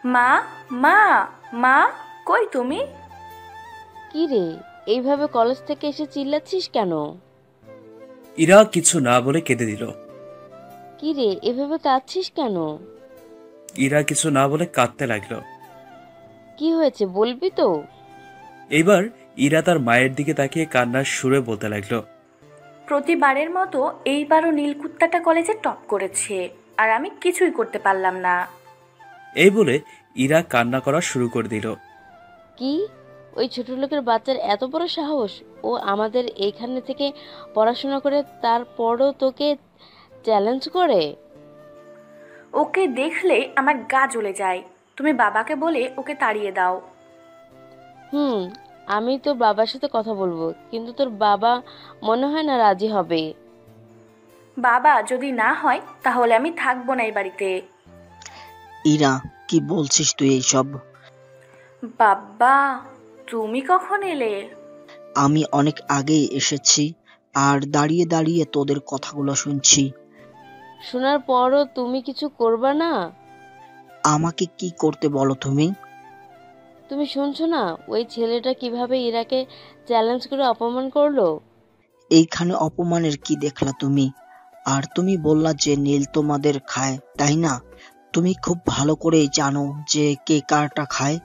মা, মা, মা, কই তুমি? কি রে, এইভাবে কলেজ থেকে এসে চিল্লাচ্ছিস কেন? ইরা কিছু না বলে কেঁদে দিল। কি রে, এভাবে কাঁদছিস কেন? ইরা কিছু না বলে কাঁদতে লাগলো। কি হয়েছে বলবি তো? এইবার ইরা তার মায়ের দিকে তাকিয়ে কান্নার সুরে বলতে লাগলো। প্রতিবারের মতো এইবারও নীলকুত্তাটা কলেজে টপ করেছে, আর আমি কিছুই করতে পারলাম না। এই বলে ইরা কান্না করা শুরু করে দিল। কি, ওই ছোট লোকের বাচ্চার এত বড় সাহস! ও আমাদের এইখানে থেকে পড়াশোনা করে তারপরও তোকে চ্যালেঞ্জ করে? ওকে দেখলে আমার গা জ্বলে যায়। তুমি বাবাকে বলে ওকে তাড়িয়ে দাও। হুম, আমি তোর বাবার সাথে কথা বলবো, কিন্তু তোর বাবা মনে হয় না রাজি হবে। বাবা যদি না হয় তাহলে আমি থাকবো না এই বাড়িতে। ইরা, কি বলছিস তুই এইসব? বাবা, তুমি কখন এলে? আমি অনেক আগেই এসেছি, আর দাঁড়িয়ে দাঁড়িয়ে তোদের কথাগুলো শুনছি। শোনার পরও তুমি কিছু করবা না? আমাকে কি করতে বলো তুমি? তুমি শুনছো না ওই ছেলেটা কিভাবে ইরাকে চ্যালেঞ্জ করে অপমান করলো? এইখানে অপমানের কি দেখলা তুমি? আর তুমি বললা যে নীল তোমাদের খায়, তাই না? তুমি খুব ভালো করেই জানো যে কে কারটা খায়।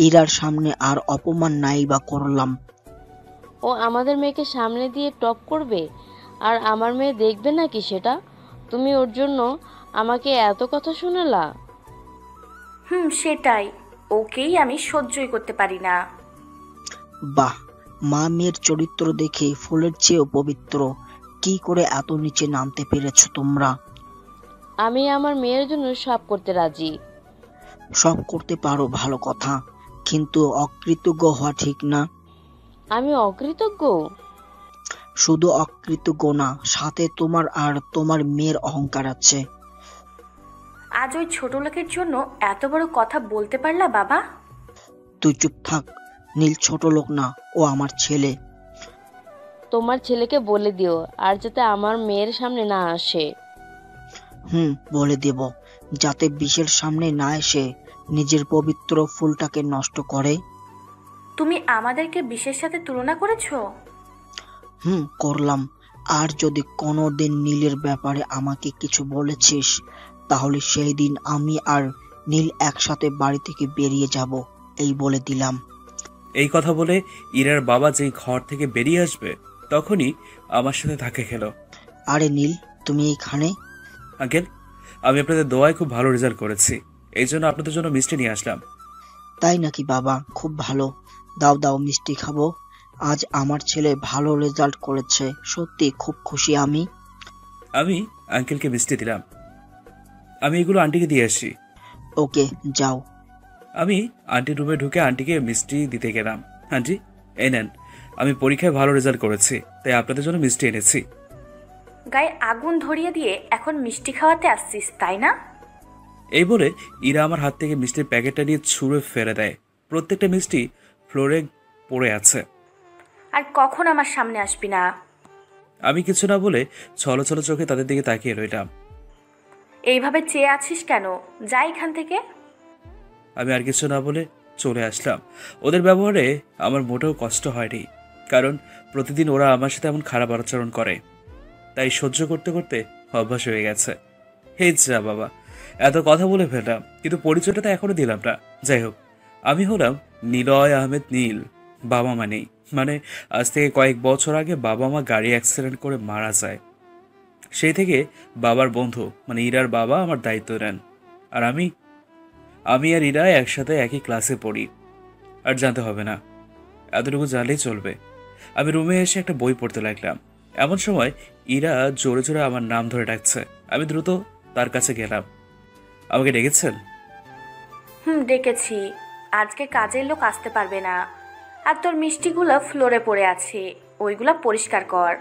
ইরার সামনে আর অপমান নাই বা করলাম? ও আমাদের মেয়েকে সামনে দিয়ে টপ করবে, আর আমার মেয়ে দেখবে নাকি সেটা? তুমি ওর জন্য আমাকে এত কথা শোনালা? সেটাই। ওকেই আমি সহ্যই করতে পারি না। বাহ, মা মেয়ের চরিত্র দেখে ফুলের চেয়েও পবিত্র। কি করে এত নিচে নামতে পেরেছো তোমরা? আমি আমার মেয়ের জন্য সব করতে রাজি। সব করতে পারো, ভালো কথা, কিন্তু অকৃতজ্ঞ হওয়া ঠিক না। আমি অকৃতজ্ঞ? শুধু অকৃতজ্ঞ না, সাথে তোমার আর তোমার মেয়ের অহংকার আছে। আজ ওই ছোট লোকের জন্য এত বড় কথা বলতে পারলা বাবা? তুই চুপ থাক। নীল ছোট লোক না, ও আমার ছেলে। তোমার ছেলেকে বলে দিও আর যাতে আমার মেয়ের সামনে না আসে। বলে দেব, যাতে বিষের সামনে না এসে নিজের পবিত্র ফুলটাকে নষ্ট করে। তুমি আমাদেরকে বিষের সাথে তুলনা করেছো? করলাম। আর যদি কোনোদিন নীলের ব্যাপারে আমাকে কিছু বলেছিস, তাহলে সেই দিন আমি আর নীল একসাথে বাড়ি থেকে বেরিয়ে যাব, এই বলে দিলাম। এই কথা বলে ইরার বাবা যেই ঘর থেকে বেরিয়ে আসবে তখনই আমার সাথে ধাক্কা খেলো। আরে নীল, তুমি এইখানে? আঙ্কেল, আমি আপনাদের দোয়ায় খুব ভালো রেজাল্ট করেছি, এই জন্য আপনাদের জন্য মিষ্টি নিয়ে আসলাম। তাই নাকি বাবা? খুব ভালো, দাও দাও, মিষ্টি খাবো। আজ আমার ছেলে ভালো রেজাল্ট করেছে, সত্যি খুব খুশি আমি। আমি আঙ্কেলকে মিষ্টি দিলাম। আমি এগুলো আন্টিকে দিয়ে আসি। ওকে, যাও। আমি আন্টির রুমে ঢুকে আন্টিকে মিষ্টি দিতে গেলাম। আন্টি, এই নেন, আমি পরীক্ষায় ভালো রেজাল্ট করেছি, তাই আপনাদের জন্য মিষ্টি এনেছি। গায়ে আগুন ধরিয়ে দিয়ে এখন মিষ্টি খাওয়াতে আসছিস, তাই না? এই বলে ইরা আমার হাত থেকে মিষ্টির প্যাকেটটা নিয়ে ছুঁড়ে ফেলে দেয়। প্রত্যেকটা মিষ্টি ফ্লোরে পড়ে আছে। আর কখন আমার সামনে আসবি না। আমি কিছু না বলে ছলো ছলো চোখে তাদের দিকে তাকিয়ে রইলাম। এইভাবে চেয়ে আছিস কেন? যা এখান থেকে। আমি আর কিছু না বলে চলে আসলাম। ওদের ব্যবহারে আমার মোটেও কষ্ট হয়নি, কারণ প্রতিদিন ওরা আমার সাথে এমন খারাপ আচরণ করে, তাই সহ্য করতে করতে অভ্যাস হয়ে গেছে। হে যা বাবা, এত কথা বলে ফেললাম, কিন্তু পরিচয়টা তো এখনো দিলাম না। যাই হোক, আমি হলাম নিলয় আহমেদ নীল। বাবা মা নেই, মানে আজ থেকে কয়েক বছর আগে বাবা মা গাড়ি অ্যাক্সিডেন্ট করে মারা যায়। সেই থেকে বাবার বন্ধু মানে ইরার বাবা আমার দায়িত্ব নেন। আর আমি আমি আর ইরা একসাথে একই ক্লাসে পড়ি। আর জানতে হবে না, এতটুকু জানলেই চলবে। আমি রুমে এসে একটা বই পড়তে লাগলাম। এমন সময় ইরা জোরে জোরে আমার নাম ধরে ডাকছে। আমি দ্রুত তার কাছে গেলাম। আমাকে ডেকেছেন? ডেকেছি। আজকে কাজের লোক আসতে পারবে না, আর তোর মিষ্টিগুলো ফ্লোরে পড়ে আছে, ওইগুলা পরিষ্কার কর।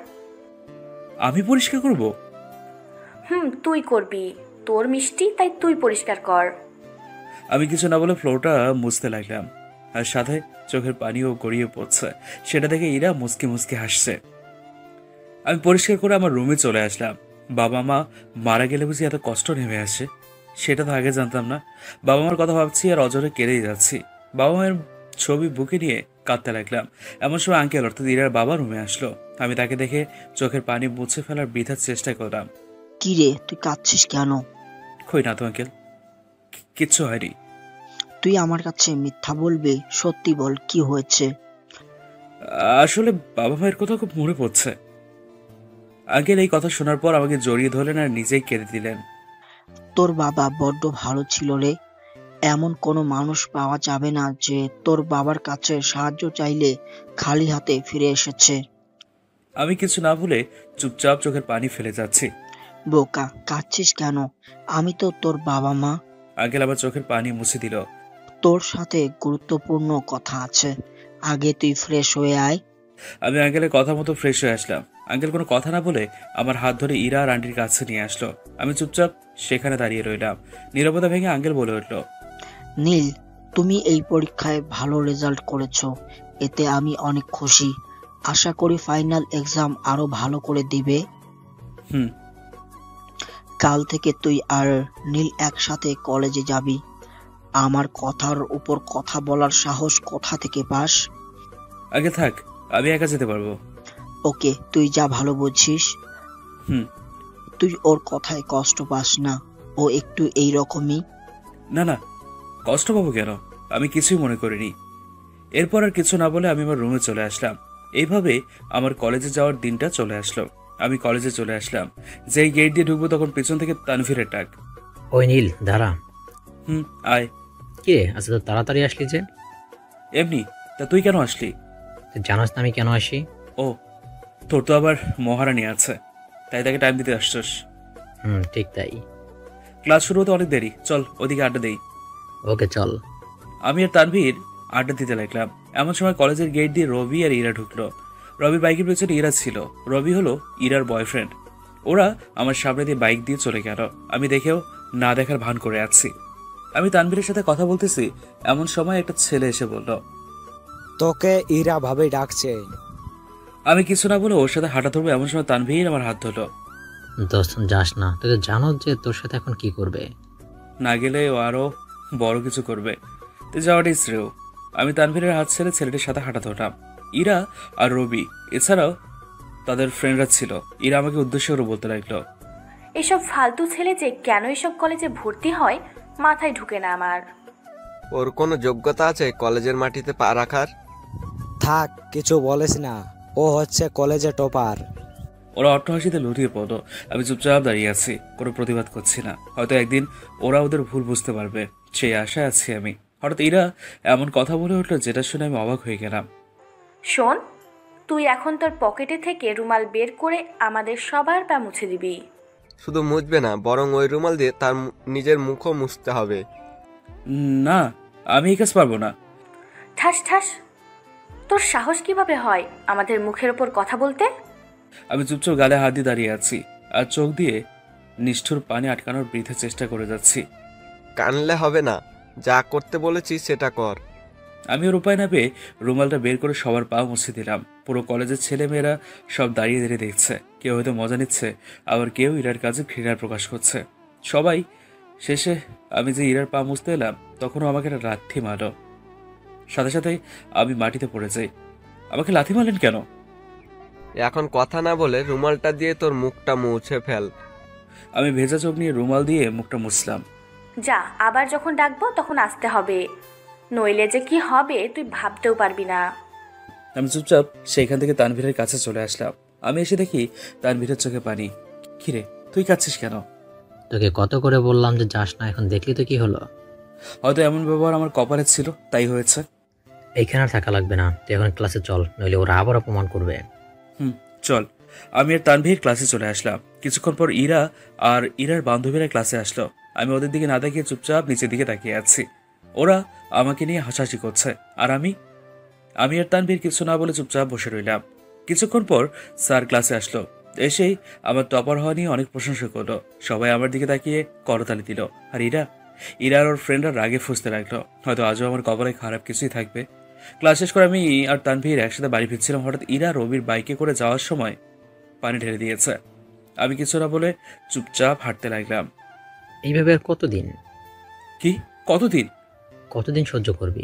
আমি পরিষ্কার করব? তুই করবি, তোর মিষ্টি, তাই তুই পরিষ্কার কর। আমি কিছু না বলে ফ্লোরটা মুছতে লাগলাম, আর সাথে চোখের পানিও গড়িয়ে পড়ছে। সেটা দেখে ইরা মুচকি মুচকি হাসছে। আমি পরিষ্কার করে আমার রুমে চলে আসলাম। বাবা মা মারা গেলে বুঝি এত কষ্ট নেমে আসে। সেটা তো আগে জানতাম না। বাবা মার কথা ভাবছি আর অজরে কেঁদেই যাচ্ছি। বাবা মায়ের ছবি বুকে নিয়ে কাঁদতে লাগলাম। এমন সময় আঙ্কেল অর্থাৎ ইরার বাবা রুমে আসলো। আমি তাকে দেখে চোখের পানি মুছে ফেলার বৃথার চেষ্টা করলাম। কি রে, তুই কাঁদছিস কেন? কই না তো আঙ্কেল, কিচ্ছু হয়নি। তুই আমার কাছে মিথ্যা বলবি? সত্যি বল, কি হয়েছে? আসলে বাবা মায়ের কথা খুব মনে পড়ছে। আঙ্কেল এই কথা শোনার পর আমাকে জড়িয়ে ধরলেন আর নিজেই কেঁদে দিলেন। তোর বাবা বড্ড ভালো ছিল রে। এমন কোনো মানুষ পাওয়া যাবে না যে তোর বাবার কাছে সাহায্য চাইলে খালি হাতে ফিরে এসেছে। আমি কিছু না বলে চুপচাপ চোখের পানি ফেলে যাচ্ছি। বোকা, কাঁদছিস কেন? আমি তো তোর বাবা মা। আঙ্কেল আমার চোখের পানি মুছে দিল। তোর সাথে গুরুত্বপূর্ণ কথা আছে, আগে তুই ফ্রেশ হয়ে আয়। আমি আঙ্কেলের কথা মতো ফ্রেশ হয়ে আসলাম। আঙ্কেল কোনো কথা না বলে আমার হাত ধরে ইরা আর আন্টির কাছে নিয়ে আসলো। আমি চুপচাপ সেখানে দাঁড়িয়ে রইলাম। নীরবতা ভেঙে আঙ্কেল বলে উঠল, নীল, তুমি এই পরীক্ষায় ভালো রেজাল্ট করেছো, এতে আমি অনেক খুশি। আশা করি ফাইনাল এক্সাম আরো ভালো করে দিবে। হুম। কাল থেকে তুই আর নীল একসাথে কলেজে যাবি। আমার কথার উপর কথা বলার সাহস কোথা থেকে পাস? আগে থাক, আমি একা যেতে পারবো। ওকে, তুই যা ভালো বুঝিস। হুম। তুই ওর কথায় কষ্ট পাস না, ও একটু এইরকমই। না না, কষ্ট পাবো কেন? আমি কিছুই মনে করিনি। এরপর আর কিছু না বলে আমি আমার রুমে চলে আসলাম। এইভাবে আমার কলেজে যাওয়ার দিনটা চলে আসলো। আমি কলেজে চলে আসলাম। যেই গেট দিয়ে ঢুকবো তখন পেছন থেকে তানভীরের ডাক। ওই নীল, দাঁড়া। হুম, আয়। কি রে, আচ্ছা তো তাড়াতাড়ি আসলি যে? এমনি। তা তুই কেন আসলি? তুই জানাস না আমি কেন আসি? ও, তোর তো আবার মহারানী আছে, তাই তাকে টাইম দিতে আসছস। ঠিক তাই। ক্লাস শুরু হতে অনেক দেরি, চল ওদিকে আড্ডা দেই। ওকে চল। আমি আর তানভীর আড্ডা দিতে লাগলাম। এমন সময় কলেজের গেট দিয়ে রবি আর ইরা ঢুকলো। রবির বাইকের পেছনে ইরা ছিল। রবি হলো ইরার বয়ফ্রেন্ড। ওরা আমার সামনে দিয়ে বাইক দিয়ে চলে গেল। আমি দেখেও না দেখার ভান করে আছি। আমি তানভীরের সাথে কথা বলতেছি, এমন সময় একটা ছেলে এসে বলল, তোকে ইরা ভাবে ডাকছে। আমি কিছু না বলে ওর সাথে হাঁটা ধরবো, এমন সময় তানভীর আমার হাত ধরলো। দোস্ত যাস না, তুই তো জানো যে তোর সাথে এখন কি করবে। না গেলে ও আরো বড় কিছু করবে, তুই যাওয়াটাই শ্রেয়। আমি তানভীরের হাত ছেড়ে ছেলেটির সাথে হাঁটা ধরলাম। ইরা আর রবি এছাড়াও তাদের ফ্রেন্ডরা ছিল। ইরা আমাকে উদ্দেশ্য করে বলতে লাগলো, এসব ফালতু ছেলে যে কেন এসব কলেজে ভর্তি হয় মাথায় ঢুকে না আমার। ওর কোনো যোগ্যতা আছে কলেজের মাটিতে পা রাখার? থাক, কিছু বলিস না, ও হচ্ছে কলেজে টপার। ওরা অট্টহাসিতে লুটিয়ে পড়লো। আমি চুপচাপ দাঁড়িয়ে আছি, কোনো প্রতিবাদ করছি না। হয়তো একদিন ওরা ওদের ভুল বুঝতে পারবে, সেই আশায় আছি আমি। হঠাৎ ইরা এমন কথা বলে উঠলো যেটা শুনে আমি অবাক হয়ে গেলাম। শোন, তুই এখন তোর পকেটে থেকে রুমাল বের করে আমাদের সবার পা মুছে দিবি। শুধু মুছবে না, বরং ওই রুমাল দিয়ে তার নিজের মুখও মুছতে হবে। না, আমি এই কাজ পারবো না। ঠাস ঠাস, তোর সাহস কিভাবে হয় আমাদের মুখের ওপর কথা বলতে? আমি চুপচাপ গালে হাত দিয়ে দাঁড়িয়ে আছি আর চোখ দিয়ে নিষ্ঠুর পানি আটকানোর বৃথা চেষ্টা করে যাচ্ছি। কানলে হবে না, যা করতে বলেছি সেটা কর। আমি ওর উপায় না পেয়ে রুমালটা বের করে সবার পা মুছে দিলাম। পুরো কলেজের ছেলেমেয়েরা সব দাঁড়িয়ে দাঁড়িয়ে দেখছে। কেউ হয়তো মজা নিচ্ছে, আবার কেউ ইরার কাছে ঘৃণার প্রকাশ করছে। সবাই শেষে আমি যে ইরার পা মুছতে এলাম তখনও আমাকে একটা লাথি মারল। সাথে সাথে আমি মাটিতে পড়ে যাই। আমাকে লাথি মারলেন কেন? এখন কথা না বলে রুমালটা দিয়ে তোর মুখটা মুছে ফেল। আমি ভেজা চোখ নিয়ে রুমাল দিয়ে মুখটা মুছলাম। যা, আবার যখন ডাকবো তখন আসতে হবে, নইলে যে কি হবে তুই ভাবতেও পারবি না। আমি চুপচাপ সেইখান থেকে তানভীরের কাছে চলে আসলাম। আমি এসে দেখি তানভীরের চোখে পানি। কিরে, তুই কাঁদছিস কেন? তোকে কত করে বললাম যে যাস না, এখন দেখলি তো কি হলো। হয়তো এমন ব্যবহার আমার কপালে ছিল, তাই হয়েছে। এইখানে আর থাকা লাগবে না, তুই এখন ক্লাসে চল, নইলে ওরা আবার অপমান করবে। চল। আমি আর তানভীর ক্লাসে চলে আসলাম। কিছুক্ষণ পর ইরা আর ইরার বান্ধবীরা ক্লাসে আসলো। আমি ওদের দিকে না তাকিয়ে চুপচাপ নিচের দিকে তাকিয়ে আছি। ওরা আমাকে নিয়ে হাসাহাসি করছে আর আমি আর তানভীর কিছু না বলে চুপচাপ বসে রইলাম। কিছুক্ষণ পর স্যার ক্লাসে আসলো। এসেই আমার টপার হওয়া নিয়ে অনেক প্রশংসা করলো। সবাই আমার দিকে তাকিয়ে করতালি দিল। আর ইরার ওর ফ্রেন্ডরা রাগে ফুসতে লাগলো। হয়তো আজও আমার কপালে খারাপ কিছুই থাকবে। ক্লাস শেষ করে আমি আর তানভীর একসাথে বাড়ি ফিরছিলাম। হঠাৎ ইরা রবির বাইকে করে যাওয়ার সময় পানি ঢেলে দিয়েছে। আমি কিছু না বলে চুপচাপ হাঁটতে লাগলাম। এইভাবে আর কতদিন? কি কতদিন? কতদিন সহ্য করবি?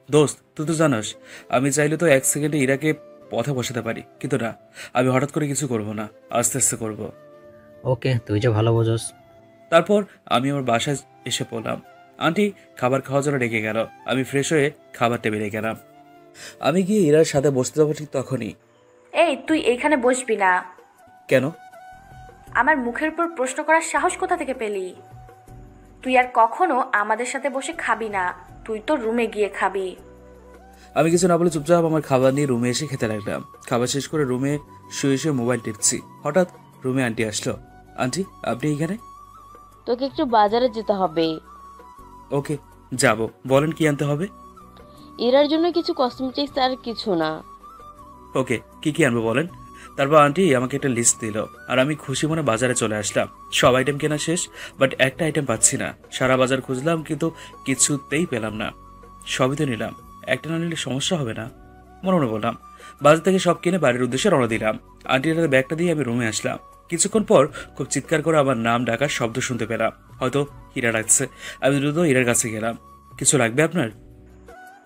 দোস্ত তুই তো জানাস আমি চাইলে তো 1 সেকেন্ডে ইরাকে পথে বসাতে পারি, কিন্তু না, আমি হঠাৎ করে কিছু করব না, আস্তে আস্তে করব। ওকে, তুই যে ভালো বোঝস। তারপর আমি আমার বাসায় এসে পড়লাম। আন্টি খাবার খাওয়ার জন্য ডেকে গেল। আমি ফ্রেশ হয়ে খাবার টেবিলে গেলাম। আমি গিয়ে ইরার সাথে বসতে যাবো ঠিক তখনই। এই তুই এইখানে বসবি না। কেন? আমার মুখের উপর প্রশ্ন করার সাহস কোথা থেকে পেলি? তুই আর কখনো আমাদের সাথে বসে খাবি না, তুই তো রুমে গিয়ে খাবি। আমি কিছু না বলে চুপচাপ আমার খাবার নিয়ে রুমে এসে খেতে লাগলাম। খাবার শেষ করে রুমে শুয়ে শুয়ে মোবাইল টিপছি। হঠাৎ রুমে আন্টি আসলো। আন্টি আপনি এখানে? তোকে একটু বাজারে যেতে হবে। ওকে যাব, বলেন কি আনতে হবে? ইরার জন্য কিছু কসমেটিক্স আর কিছু না। ওকে কি কি আনবো বলেন। তারপর আন্টি আমাকে একটা লিস্ট দিল আর আমি খুশি মনে বাজারে চলে আসলাম। সব আইটেম কেনা শেষ, বাট একটা আইটেম পাচ্ছি না। সারা বাজার খুঁজলাম কিন্তু কিছুতেই পেলাম না। সবই তো নিলাম, একটা না নিলে সমস্যা হবে না, মনে মনে বললাম। বাজার থেকে সব কিনে বাড়ির উদ্দেশ্যে রওনা দিলাম। আন্টির হাতে ব্যাগটা দিয়ে আমি রুমে আসলাম। কিছুক্ষণ পর খুব চিৎকার করে আমার নাম ডাকার শব্দ শুনতে পেলাম। হয়তো হীরা ডাকছে। আমি দ্রুত হীরার কাছে গেলাম। কিছু লাগবে আপনার?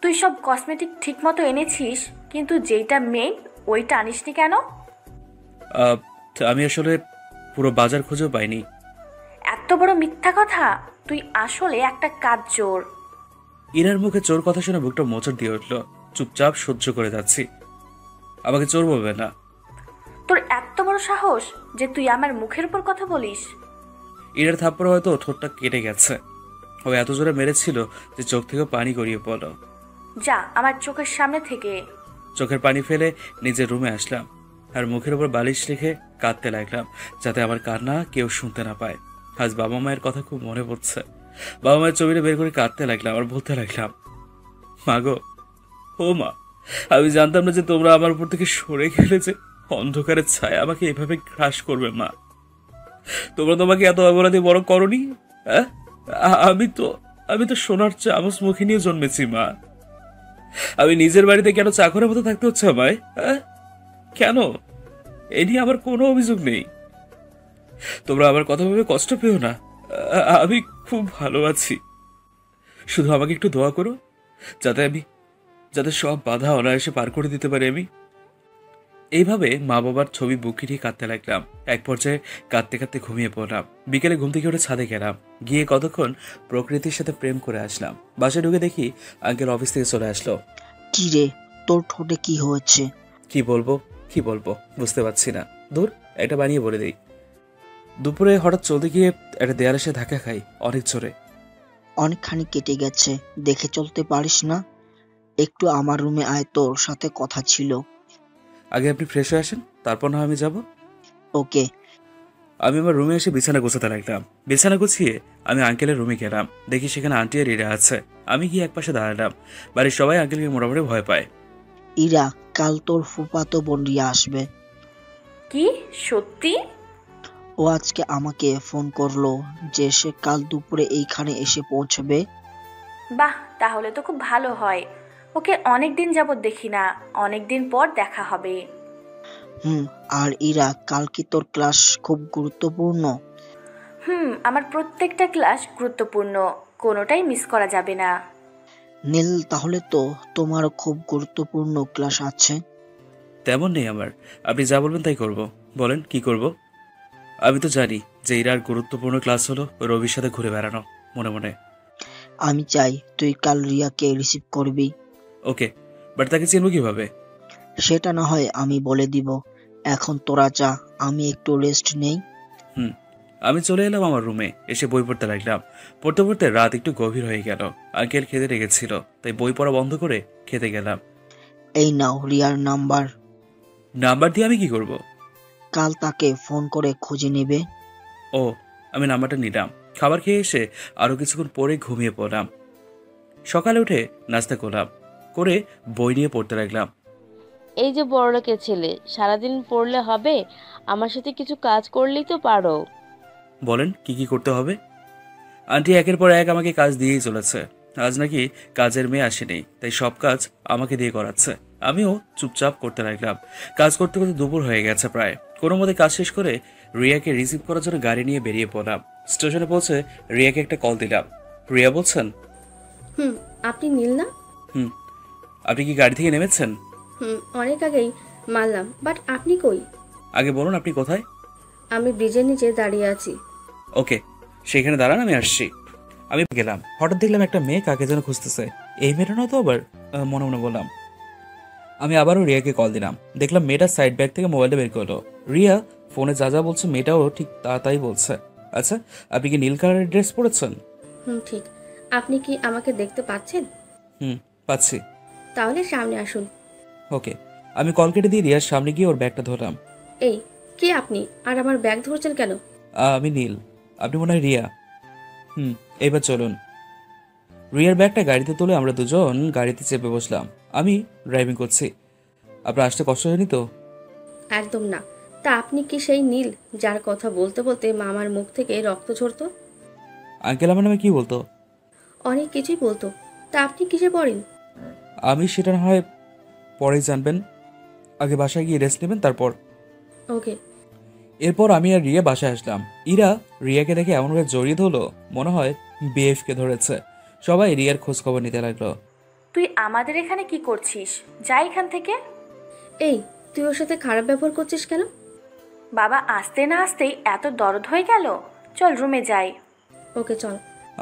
তুই সব কসমেটিক ঠিক মতো এনেছিস, কিন্তু যেইটা মেইন ওইটা আনিসনি কেন? আহ, আমি আসলে পুরো বাজার খুঁজেও পাইনি। এত বড় মিথ্যা কথা! তুই আসলে একটা কাঠচোর। ইরার মুখে চোর কথা শুনে বুকটা মোচড় দিয়ে উঠল। চুপচাপ সহ্য করে যাচ্ছি। আমাকে চোর বলবে না। তোর এত বড় সাহস যে তুই আমার মুখের উপর কথা বলিস? ইরার থাপ্পড় হয়তো ঠোঁটটা কেটে গেছে। ও এত জোরে মেরেছিল যে চোখ থেকে পানি গড়িয়ে পড়ল। যা আমার চোখের সামনে থেকে। চোখের পানি ফেলে নিজের রুমে আসলাম আর মুখের উপর বালিশ রেখে কাঁদতে লাগলাম, যাতে আমার কান্না কেউ শুনতে না পায়। আজ বাবা মায়ের কথা খুব মনে পড়ছে। বাবা মায়ের ছবিটা বের করে কাঁদতে লাগলাম আর বলতে লাগলাম, মা গো, ও মা, আমি জানতাম না যে তোমরা আমার উপর থেকে সরে গেলে যে অন্ধকারের ছায়া আমাকে এভাবে গ্রাস করবে। মা, তোমরা তোমাকে এত অপরাধী বড় করনি। হ্যাঁ, আমি তো সোনার চামচ মুখে নিয়ে জন্মেছি। মা, আমি নিজের বাড়িতে কেন চাকরের মতো থাকতে হচ্ছে আমায়? কেন? এ নিয়ে আমার কোনো অভিযোগ নেই। তোমরা আমার কথা ভেবে কষ্ট পেও না। আমি খুব ভালো আছি। শুধু আমাকে একটু দোয়া করো, যাতে সব বাধা অনায়াসে পার করে দিতে পারি আমি। এইভাবে মা বাবার ছবি বুকে নিয়ে কাঁদতে লাগলাম। এক পর্যায়ে কাঁদতে কাঁদতে ঘুমিয়ে পড়লাম। বিকেলে ঘুম থেকে উঠে ছাদে গেলাম। গিয়ে কতক্ষণ প্রকৃতির সাথে প্রেম করে আসলাম। বাসায় ঢুকে দেখি আঙ্কেল অফিস থেকে চলে আসলো। কি রে, তোর ঠোঁটে কি হয়েছে? কি বলবো বুঝতে পারছি না। দূর, একটা বানিয়ে বলে দিই। দুপুরে হঠাৎ চলতে গিয়ে একটা দেয়ালের সাথে ধাক্কা খাই অনেক জোরে। অনেকখানি কেটে গেছে, দেখে চলতে পারিস না? একটু আমার রুমে আয়, তোর সাথে কথা ছিল। আগে আপনি ফ্রেশ হয়ে আসেন, তারপর না আমি যাব। ওকে। আমি আমার রুমে এসে বিছানা গোছাতে লাগলাম। বিছানা গুছিয়ে আমি আঙ্কেলের রুমে গেলাম। দেখি সেখানে আন্টি আর ইরা আছে। আমি গিয়ে একপাশে দাঁড়ালাম। বাড়ির সবাই আঙ্কেলকে মোটামুটি ভয় পায়। ইরা, কাল তোর ফুফাতো বোন রিয়া আসবে। কি সত্যি? ও আজকে আমাকে ফোন করলো যে সে কাল দুপুরে এইখানে এসে পৌঁছবে। বাহ, তাহলে তো খুব ভালো হয়। ওকে অনেকদিন যাবত দেখি না, অনেকদিন পর দেখা হবে। আর ইরা, কাল কি তোর ক্লাস খুব গুরুত্বপূর্ণ? আমার প্রত্যেকটা ক্লাস গুরুত্বপূর্ণ, কোনোটাই মিস করা যাবে না। নীল, তাহলে তো তোমার খুব গুরুত্বপূর্ণ ক্লাস আছে। তেমন নেই আমার, আপনি যা বলবেন তাই করব। বলেন কি করব? আমি তো জানি যে ইরার গুরুত্বপূর্ণ ক্লাস হলো রবির সাথে ঘুরে বেড়ানো মনে মনে। আমি চাই তুই কাল রিয়াকে রিসিভ করবি। ওকে, বাট তাকে চিনব কিভাবে? সেটা না হয় আমি বলে দিব। এখন তোরা যা, আমি একটু রেস্ট নেই। আমি চলে এলাম আমার রুমে। এসে বই পড়তে লাগলাম। পড়তে পড়তে রাত একটু গভীর হয়ে গেল। আঙ্কেল খেতে রেখেছিল, তাই বই পড়া বন্ধ করে খেতে গেলাম। এই নাও রিয়ার নাম্বার। নাম্বার দিয়ে আমি কি করব? কাল তাকে ফোন করে খুঁজে নেবে। ও, আমি নাম্বারটা নিলাম। খাবার খেয়ে এসে আরো কিছুক্ষণ পরে ঘুমিয়ে পড়লাম। সকালে উঠে নাস্তা করলাম, করে বই নিয়ে পড়তে লাগলাম। এই যে বড়লোকের ছেলে, সারাদিন পড়লে হবে? আমার সাথে কিছু কাজ করলেই তো পারো। বলেন কি কি করতে হবে? আন্টি একের পর এক আমাকে কাজ দিয়েই চলেছে। আজ নাকি কাজের মেয়ে আসেনি, তাই সব কাজ আমাকে দিয়ে করাচ্ছে। আমিও চুপচাপ করতে লাগলাম। কাজ করতে করতে দুপুর হয়ে গেছে প্রায়। কোনো মতে কাজ শেষ করে রিয়াকে রিসিভ করার জন্য গাড়ি নিয়ে বেরিয়ে পড়লাম। স্টেশনে পৌঁছে রিয়াকে একটা কল দিলাম। রিয়া বলছেন, হুম, আপনি নীল না? হুম। আপনি কি গাড়ি থেকে নেমেছেন? হুম, অনেক আগেই মানলাম, বাট আপনি কই? আগে বলুন আপনি কোথায়? আমি ব্রিজের নিচে দাঁড়িয়ে আছি। ওকে, সেখানে দাঁড়ান, আমি আসছি। আমি গেলাম, হঠাৎ দেখলাম একটা মেয়ে কাকে যেন খুঁজতেছে। এই মেয়েটা নয় তো আবার? মনে মনে বললাম। আমি আবারও রিয়াকে কল দিলাম, দেখলাম মেয়েটা সাইড ব্যাগ থেকে মোবাইলটা বের করলো। রিয়া ফোনে যা যা বলছে মেয়েটাও ঠিক তাই বলছে। আচ্ছা, আপনি কি নীল কালারের ড্রেস পরেছেন? হুম, ঠিক। আপনি কি আমাকে দেখতে পাচ্ছেন? হুম, পাচ্ছি। তাহলে সামনে আসুন। ওকে। আমি কল কেটে দিয়ে রিয়ার সামনে গিয়ে ওর ব্যাগটা ধরলাম। এই, কে আপনি আর আমার ব্যাগ ধরছেন কেন? আমি নীল, আপনি মনে হয় রিয়া। হুম, এবার চলুন। রিয়ার ব্যাগটা গাড়িতে তুলে আমরা দুজন গাড়িতে চেপে বসলাম। আমি ড্রাইভিং করছি। আপনার আসতে কষ্ট হয়নি তো? একদম না। তা আপনি কি সেই নীল যার কথা বলতে বলতে মামার মুখ থেকে রক্ত ঝরতো? আঙ্কেল আমার নামে কি বলতো? অনেক কিছুই বলতো। তা আপনি কিসে পড়েন? আমি সেটা না হয় পরেই জানবেন। আগে বাসায় গিয়ে রেস্ট নেবেন, তারপর। ওকে। এরপর আমি আর রিয়া বাসায় আসলাম। ইরা রিয়াকে দেখে এমনভাবে জড়িয়ে ধরলো মনে হয় বিএফকে ধরেছে। সবাই রিয়ার খোঁজ খবর নিতে লাগলো। তুই আমাদের এখানে কি করছিস? যা এখান থেকে। এই, তুই ওর সাথে খারাপ ব্যবহার করছিস কেন? বাবা আসতে না আসতেই এত দরদ হয়ে গেল। চল রুমে যাই। ওকে, চল।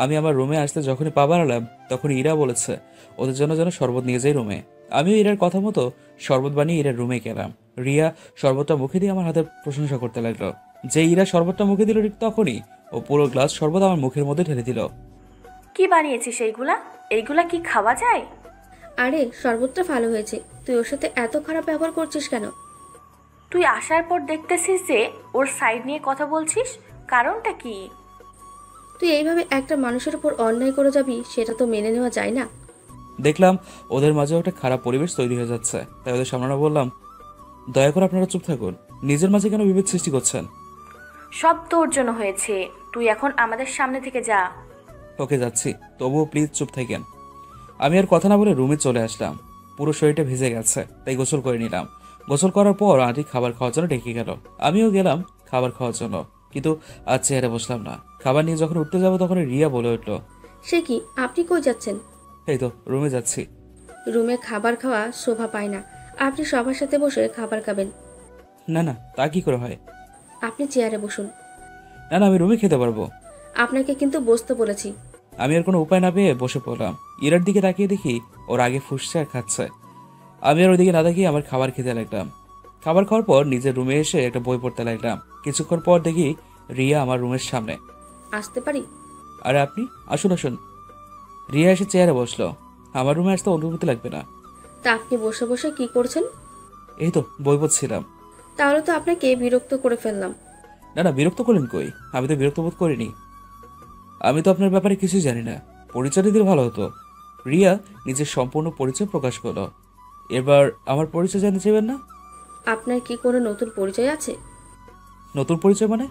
আমি আমার রুমে আসতে যখনই পা বাড়ালাম তখন ইরা বলেছে ওদের জন্য যেন শরবত নিয়ে যাই রুমে। আমিও ইরার কথা মতো শরবত বানিয়ে ইরার রুমে গেলাম। রিয়া শরবতটা মুখে দিয়ে আমার হাতের প্রশংসা করতে লাগলো। যে ইরা শরবতটা মুখে দিল ঠিক তখনই ও পুরো গ্লাস শরবত আমার মুখের মধ্যে ঢেলে দিল। কি বানিয়েছিস এইগুলা? এইগুলা কি খাওয়া যায়? আরে, শরবতটা ভালো হয়েছে। তুই ওর সাথে এত খারাপ ব্যবহার করছিস কেন? তুই আসার পর দেখতেছিস যে ওর সাইড নিয়ে কথা বলছিস, কারণটা কি? তুই এইভাবে একটা মানুষের উপর অন্যায় করে যাবি, সেটা তো মেনে নেওয়া যায় না। দেখলাম ওদের মাঝে একটা খারাপ পরিবেশ তৈরি হয়ে যাচ্ছে, তাই ওদের সামনে বললাম, দয়া করে আপনারা চুপ থাকুন। নিজের মাঝে কেন বিভেদ সৃষ্টি করছেন? সব তোর জন্য হয়েছে। তুই এখন আমাদের সামনে থেকে যা। ওকে, যাচ্ছি, তবুও প্লিজ চুপ থাকেন। আমি আর কথা না বলে রুমে চলে আসলাম। পুরো শরীরটা ভিজে গেছে, তাই গোসল করে নিলাম। গোসল করার পর আন্টি খাবার খাওয়ার জন্য ডেকে গেল। আমিও গেলাম খাবার খাওয়ার জন্য, কিন্তু আজ চেয়ারে বসলাম না। খাবার নিয়ে যখন উঠতে যাবো তখন রিয়া বলে উঠলো, সে কি, আপনি কই যাচ্ছেন? এই তো রুমে যাচ্ছি। রুমে খাবার খাওয়া শোভা পায় না। আপনি সবার সাথে বসে খাবার খাবেন। না না, তা কি করে হয়? আপনি চেয়ারে বসুন। না না, আমি রুমে খেতে পারবো। আপনাকে কিন্তু বসতে বলেছি। আমি আর কোনো উপায় না পেয়ে বসে পড়লাম। ইরার দিকে তাকিয়ে দেখি ওর আগে ফুসছে আর খাচ্ছে। আমি আর ওইদিকে না তাকিয়ে আমার খাবার খেতে লাগলাম। খাবার খাওয়ার পর নিজের রুমে এসে একটা বই পড়তে লাগলাম। কিছুক্ষণ পর দেখি রিয়া আমার রুমের সামনে। আসতে পারি? আরে আপনি আসুন আসুন। রিয়া এসে চেয়ারে বসলো। আমার রুমে আসতে অনুমতি লাগবে না। তা আপনি বসে বসে কি করছেন? এই তো বই পড়ছিলাম। তাহলে তো আপনাকে বিরক্ত করে ফেললাম। না না, বিরক্ত করলেন কই? আমি তো বিরক্ত বোধ করিনি। আমি তো আপনার ব্যাপারে কিছুই জানি না, পরিচয় দিলে ভালো হতো। রিয়া নিজের সম্পূর্ণ পরিচয় প্রকাশ করলো। এবার আমার পরিচয় জানতে চাইবেন না? আপনার কি কোনো নতুন পরিচয় আছে? নতুন পরিচয় মানে?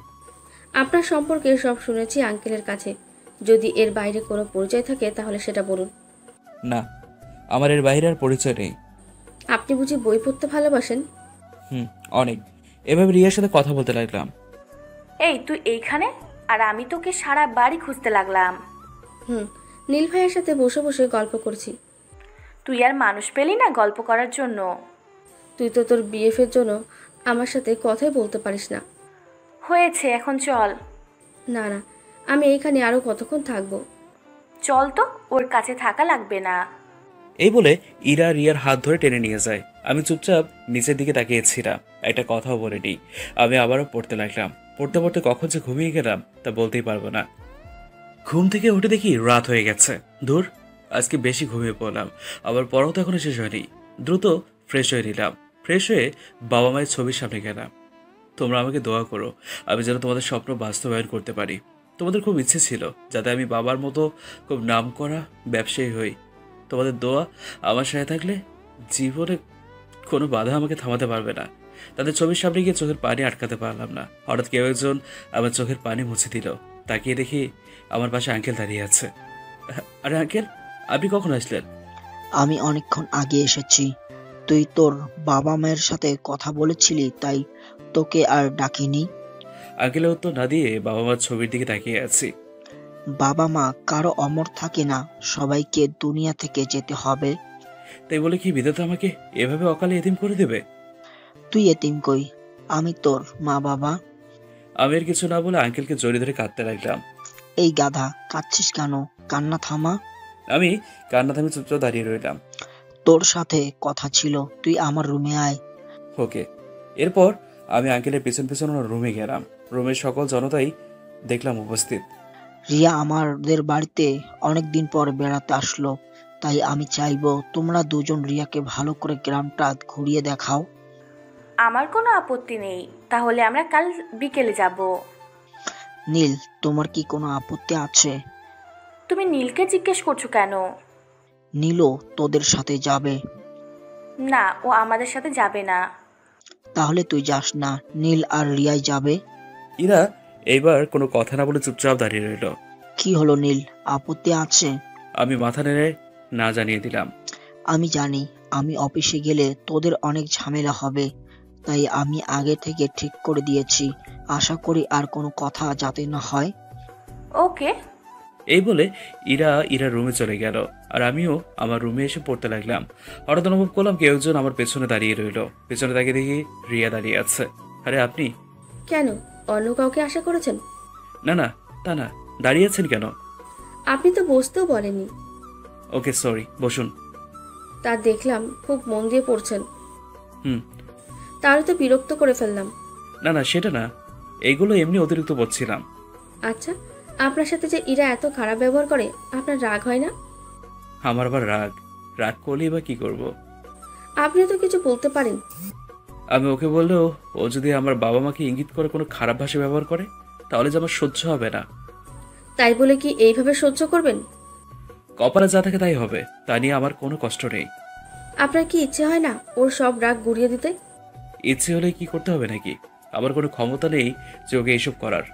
আপনার সম্পর্কে সব শুনেছি আঙ্কেলের কাছে। যদি এর বাইরে কোনো পরিচয় থাকে তাহলে সেটা বলুন। না, আমার এর বাইরে আর পরিচয় নেই। আপনি বুঝি বই পড়তে ভালোবাসেন? হুম, অনেক। এভাবে রিয়ার সাথে কথা বলতে লাগলাম। এই তুই এইখানে, আর আমি তোকে সারা বাড়ি খুঁজতে লাগলাম। হুম, নীল ভাইয়ের সাথে বসে বসে গল্প করছি। তুই আর মানুষ পেলি না গল্প করার জন্য? তুই তো তোর বিএফের জন্য আমার সাথে কথাই বলতে পারিস না। হয়েছে, এখন চল। না না, আমি এইখানে আরো কতক্ষণ থাকবো। চল তো, ওর কাছে থাকা লাগবে না। এই বলে ইরা রিয়ার হাত ধরে টেনে নিয়ে যায়। আমি চুপচাপ নিচের দিকে তাকিয়েছিলাম, একটা কথাও বলিনি। আমি আবারও পড়তে লাগলাম। পড়তে পড়তে কখন যে ঘুমিয়ে গেলাম তা বলতেই পারবো না। ঘুম থেকে উঠে দেখি রাত হয়ে গেছে। দূর, আজকে বেশি ঘুমিয়ে পড়লাম। আবার পড়াও তো এখনো শেষ হয়নি। দ্রুত ফ্রেশ হয়ে নিলাম। ফ্রেশ হয়ে বাবা মায়ের ছবির সামনে গেলাম। তোমরা আমাকে দোয়া করো, আমি যেন তোমাদের স্বপ্ন বাস্তবায়ন করতে পারি। তোমাদের খুব ইচ্ছে ছিল যাতে আমি বাবার মতো খুব নামকরা ব্যবসায়ী হই। তোমাদের দোয়া আমার সাথে থাকলে জীবনে কোনো বাধা আমাকে থামাতে পারবে না। তাদের ছবির সামনে গিয়ে চোখের পানি আটকাতে পারলাম না। হঠাৎ কেউ একজন আমার চোখের পানি মুছে দিল। তাকিয়ে দেখি আমার পাশে আঙ্কেল দাঁড়িয়ে আছে। আরে আঙ্কেল, আপনি কখন আসলেন? আমি অনেকক্ষণ আগে এসেছি। তুই তোর বাবা মায়ের সাথে কথা বলেছিলি, তাই তোকে আর ডাকিনি। আঙ্কেলের উত্তর না দিয়ে বাবা মার ছবির দিকে তাকিয়ে আছি। বাবা মা কারো অমর থাকে না, সবাইকে দুনিয়া থেকে যেতে হবে। তাই বলে কি বিধাতা আমাকে এভাবে অকালে এতিম করে দেবে? তুই এতিম কই, আমি তোর মা বাবা। আমি আর কিছু না বলে আঙ্কেলকে জড়িয়ে ধরে কাঁদতে লাগলাম। এই গাধা, কাঁদছিস কেন? কান্না থামা। আমি কান্না থামিয়ে চুপচাপ দাঁড়িয়ে রইলাম। তোর সাথে কথা ছিল, তুই আমার রুমে আয়। ওকে। এরপর আমি আঙ্কেলের পেছন পেছন ওনার রুমে গেলাম। রুমের সকল জনতাই দেখলাম উপস্থিত। রিয়া আমাদের বাড়িতে অনেকদিন পর বেড়াতে আসলো, তাই আমি চাইবো তোমরা দুজন রিয়াকে ভালো করে গ্রামটা ঘুরিয়ে দেখাও। আমার কোনো আপত্তি নেই, তাহলে আমরা কাল বিকেলে যাব। নীল, তোমার কি কোনো আপত্তি আছে? তুমি নীলকে জিজ্ঞেস করছো কেন? নীলও তোদের সাথে যাবে। না, ও আমাদের সাথে যাবে না। তাহলে তুই যাস না, নীল আর রিয়াই যাবে। ইরা এইবার কোনো কথা না বলে চুপচাপ দাঁড়িয়ে রইল। কি হলো নীল, আপত্তি আছে? আমি মাথা নেড়ে না জানিয়ে দিলাম। আমি জানি আমি অফিসে গেলে তোদের অনেক ঝামেলা হবে, তাই আমি আগে থেকে ঠিক করে দিয়েছি। আশা করি আর কোনো কথা যাতে না হয়। ওকে। এই বলে ইরা রুমে চলে গেল, আর আমিও আমার রুমে এসে পড়তে লাগলাম। হঠাৎ অনুভব করলাম কেউ একজন আমার পেছনে দাঁড়িয়ে রইল। পেছনে তাকিয়ে দেখি রিয়া দাঁড়িয়ে আছে। আরে আপনি? কেন, অন্য কাউকে আশা করেছেন? না না, তা না, দাঁড়িয়ে আছেন কেন? আপনি তো বসতেও বলেননি। ওকে সরি, বসুন। তা দেখলাম খুব মন দিয়ে পড়ছেন। হুম। তাহলে তো বিরক্ত করে ফেললাম। না না, সেটা না, এইগুলো এমনি অতিরিক্ত পড়ছিলাম। আচ্ছা, আপনার সাথে যে ইরা এত খারাপ ব্যবহার করে, আপনার রাগ হয় না? আমার আবার রাগ করলেই বা কি করব? আপনিও তো কিছু বলতে পারেন। আমি ওকে বললেও ও যদি আমার বাবা মাকে ইঙ্গিত করে কোনো খারাপ ভাষা ব্যবহার করে, তাহলে যে আমার সহ্য হবে না। তাই বলে কি এইভাবে সহ্য করবেন? কপালে যা থাকে তাই হবে, তা নিয়ে আমার কোনো কষ্ট নেই। আপনার কি ইচ্ছে হয় না ওর সব রাগ গুড়িয়ে দিতে? ইচ্ছে হলে কি করতে হবে নাকি? আমার কোনো ক্ষমতা নেই যে ওকে এইসব করার।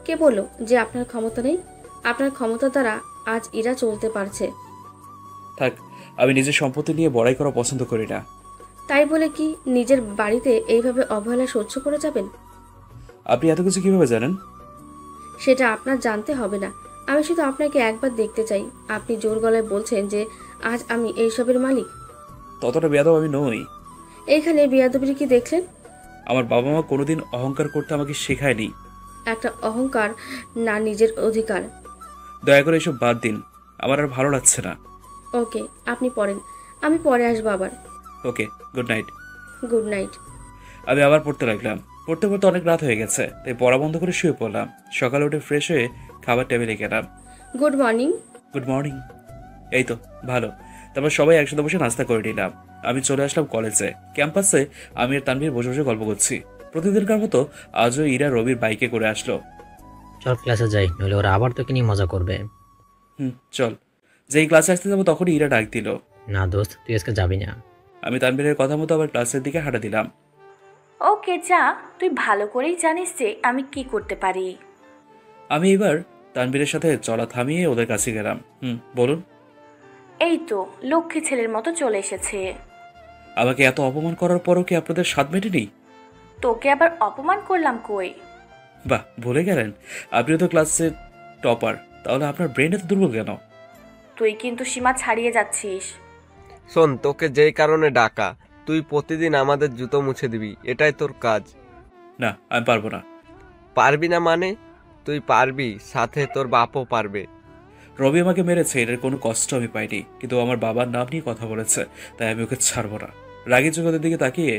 কে বলল যে আপনার ক্ষমতা নেই? আপনার ক্ষমতা দ্বারা আজ ইরা চলতে পারছে। থাক, আমি নিজের সম্পত্তি নিয়ে বড়াই করা পছন্দ করি না। তাই বলে কি নিজের বাড়িতে এইভাবে অবহেলা সহ্য করে যাবেন? আপনি এত কিছু কিভাবে জানেন? সেটা আপনার জানতে হবে না। আমি শুধু আপনাকে একবার দেখতে চাই। আপনি জোর গলায় বলছেন যে আজ আমি এইসবের মালিক। ততটা বেয়াদব আমি নই। এইখানে বেয়াদবির কি দেখলেন? আমার বাবা মা কোনোদিন অহংকার করতে আমাকে শেখায়নি। একটা অহংকার না নিজের অধিকার। দয়া করে এসব বাদ দিন, আমার আর ভালো লাগছে না। ওকে, আপনি পড়েন, আমি পরে আসবো আবার। ওকে, গুড নাইট। Good night. আমি আবার পড়তে লাগলাম। পড়তে পড়তে অনেক রাত হয়ে গেছে, তাই পড়া বন্ধ করে শুয়ে পড়লাম। সকালে উঠে ফ্রেশ হয়ে খাবার টেবিলে গেলাম। Good morning. Good morning. এই তো ভালো। তারপর সবাই একসাথে বসে নাস্তা করে নিলাম। আমি চলে আসলাম কলেজে। ক্যাম্পাসে আমি আর তানভীর বসে বসে গল্প করছি। প্রতিদিনকার মতো আজও ইরা রবির বাইকে করে আসলো। চল ক্লাসে যাই, নইলে ওরা আবার তোকে নিয়ে মজা করবে। চল। যেই ক্লাসে আসতে যাবো তখনই ইরা ডাক দিল। না দোস্ত, তুই আজকে যাবি না। আমি তানভীরের কথা মতো আবার ক্লাসের দিকে হাঁটা দিলাম। ওকে যা, তুই ভালো করেই জানিস যে আমি কি করতে পারি। আমি এবার তানভীরের সাথে চলা থামিয়ে ওদের কাছে গেলাম। বলুন। এই তো লক্ষ্মী ছেলের মতো চলে এসেছে। আমাকে এত অপমান করার পরও কি আপনাদের স্বাদ মেটেনি? তোকে আবার অপমান করলাম কই? বাহ, ভুলে গেলেন আপনিও তো ক্লাসের টপার, তাহলে আপনার ব্রেন এত দুর্বল কেন? তুই কিন্তু সীমা ছাড়িয়ে যাচ্ছিস। শোন, তোকে যেই কারণে ডাকা, তুই প্রতিদিন আমাদের জুতো মুছে দিবি, এটাই তোর কাজ। না, আমি পারবো না। পারবি না মানে? তুই পারবি, সাথে তোর বাপও পারবে। রবি আমাকে মেরেছে, এটার কোনো কষ্ট আমি পাইনি, কিন্তু আমার বাবার নাম নিয়ে কথা বলেছে, তাই আমি ওকে ছাড়বো না। রাগী চোখে ওদের দিকে তাকিয়ে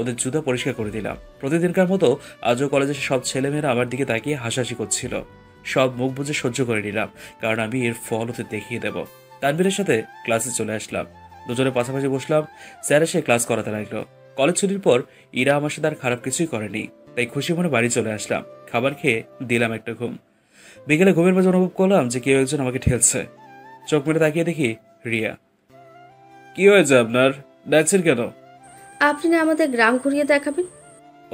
ওদের জুতা পরিষ্কার করে দিলাম। প্রতিদিনকার মতো আজও কলেজের সব ছেলেমেয়েরা আমার দিকে তাকিয়ে হাসাহাসি করছিল। সব মুখ বুঝে সহ্য করে নিলাম, কারণ আমি এর ফল ওদের দেখিয়ে দেব। তানভীরের সাথে ক্লাসে চলে আসলাম। দুজনে পাশাপাশি বসলাম। স্যার এসে ক্লাস করাতে লাগলো। কলেজ ছুটির পর ইরা আমার সাথে আর খারাপ কিছুই করেনি, তাই খুশি মনে বাড়ি চলে আসলাম। খাবার খেয়ে দিলাম একটা ঘুম। বিকেলে ঘুমের মাঝে অনুভব করলাম যে কেউ একজন আমাকে ঠেলছে। চোখ মেরে তাকিয়ে দেখি রিয়া। কি হয়েছে আপনার, ডাকছেন কেন? আপনি না আমাদের গ্রাম ঘুরিয়ে দেখাবেন?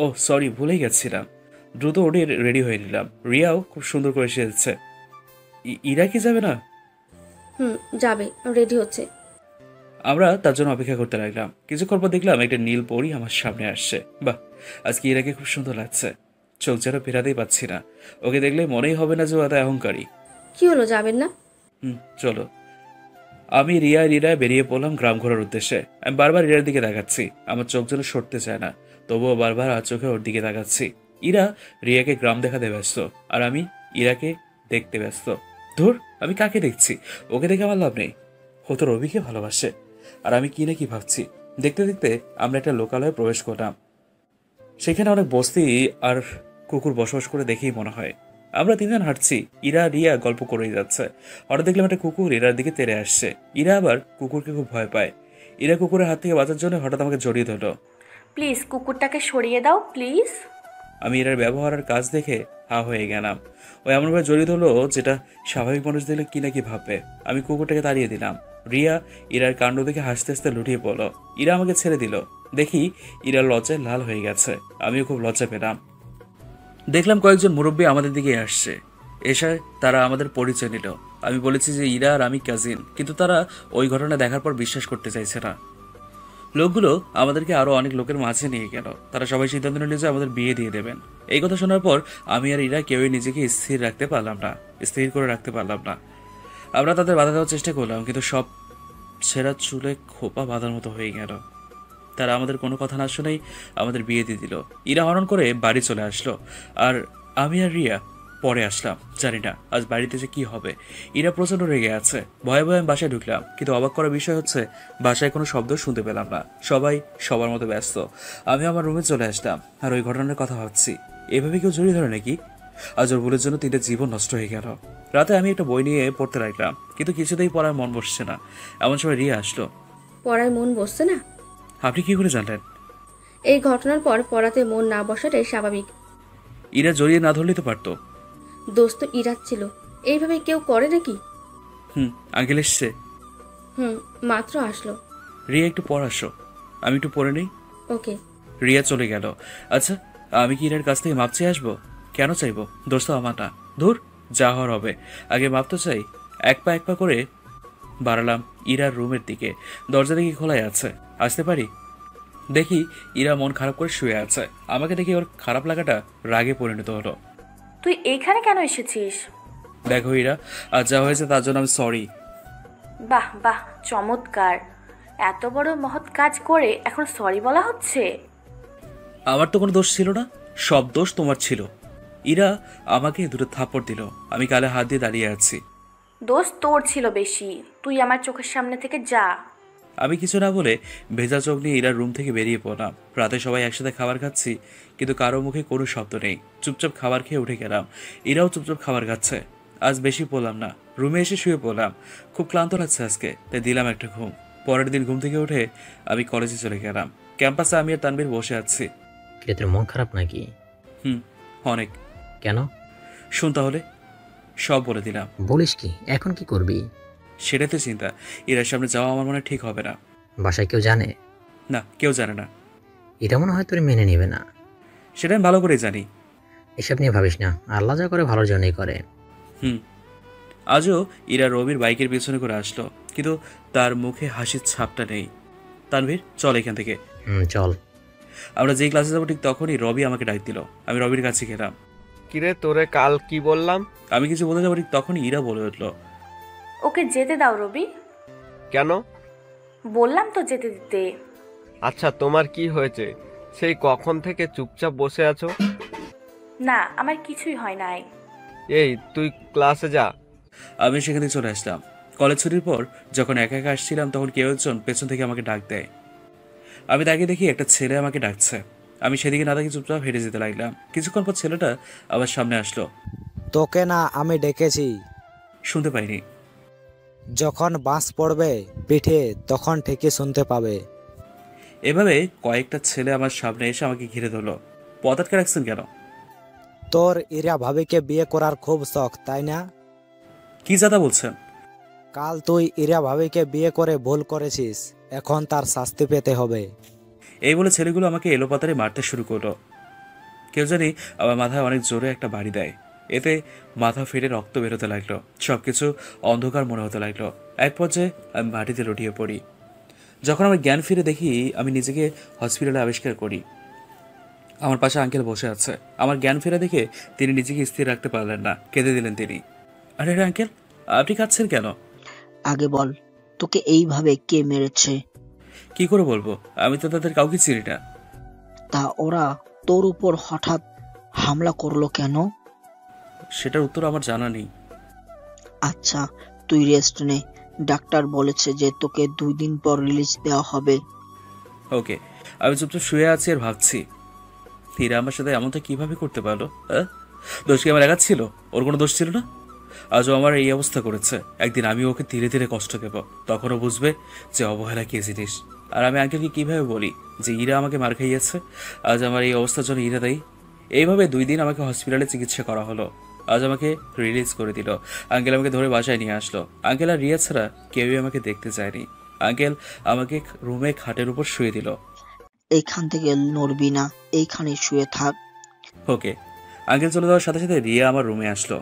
ও সরি, ভুলেই গেছিলাম। দ্রুত ওঠে রেডি হয়ে নিলাম। রিয়াও খুব সুন্দর করে সেজেছে। ইরা কি যাবে না? যাবে, রেডি হচ্ছে। আমরা তার জন্য অপেক্ষা করতে লাগলাম। কিছুক্ষণ পর দেখলাম একটা নীল পরী আমার সামনে আসছে। বাহ, আজকে ইরাকে খুব সুন্দর লাগছে। চোখ যেন ফেরাতেই পাচ্ছি না। ওকে দেখলে মনেই হবে না যে ও এত অহংকারী। কি হলো, যাবেন না? চলো। আমি রিয়া বেরিয়ে পড়লাম গ্রাম ঘোরার উদ্দেশ্যে। আমি বারবার ইরার দিকে তাকাচ্ছি, আমার চোখ যেন সরতে চায় না, তবুও বারবার আর চোখে ওর দিকে তাকাচ্ছি। ইরা রিয়াকে গ্রাম দেখাতে ব্যস্ত, আর আমি ইরাকে দেখতে ব্যস্ত। ধুর, আমি কাকে দেখছি? ওকে দেখে আমার লাভ নেই। ও তো রবিকে ভালোবাসে, আর আমি কি না কি ভাবছি। দেখতে দেখতে আমরা একটা লোকালয়ে প্রবেশ করলাম। সেখানে অনেক বস্তি আর কুকুর বসবাস করে দেখেই মনে হয়। আমরা তিনজন হাঁটছি, ইরা রিয়া গল্প করেই যাচ্ছে। হঠাৎ দেখলাম একটা কুকুর ইরার দিকে তেড়ে আসছে। ইরা আবার কুকুরকে খুব ভয় পায়। ইরা কুকুরের হাত থেকে বাঁচার জন্য হঠাৎ আমাকে জড়িয়ে ধরলো। প্লিজ কুকুরটাকে সরিয়ে দাও প্লিজ। আমি ইরার ব্যবহার আর কাজ দেখে হা হয়ে গেলাম। ও এমনভাবে জড়িয়ে ধরলো যেটা স্বাভাবিক মানুষ দিলে কি না কি ভাববে। আমি কুকুরটাকে তাড়িয়ে দিলাম। রিয়া ইরার কাণ্ড দেখে হাসতে হাসতে লুটিয়ে পড়লো। ইরা আমাকে ছেড়ে দিল। দেখি ইরার লজ্জায় লাল হয়ে গেছে। আমিও খুব লজ্জা পেলাম। দেখলাম কয়েকজন মুরব্বী আমাদের দিকে আসছে। এসে তারা আমাদের পরিচয় নিল। আমি বলেছি যে ইরা আর আমি কাজিন, কিন্তু তারা ওই ঘটনা দেখার পর বিশ্বাস করতে চাইছে না। লোকগুলো আমাদেরকে আরো অনেক লোকের মাঝে নিয়ে গেল। তারা সবাই সিদ্ধান্ত নিল যে আমাদের বিয়ে দিয়ে দেবেন। এই কথা শোনার পর আমি আর ইরা কেউই নিজেকে স্থির করে রাখতে পারলাম না। আমরা তাদের বাধা দেওয়ার চেষ্টা করলাম, কিন্তু সব ছেঁড়া চুলে খোপা বাঁধার মতো হয়ে গেল। তারা আমাদের কোনো কথা না শুনেই আমাদের বিয়ে দিয়ে দিল। ইরা হরণ করে বাড়ি চলে আসলো, আর আমি আর রিয়া পরে আসলাম। জানি না আজ বাড়িতে যে কি হবে। ইরা প্রচন্ড রেগে আছে। ভয়ে ভয়ে আমি বাসায় ঢুকলাম, কিন্তু অবাক করার বিষয় হচ্ছে বাসায় কোনো শব্দ শুনতে পেলাম না। সবাই সবার মতো ব্যস্ত। আমি আমার রুমে চলে আসলাম, আর ওই ঘটনার কথা ভাবছি। এভাবে কেউ জড়িয়ে ধরে নাকি? আজ ওর ভুলের জন্য 3টা জীবন নষ্ট হয়ে গেল। রাতে আমি একটা বই নিয়ে পড়তে লাগলাম, কিন্তু কিছুতেই পড়ার মন বসছে না। এমন সময় রিয়া আসলো। পড়ায় মন বসছে না? আপনি কি করে জানলেন? এই ঘটনার পর পড়াতে মন না বসাটাই স্বাভাবিক। ইরা জড়িয়ে না ধরলেই তো পারতো। দোস্ত ইরাত ছিল, এইভাবে কেউ করে নাকি? আঙ্কেল এসছে। মাত্র আসলো। রিয়া একটু পড় আসো, আমি একটু পড়ে নেই। ওকে। রিয়া চলে গেল। আচ্ছা, আমি কি ইরার কাছ থেকে মাপ চেয়ে আসবো? কেন চাইবো? দোস্ত আমার না। ধুর, যা হওয়ার হবে। আগে মাপ তো চাই। এক পা করে বাড়ালাম ইরার রুমের দিকে। দরজা দেখি খোলাই আছে। আসতে পারি? দেখি ইরা মন খারাপ করে শুয়ে আছে। আমাকে দেখি ওর খারাপ লাগাটা রাগে পরিণত হলো। তুই এইখানে কেন এসেছিস? দেখো ইরা, আজ যা হয়েছে তার জন্য আমি সরি। বাহ বাহ, চমৎকার। এত বড় মহৎ কাজ করে এখন সরি বলা হচ্ছে? আমার তো কোনো দোষ ছিল না, সব দোষ তোমার ছিল। ইরা আমাকে 2টো থাপ্পড় দিল। আমি গালে হাত দিয়ে দাঁড়িয়ে আছি। দোষ তোর ছিল বেশি। তুই আমার চোখের সামনে থেকে যা। আমি কিছু না বলে ভেজা চোখ নিয়ে ইরার রুম থেকে বেরিয়ে পড়লাম। রাতে সবাই একসাথে খাবার খাচ্ছি, কিন্তু কারো মুখে কোনো শব্দ নেই। চুপচাপ খাবার খেয়ে উঠে গেলাম। ইরাও চুপচাপ খাবার খাচ্ছে। আজ বেশি পড়লাম না, রুমে এসে শুয়ে পড়লাম। খুব ক্লান্ত লাগছে আজকে, তাই দিলাম একটা ঘুম। পরের দিন ঘুম থেকে উঠে আমি কলেজে চলে গেলাম। ক্যাম্পাসে আমি আর তানবীর বসে আছি। তোর মন খারাপ নাকি? অনেক। কেন? শুন তাহলে, সব বলে দিলাম। বলিস কি? এখন কি করবি? সেটাই তো চিন্তা। ইরার সামনে যাওয়া আমার মনে ঠিক হবে না। বাসায় কেউ জানে? না, কেউ জানে না। এটা মনে হয় তোর মেনে নেবে না। সেটা আমি ভালো করেই জানি। এসব নিয়ে ভাবিস না, আল্লাহ যা করে ভালোর জন্যই করে। আজও ইরা রবির বাইকের পেছনে করে আসলো, কিন্তু তার মুখে হাসির ছাপটা নেই। তানভীর, চল এখান থেকে। চল। আমরা যেই ক্লাসে যাবো ঠিক তখনই রবি আমাকে ডাক দিল। আমি রবির কাছে গেলাম। কিরে, তোরে কাল কি বললাম? আমি কিছু বলতে যাবো ঠিক তখনই ইরা বলে উঠলো, ওকে যেতে দাও রবি। কেন? বললাম তো যেতে দিতে। আচ্ছা, তোমার কি হয়েছে? সেই কখন থেকে চুপচাপ বসে আছো? না, আমার কিছুই হয় নাই। এই, তুই ক্লাসে যা। আমি সেখান থেকে চলে আসলাম। কলেজ ছুটির পর যখন একা একা আসছিলাম, তখন কেউ একজন পেছন থেকে আমাকে ডাক দেয়। আমি তাকে দেখি একটা ছেলে আমাকে ডাকছে। আমি সেদিকে না দেখে চুপচাপ হেঁটে যেতে লাগলাম। কিছুক্ষণ পর ছেলেটা আবার সামনে আসলো। তোকে না আমি ডেকেছি। শুনতে পাইনি। যখন বাঁশ পড়বে পিঠে তখন ঠিকই শুনতে পাবে। এভাবে কয়েকটা ছেলে আমার সামনে এসে আমাকে ঘিরে ধরলো। পথ আটকে রাখছেন কেন? তোর ইরা ভাবিকে বিয়ে করার খুব শখ, তাই না? কি জাতা বলছেন? কাল তুই ইরা ভাবিকে বিয়ে করে ভুল করেছিস, এখন তার শাস্তি পেতে হবে। এই বলে ছেলেগুলো আমাকে এলোপাতাড়ি মারতে শুরু করলো। কেউ জানি আমার মাথায় অনেক জোরে একটা বাড়ি দেয়। এতে মাথা ফেটে রক্ত বেরোতে লাগলো। সবকিছু অন্ধকার মনে হতে লাগলো। এক পর্যায়ে আমি মাটিতে লুটিয়ে পড়ি। যখন আমার জ্ঞান ফিরে দেখি, আমি নিজেকে হসপিটালে আবিষ্কার করি। আমার পাশে আঙ্কেল বসে আছে। আমার জ্ঞান ফেরা দেখে তিনি নিজেকে স্থির রাখতে পারলেন না, কেঁদে দিলেন তিনি। আরে আরে আঙ্কেল, আপনি কাঁদছেন কেন? আগে বল, তোকে এইভাবে কে মেরেছে? কি করে বলবো, আমি তো তাদের কাউকে চিনি না। তা ওরা তোর উপর হঠাৎ হামলা করলো কেন? সেটার উত্তর আমার জানা নেই। আচ্ছা, তুই রেস্ট নে। ডাক্তার বলেছে যে তোকে 2 দিন পর রিলিজ দেওয়া হবে। ওকে। আমি চুপচাপ শুয়ে আছি আর ভাবছি, হীরা আমার সাথে এমনটা কিভাবে করতে পারলো? দোষ কি আমার একা ছিল? ওর কোনো দোষ ছিল না? আজও আমার এই অবস্থা করেছে। একদিন আমি ওকে ধীরে ধীরে কষ্ট দেব, তখনও বুঝবে যে অবহেলা কি জিনিস। আর আমি আঙ্কেলকে কিভাবে বলি যে ইরা আমাকে মার খাইয়েছে? আজ আমার এই অবস্থার জন্য ইরা দেয়। এইভাবে 2 দিন আমাকে হসপিটালে চিকিৎসা করা হলো। আজ আমাকে রিলিজ করে দিল। আঙ্কেল আমাকে ধরে বাসায় নিয়ে আসলো। আঙ্কেল আর রিয়া ছাড়া কেউই আমাকে দেখতে চায়নি। আঙ্কেল আমাকে রুমে খাটের উপর শুয়ে দিল। এইখান থেকে নড়বি না, এইখানে শুয়ে থাক। ওকে। আঙ্কেল চলে যাওয়ার সাথে সাথে রিয়া আমার রুমে আসলো।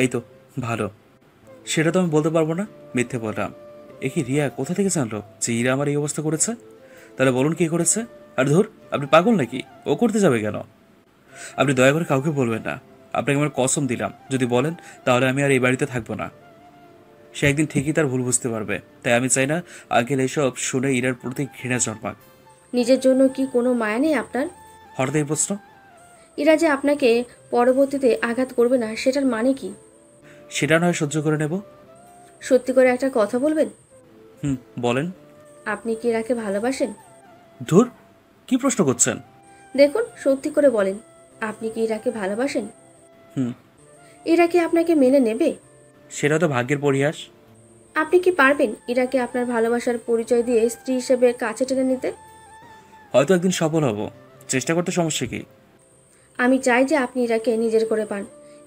এই তো ভালো। সেটা তো আমি বলতে পারবো না, মিথ্যে বললাম। এ কি রিয়া কোথা থেকে জানলো যে ইরা আমার এই অবস্থা করেছে? তাহলে বলুন কি করেছে? আর ধুর, আপনি পাগল নাকি? ও করতে যাবে কেন? আপনি দয়া করে কাউকে বলবেন না। আপনাকে আমার কসম দিলাম, যদি বলেন তাহলে আমি আর এই বাড়িতে থাকবো না। সে একদিন ঠিকই তার ভুল বুঝতে পারবে। তাই আমি চাই না আঙ্কেল এসব শুনে ইরার প্রতি ঘৃণা জন্মাক। নিজের জন্য কি কোনো মায়া নেই আপনার? হঠাৎ এই প্রশ্ন? এরা যে আপনাকে পরবর্তীতে আঘাত করবে না সেটার মানে কি? সেটা নয় সহ্য করে নেব। সত্যি করে একটা কথা বলবেন? বলেন। আপনি কি এরাকে ভালোবাসেন? ধুর, কি প্রশ্ন করছেন? দেখুন, সত্যি করে বলেন, আপনি কি ইরাকে ভালোবাসেন? হুম। ইরা কি আপনাকে মেনে নেবে? সেটা তো ভাগ্যের পরিহাস। আপনি কি পারবেন ইরাকে আপনার ভালোবাসার পরিচয় দিয়ে স্ত্রী হিসেবে কাছে টেনে নিতে? হয়তো একদিন সফল হব, চেষ্টা করতে সমস্যা কি? আমি চাই যে আপনি ইরাকে নিজের করে পান।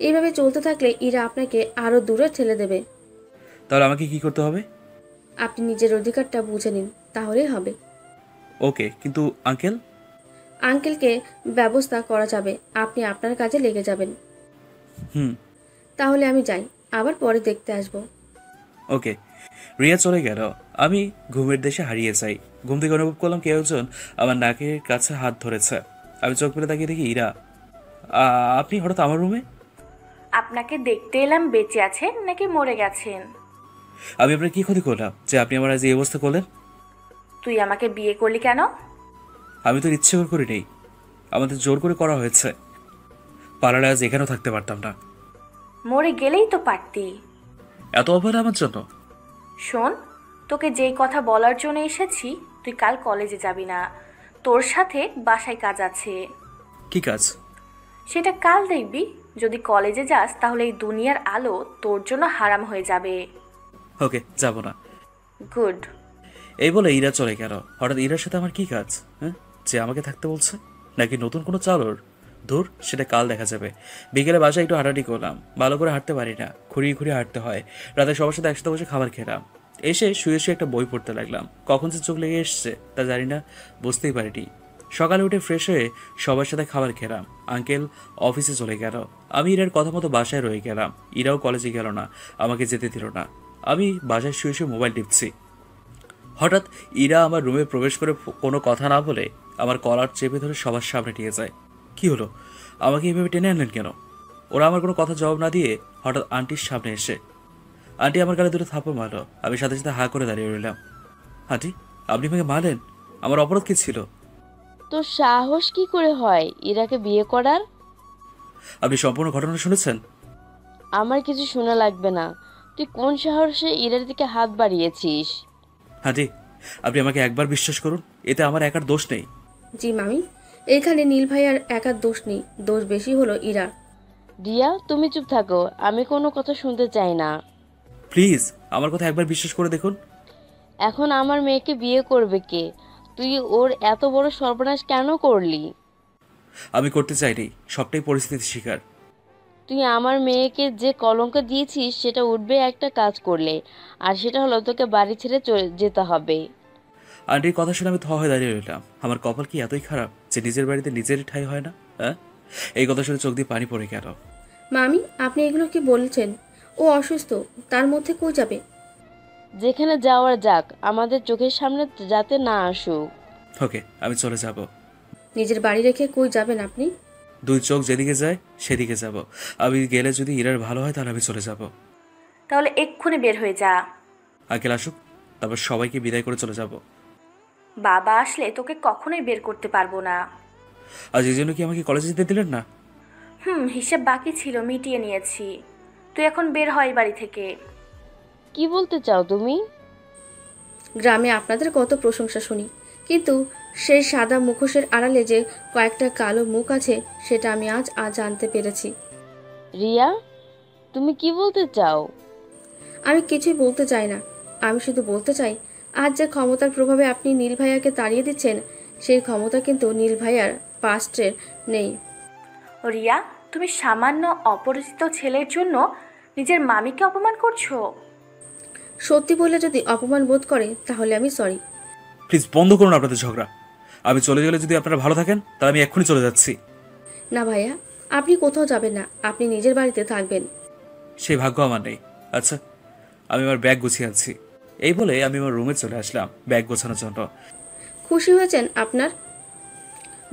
এইভাবে চলতে থাকলে ইরা আপনাকে আরো দূরে ঠেলে দেবে। তাহলে আমাকে কি করতে হবে? আপনি নিজের অধিকারটা বুঝে নিন, তাহলেই হবে। ওকে, কিন্তু আঙ্কেল? আঙ্কেলকে ব্যবস্থা করা যাবে, আপনি আপনার কাজে লেগে যাবেন। হুম। তাহলে আমি যাই, আবার পরে দেখতে আসবো। ওকে। রিয়া চলে গেল। আমি ঘুমের দেশে হারিয়ে যাই। ঘুম থেকে অনুভব করলাম কেউ একজন আমার নাকের কাছে হাত ধরেছে। আমি চোখ মেলে তাকিয়ে দেখি ইরা। আপনি হঠাৎ আমার রুমে? আপনাকে দেখতে এলাম বেঁচে আছেন নাকি মরে গেছেন। আমি আপনার কি ক্ষতি করলাম যে আপনি আমার আজ এই অবস্থা করলেন? তুই আমাকে বিয়ে করলি কেন? আমি তো ইচ্ছে করে নেই, আমাদের জোর করে করা হয়েছে। পালালে আজ এখানেও থাকতে পারতাম না। মরে গেলেই তো পারতি। এত অবহেলা আমার জন্য? শোন, তোকে যেই কথা বলার জন্য এসেছি, তুই কাল কলেজে যাবি না। তোর সাথে বাসায় কাজ আছে। কি কাজ? সেটা কাল দেখবি। যদি কলেজে যাস তাহলে এই দুনিয়ার আলো তোর জন্য হারাম হয়ে যাবে। ওকে, যাব না। গুড। এই বলে ইরা চলে গেল। হঠাৎ ইরার সাথে আমার কি কাজ? যে আমাকে থাকতে বলছে, নাকি নতুন কোনো চালর? ধুর, সেটা কাল দেখা যাবে। বিকেলে বাসায় একটু হাঁটাহাঁটি করলাম। ভালো করে হাঁটতে পারি না, খুঁড়িয়ে খুঁড়িয়ে হাঁটতে হয়। রাতে সবার সাথে একসাথে বসে খাবার খেলাম। এসে শুয়ে শুয়ে একটা বই পড়তে লাগলাম। কখন যে চোখ লেগে এসছে তা জানি না, বুঝতেই পারিনি। সকালে উঠে ফ্রেশ হয়ে সবার সাথে খাবার খেলাম। আঙ্কেল অফিসে চলে গেল। আমি ইরার কথা মতো বাসায় রয়ে গেলাম। ইরাও কলেজে গেল না, আমাকে যেতে দিল না। আমি বাসায় শুয়ে শুয়ে মোবাইল টিপছি। হঠাৎ ইরা আমার রুমে প্রবেশ করে কোনো কথা না বলে আমার কলার চেপে ধরে সবার সামনে নিয়ে যায়। কি হলো? আমাকে এইভাবে টেনে আনলেন কেন? ওরা আমার কোনো কথা জবাব না দিয়ে হঠাৎ আন্টির সামনে এসে আন্টি আমার গালে দুটো থাপ্পড় মারলো। আমি সাথে সাথে হা করে দাঁড়িয়ে রইলাম। আন্টি, আপনি আমাকে মারলেন? আমার অপরাধ কি ছিল? তোর সাহস কি করে হয় ইরাকে বিয়ে করার? আপনি সম্পূর্ণ ঘটনা শুনেছেন? আমার কিছু শোনা লাগবে না। তুই কোন সাহসে ইরার দিকে হাত বাড়িয়েছিস? আন্টি, আপনি আমাকে একবার বিশ্বাস করুন, এতে আমার একার দোষ নেই। জি মামি, এইখানে নীল ভাইয়ার একার দোষ নেই, দোষ বেশি হলো ইরা। রিয়া, তুমি চুপ থাকো, আমি কোনো কথা শুনতে চাই না। প্লিজ আমার কথা একবার বিশ্বাস করে দেখুন। এখন আমার মেয়েকে বিয়ে করবে কে? তুই ওর এত বড় সর্বনাশ কেন করলি? আমি করতে চাইনি, সবটাই পরিস্থিতির শিকার। তুই আমার মেয়েকে যে কলঙ্ক দিয়েছিস সেটা উঠবে একটা কাজ করলে, আর সেটা হলো তোকে বাড়ি ছেড়ে চলে যেতে হবে। আন্টির কথা শুনে আমি থ হয়ে দাঁড়িয়ে রইলাম। আমার কপাল কি এতই খারাপ যে নিজের বাড়িতে নিজেরই ঠাঁই হয় না? এই কথা শুনে চোখ দিয়ে পানি পড়ে গেল। মামি, আপনি এগুলো কি বলছেন? ও অসুস্থ, তার মধ্যে কই যাবে? যেখানে যাওয়ার যাক, আমাদের চোখের সামনে যাতে না আসুক। ওকে, আমি চলে যাব। নিজের বাড়ি রেখে কই যাবেন আপনি? দুই চোখ যেদিকে যায় সেদিকে যাব। আমি গেলে যদি ইরার ভালো হয় তাহলে আমি চলে যাব। তাহলে এক্ষুনি বের হয়ে যা। আঙ্কেল আসুক, তারপর সবাইকে বিদায় করে চলে যাব। বাবা আসলে তোকে কখনোই বের করতে পারবো না। আজ এই জন্য কি আমাকে কলেজে যেতে দিলেন না? হিসেব বাকি ছিল, মিটিয়ে নিয়েছি। তুই এখন বের হয় বাড়ি থেকে। কি বলতে চাও তুমি? গ্রামে আপনাদের কত প্রশংসা শুনি, কিন্তু সেই সাদা মুখোশের আড়ালে যে কয়েকটা কালো মুখ আছে সেটা আমি আজ জানতে পেরেছি। রিয়া, তুমি কি বলতে চাও? আমি কিছুই বলতে চাই না, আমি শুধু বলতে চাই আজ যে ক্ষমতার প্রভাবে আপনি নীল ভাইয়াকে তাড়িয়ে দিচ্ছেন সেই ক্ষমতা কিন্তু নীল ভাইয়ার পাস্টের নেই। রিয়া, তুমি সামান্য অপরিচিত ছেলের জন্য নিজের মামিকে অপমান করছো। সত্যি বলে যদি অপমান বোধ করে তাহলে আমি সরি। প্লিজ বন্ধ করুন আপনাদের ঝগড়া। আমি চলে গেলে যদি আপনারা ভালো থাকেন তাহলে আমি এক্ষুনি চলে যাচ্ছি। না ভাইয়া, আপনি কোথাও যাবেন না, আপনি নিজের বাড়িতে থাকবেন। সেই ভাগ্য আমার নেই। আচ্ছা, আমি আমার ব্যাগ গুছিয়ে আনছি। এই বলে আমি আমার রুমে চলে আসলাম ব্যাগ গোছানোর জন্য। খুশি হয়েছেন আপনার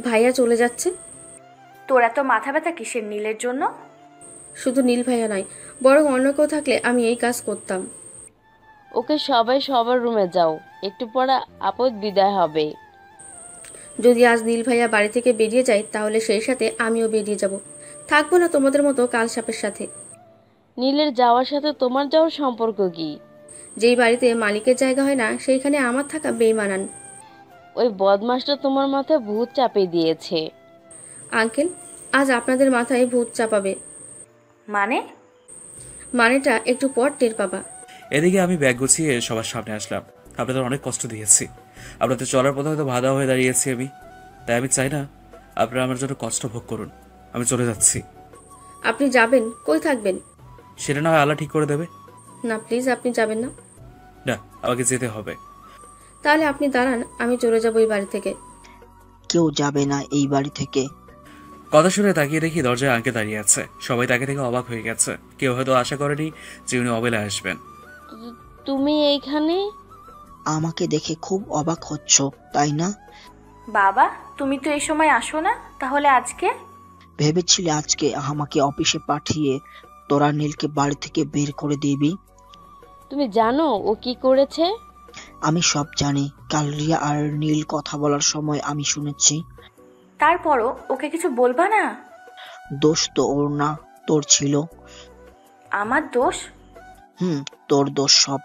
ভাইয়া চলে যাচ্ছে? তোর এত মাথা ব্যথা কিসের নীলের জন্য? শুধু নীল ভাইয়া নয়, বরং অন্য কেউ থাকলে আমি এই কাজ করতাম। ওকে, সবাই সবার রুমে যাও, একটু পরে আপদ বিদায় হবে। যদি আজ নীল ভাইয়া বাড়ি থেকে বেরিয়ে যায় তাহলে সেই সাথে আমিও বেরিয়ে যাব, থাকবো না তোমাদের মতো কাল সাপের সাথে। নীলের যাওয়ার সাথে তোমার যাওয়ার সম্পর্ক কি? যেই বাড়িতে মালিকের জায়গা হয় না সেইখানে আমার থাকা বেইমানান। ওই বদমাসটা তোমার মাথায় ভূত চাপিয়ে দিয়েছে। আঙ্কেল, আজ আপনাদের মাথায় ভূত চাপাবে। মানেটা একটু পর টের পাবা। এদিকে আমি ব্যাগ গুছিয়ে সবার সামনে আসলাম। আপনাদের অনেক কষ্ট দিয়েছি, আপনাদের চলার পথে হয়তো বাধা হয়ে দাঁড়িয়েছি আমি, তাই আমি চাই না আপনারা আমার জন্য কষ্ট ভোগ করুন। আমি চলে যাচ্ছি। আপনি যাবেন? কই থাকবেন? সেটা না হয় আল্লাহ ঠিক করে দেবে। না প্লিজ, আপনি যাবেন না। না, আমাকে যেতে হবে। তাহলে আপনি দাঁড়ান, আমি চলে যাব এই বাড়ি থেকে। কেউ যাবে না এই বাড়ি থেকে। কথা শুনে তাকিয়ে দেখি দরজায় আঙ্কে দাঁড়িয়ে আছে। সবাই তাকে থেকে অবাক হয়ে গেছে। কেউ হয়তো আশা করেনি যে উনি অবেলায় আসবেন। তুমি এইখানে? আমাকে দেখে খুব অবাক হচ্ছ তাই না? বাবা, তুমি তো এই সময় আসো না, তাহলে আজকে? ভেবেছিলে আজকে আমাকে অফিসে পাঠিয়ে তোরা নীলকে বাড়ি থেকে বের করে দিবি। তুমি জানো ও কি করেছে? আমি সব জানি। কাল রিয়া আর নীল কথা বলার সময় আমি শুনেছি। তারপরও ওকে কিছু বলবা না? দোষ তো ওর না, তোর ছিল। আমার দোষ? তোর দোষ সব।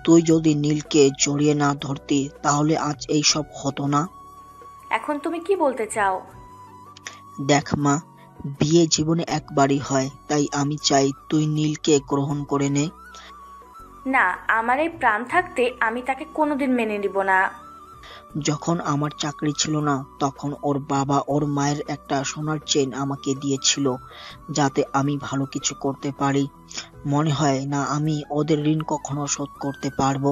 তুই যদি নীলকে জড়িয়ে না ধরতি তাহলে আজ এই সব হতো না। এখন তুমি কি বলতে চাও? দেখ মা, বিয়ে জীবনে একবারই হয়, তাই আমি চাই তুই নীলকে গ্রহণ করে নে। না, আমার এই প্রাণ থাকতে আমি তাকে কোনোদিন মেনে নিব না। যখন আমার চাকরি ছিল না তখন ওর বাবা ওর মায়ের একটা সোনার চেন আমাকে দিয়েছিল যাতে আমি ভালো কিছু করতে পারি। মনে হয় না আমি ওদের ঋণ কখনো শোধ করতে পারবো।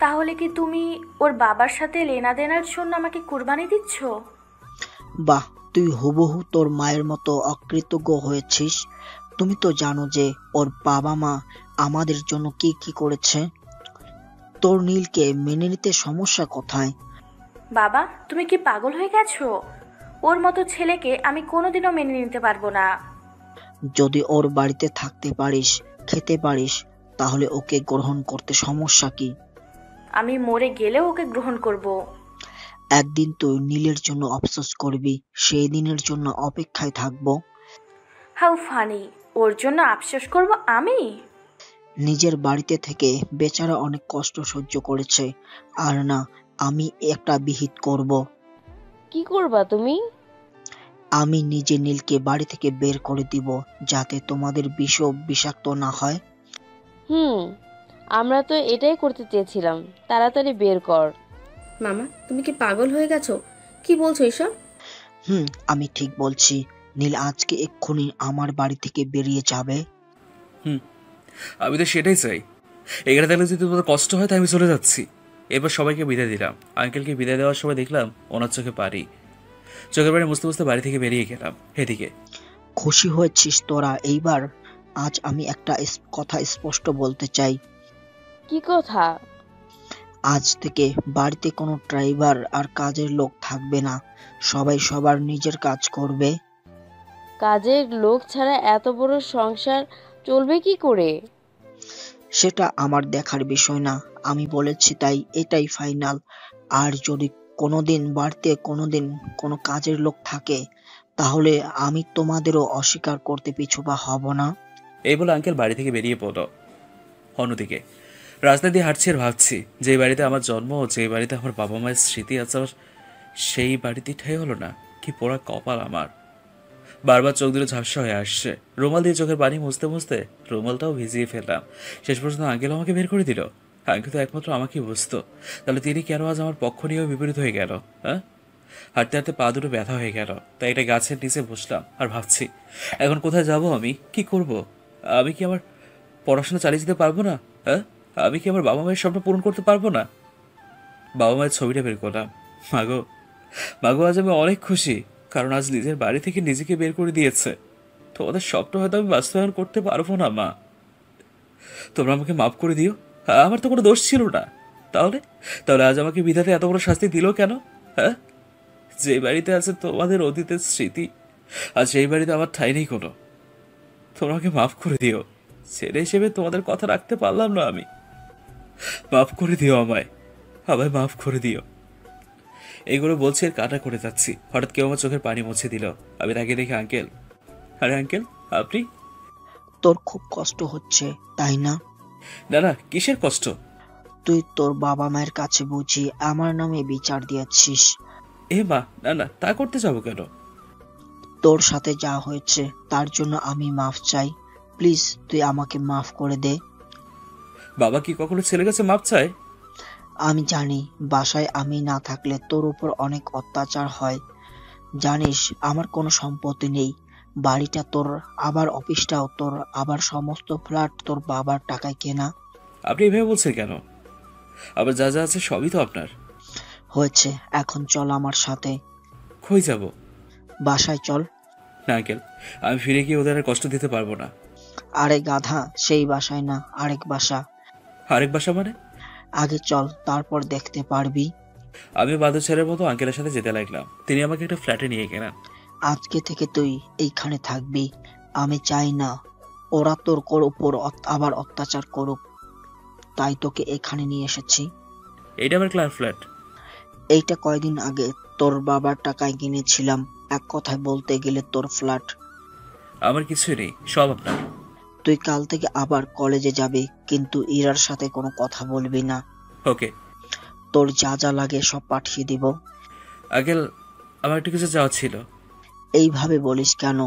তাহলে কি তুমি ওর বাবার সাথে লেনাদেনার জন্য আমাকে কুরবানি দিচ্ছ? বাহ, তুই হুবহু তোর মায়ের মতো অকৃতজ্ঞ হয়েছিস। তুমি তো জানো যে ওর বাবা মা আমাদের জন্য কি কি করেছে। তোর নীলকে মেনে নিতে সমস্যা কোথায়? বাবা, তুমি কি পাগল হয়ে গেছো? ওর মতো ছেলেকে আমি কোনোদিনও মেনে নিতে পারবো না। যদি ওর বাড়িতে থাকতে পারিস, খেতে পারিস, তাহলে ওকে গ্রহণ করতে সমস্যা কি? আমি মরে গেলেও ওকে গ্রহণ করব। একদিন তুই নীলের জন্য আফসোস করবি, সেই দিনের জন্য অপেক্ষায় থাকবো। How funny! ওর জন্য আফসোস করব আমি? নিজের বাড়িতে থেকে বেচারা অনেক কষ্ট সহ্য করেছে, আর না আমি একটা বিহিত করব। কি করবা তুমি? আমি নিজে নীলকে বাড়ি থেকে বের করে দিব যাতে তোমাদের বিষ বিষাক্ত না হয়। আমরা তো এটাই করতে চেয়েছিলাম, তাড়াতাড়ি বের কর। মামা, তুমি কি পাগল হয়ে গেছো? কি বলছো এসব? আমি ঠিক বলছি। নীল আজকে এক্ষুনি আমার বাড়ি থেকে বেরিয়ে যাবে। আমি তো সেটাই চাই। এখানে থাকলে যদি তোমাদের কষ্ট হয় তাই আমি চলে যাচ্ছি। এরপর সবাইকে বিদায় দিলাম। আঙ্কেলকে বিদায় দেওয়ার সময় দেখলাম ওনার চোখের পানি মুছতে মুছতে বাড়ি থেকে বেরিয়ে গেলাম। এদিকে খুশি হয়েছিস তোরা এইবার? আজ আমি একটা কথা স্পষ্ট বলতে চাই। কি কথা? আজ থেকে বাড়িতে কোনো ড্রাইভার আর কাজের লোক থাকবে না, সবাই সবার নিজের কাজ করবে। কাজের লোক ছাড়া এত বড় সংসার চলবে কি করে? সেটা আমার দেখার বিষয় না, আমি বলেছি তাই এটাই ফাইনাল। আর যদি কোনোদিন বাড়িতে কোনোদিন কোনো কাজের লোক থাকে, তাহলে আমি তোমাদেরও অস্বীকার করতে পিছুপা হব না। এই বলে আঙ্কেল বাড়ি থেকে বেরিয়ে পড়ল। অন্যদিকে রাস্তা দিয়ে হাঁটছি আর ভাবছি, যে বাড়িতে আমার জন্ম, যে বাড়িতে আমার বাবা মায়ের স্মৃতি আছে, আমার সেই বাড়িতে ঠাই হলো না। কি পোড়া কপাল আমার। বারবার চোখ দুটো ঝাপসা হয়ে আসছে। রুমাল দিয়ে চোখের পানি মুছতে মুছতে রুমালটাও ভিজিয়ে ফেললাম। শেষ পর্যন্ত আঙ্কেল আমাকে বের করে দিল। আঙ্কেল তো একমাত্র আমাকেই বুঝতো, তাহলে তিনি কেন আজ আমার পক্ষ নিয়েও বিপরীত হয়ে গেল? হ্যাঁ, হাঁটতে হাঁটতে পা দুটো ব্যথা হয়ে গেল। তাই একটা গাছের নিচে বসলাম আর ভাবছি, এখন কোথায় যাব, আমি কি করব? আমি কি আমার পড়াশোনা চালিয়ে যেতে পারবো না? হ্যাঁ, আমি কি আমার বাবা মায়ের স্বপ্ন পূরণ করতে পারবো না? বাবা মায়ের ছবিটা বের করলাম। মাগো, মাগো, আজ আমি অনেক খুশি, কারণ আজ নিজের বাড়ি থেকে নিজেকে বের করে দিয়েছে। তোমাদের স্বপ্ন হয়তো আমি বাস্তবায়ন করতে পারবো না মা, তোমরা আমাকে মাফ করে দিও। আমার তো কোনো দোষ ছিল না। তাহলে তাহলে আজ আমাকে বিধাতা এত বড় শাস্তি দিল কেন? হ্যাঁ, যে বাড়িতে আছে তোমাদের অতীতের স্মৃতি, আর সেই বাড়িতে আমার ঠাঁই নেই কোনো। তোমরা আমাকে মাফ করে দিও। ছেলে হিসেবে তোমাদের কথা রাখতে পারলাম না আমি। মাফ করে দিও আমায়, আমায় মাফ করে দিও। এইগুলো বলছি আর কাটা করে যাচ্ছি, হঠাৎ কেউ আমার চোখের পানি মুছে দিল। আমি তাকে দেখি, আঙ্কেল। আরে আঙ্কেল, আপনি? তোর খুব কষ্ট হচ্ছে তাই না? না না, কিসের কষ্ট? তুই তোর বাবা মায়ের কাছে বুঝি আমার নামে বিচার দিয়েছিস। এ মা, না না, তা করতে যাবো কেন? তোর সাথে যা হয়েছে তার জন্য আমি মাফ চাই। প্লিজ তুই আমাকে মাফ করে দে। বাবা কি কখনো ছেলের কাছে মাপ চায়? আমি জানি বাসায় আমি না থাকলে তোর উপর অনেক অত্যাচার হয়। জানিস আমার কোনো সম্পত্তি নেই, বাড়িটা তোর, আবার অফিসটাও তোর, আবার সমস্ত ফ্ল্যাট তোর বাবার টাকায় কেনা। আপনি এভাবে বলছেন কেন? আবার যা যা আছে সবই তো আপনার। হয়েছে, এখন চল আমার সাথে। কই যাব? বাসায় চল। না আঙ্কেল, আমি ফিরে গিয়ে ওদের আর কষ্ট দিতে পারবো না। আরে গাধা, সেই বাসায় না, আরেক বাসা। আরেক বাসা মানে? আগে চল, তারপর দেখতে পারবি। আমি বাদর ছেলের মতো আঙ্কেলের সাথে যেতে লাগলাম। তিনি আমাকে একটা ফ্ল্যাটে নিয়ে গেলেন। আজকে থেকে তুই এইখানে থাকবি। আমি চাই না ওরা তোর উপর আবার অত্যাচার করুক, তাই তোকে এখানে নিয়ে এসেছি। এইটা আমার ক্লাস ফ্ল্যাট। এইটা কয়দিন আগে তোর বাবার টাকায় কিনেছিলাম। এক কথায় বলতে গেলে তোর ফ্ল্যাট। আমার কিছুই নেই, সব আপনার। তুই কাল থেকে আবার কলেজে যাবি, কিন্তু ইরার সাথে কোনো কথা বলবি না। ওকে। তোর যা যা লাগে সব পাঠিয়ে দিব। আঙ্কেল, আমার একটু কিছু যাওয়া ছিল। এইভাবে বলিস কেন?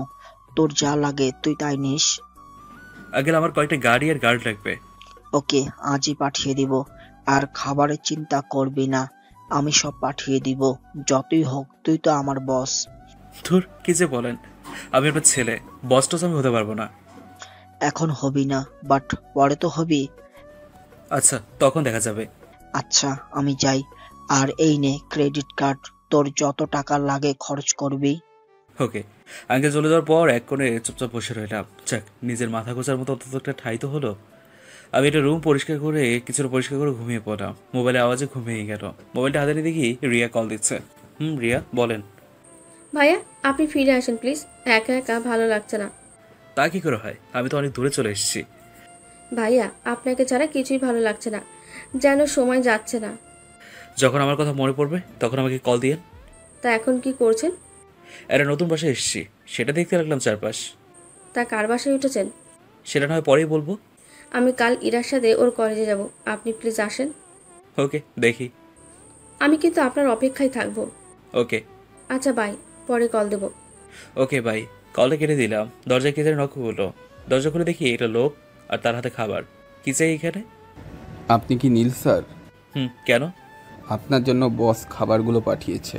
তোর যা লাগে তুই তাই নিস। আঙ্কেল, আমার কয়েকটা গাড়ি আর গার্ড লাগবে। ওকে, আজই পাঠিয়ে দিব। আর খাবারের চিন্তা করবি না, আমি সব পাঠিয়ে দিব। যতই হোক তুই তো আমার বস। ধুর, কি যে বলেন, আমি আপনার ছেলে, বস টস আমি হতে পারবো না। এখন হবি না, বাট পরে তো হবি। আচ্ছা, তখন দেখা যাবে। আচ্ছা, আমি যাই। আর এই নে ক্রেডিট কার্ড, তোর যত টাকা লাগে খরচ করবি। ওকে। আঙ্কেল চলে যাওয়ার পর এক কোণে চুপচাপ বসে রইলাম। যাক, নিজের মাথা গোছার মতো অন্তত একটা ঠাই তো হলো। আমি একটা রুম পরিষ্কার করে কিছুটা পরিষ্কার করে ঘুমিয়ে পড়লাম। মোবাইলের আওয়াজে ঘুমিয়ে গেল। মোবাইলটা হাতে নিয়ে দেখি রিয়া কল দিচ্ছে। রিয়া বলেন। ভাইয়া, আপনি ফিরে আসেন প্লিজ, একা একা ভালো লাগছে না। তা কি করে হয়, আমি তো অনেক দূরে চলে এসেছি। ভাইয়া, আপনাকে ছাড়া কিছুই ভালো লাগছে না, যেন সময় যাচ্ছে না। যখন আমার কথা মনে পড়বে তখন আমাকে কল দিয়েন। তা এখন কি করছেন? একটা নতুন বাসায় এসেছি, সেটা দেখতে লাগলাম চারপাশ। তা কার বাসায় উঠেছেন? সেটা না হয় পরেই বলবো। আমি কাল ইরার সাথে ওর কলেজে যাব, আপনি প্লিজ আসেন। ওকে, দেখি। আমি কিন্তু আপনার অপেক্ষায় থাকবো। ওকে। আচ্ছা বাই, পরে কল দেব। Okay bye. কলটা কেটে দিলাম। দরজায় কে যেন নক করলো। দরজা খুলে দেখি এটা লোক, আর তার হাতে খাবার। কি চাই এখানে? আপনি কি নীল স্যার? কেন? আপনার জন্য বস খাবারগুলো পাঠিয়েছে।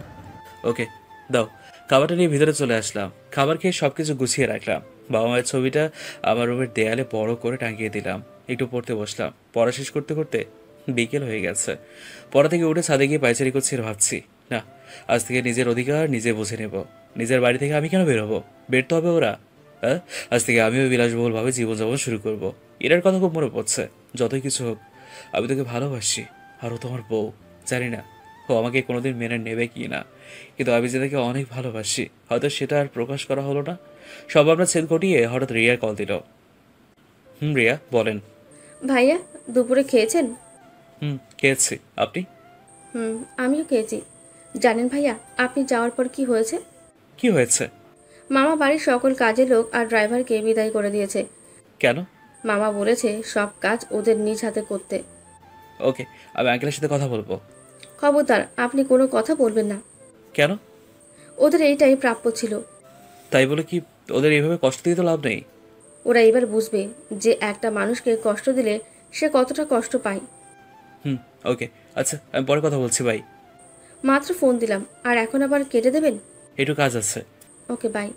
ওকে, দাও। খাবারটা নিয়ে ভিতরে চলে আসলাম। খাবার খেয়ে সবকিছু গুছিয়ে রাখলাম। বাবা মায়ের ছবিটা আমার রুমের দেয়ালে বড় করে টাঙিয়ে দিলাম। একটু পড়তে বসলাম। পড়া শেষ করতে করতে বিকেল হয়ে গেছে। পড়া থেকে উঠে ছাদে গিয়ে পায়চারি করছি আর ভাবছি, না, আজ থেকে নিজের অধিকার নিজে বুঝে নেব। নিজের বাড়ি থেকে আমি কেন বেরোবো? বেরতে হবে ওরা। হ্যাঁ, আজ থেকে আমিও বিলাসবহুলভাবে জীবনযাপন শুরু করব। এটার কথা খুব মনে পড়ছে। যতই কিছু হোক, আমি তোকে ভালোবাসি। আর ও তোমার বউ। জানি না ও আমাকে কোনোদিন মেনে নেবে কি না, কিন্তু আমি যে তাকে অনেক ভালোবাসি, হয়তো সেটা আর প্রকাশ করা হলো না। সব আমরা ছেদ ঘটিয়ে হঠাৎ রিয়া কল দিল। রিয়া বলেন। ভাইয়া দুপুরে খেয়েছেন? খেয়েছি, আপনি? আমিও খেয়েছি। জানেন ভাইয়া, আপনি যাওয়ার পর কি হয়েছে? কি হয়েছে? মামা বাড়ির সকল কাজের লোক আর ড্রাইভারকে বিদায় করে দিয়েছে। কেন? মামা বলেছে সব কাজ ওদের নিজ হাতে করতে। ওকে, আমি আঙ্কেলের সাথে কথা বলবো। খবরদার আপনি কোনো কথা বলবেন না। কেন? ওদের এইটাই প্রাপ্য ছিল। তাই বলে কি ওদের এইভাবে কষ্ট দিয়ে তো লাভ নেই। ওরা এবার বুঝবে যে একটা মানুষকে কষ্ট দিলে সে কতটা কষ্ট পায়। ওকে, আচ্ছা আমি পরে কথা বলছি ভাই। মাত্র ফোন দিলাম আর এখন আবার কেটে দেবেন? একটু কাজ আছে। Okay bye.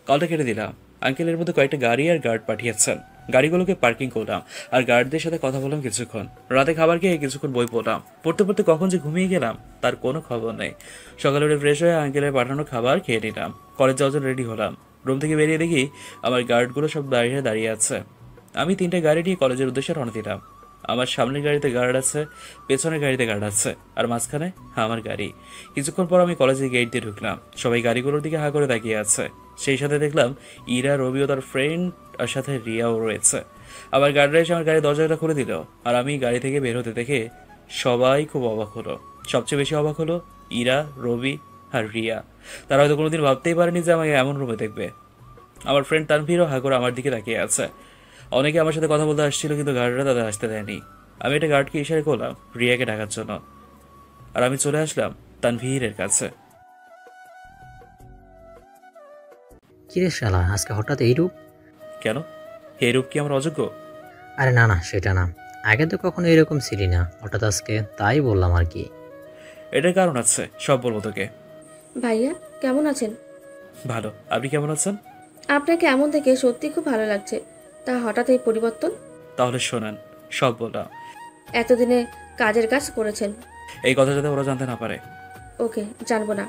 কলটা কেটে দিলাম। আঙ্কেলের মধ্যে কয়েকটা গাড়ি আর গার্ড পাঠিয়েছেন। গাড়িগুলোকে পার্কিং করলাম আর গার্ডদের সাথে কথা বললাম কিছুক্ষণ। রাতে খাবার খেয়ে কিছুক্ষণ বই পড়লাম। পড়তে পড়তে কখন যে ঘুমিয়ে গেলাম তার কোনো খবর নেই। সকালে উঠে ফ্রেশ হয়ে আঙ্কেলের পাঠানো খাবার খেয়ে নিলাম। কলেজ যাওয়ার জন্য রেডি হলাম। রুম থেকে বেরিয়ে দেখি আমার গার্ডগুলো সব বাইরে দাঁড়িয়ে আছে। আমি 3টে গাড়ি নিয়ে কলেজের উদ্দেশ্যে রওনা দিলাম। আমার সামনের গাড়িতে গার্ড আছে, পেছনের গাড়িতে গার্ড আছে, আর মাঝখানে আমার গাড়ি। কিছুক্ষণ পর আমি কলেজের গেট দিয়ে ঢুকলাম। সবাই গাড়িগুলোর দিকে হা করে তাকিয়ে আছে। সেই সাথে দেখলাম ইরা, রবি ও তার ফ্রেন্ড আর সাথে রিয়াও রয়েছে। আবার গার্ডরা এসে আমার গাড়ির দরজাটা খুলে দিল আর আমি গাড়ি থেকে বের হতে দেখে সবাই খুব অবাক হলো। সবচেয়ে বেশি অবাক হলো ইরা, রবি আর রিয়া। তারা হয়তো কোনোদিন ভাবতেই পারেনি যে আমাকে এমন রুমে দেখবে। আমার ফ্রেন্ড তানভীরও হা করে আমার দিকে তাকিয়ে আছে। অনেকে আমার সাথে কথা বলতে আসছিল, কিন্তু গার্ডরা তাদের আসতে দেয়নি। আমি একটা গার্ডকে ইশারা করলাম রিয়াকে ডাকার জন্য, আর আমি চলে আসলাম তানভীরের কাছে। কিরে শালা, আজকে হঠাৎ এই রূপ? কেন, এই রূপ কি আমার অযোগ্য? আরে না না, সেটা না। আগে তো কখনো এরকম ছিলি না, হঠাৎ আজকে তাই বললাম আর কি। এটার কারণ আছে, সব বলবো তোকে। ভাইয়া কেমন আছেন? ভালো, আপনি কেমন আছেন? আপনাকে এমন দেখে সত্যি খুব ভালো লাগছে। তা হঠাৎ এই পরিবর্তন? তাহলে শোনেন, সব বললাম। এতদিনে কাজের কাজ করেছেন? এই কথা যাতে ওরা জানতে না পারে। ওকে, জানবো না।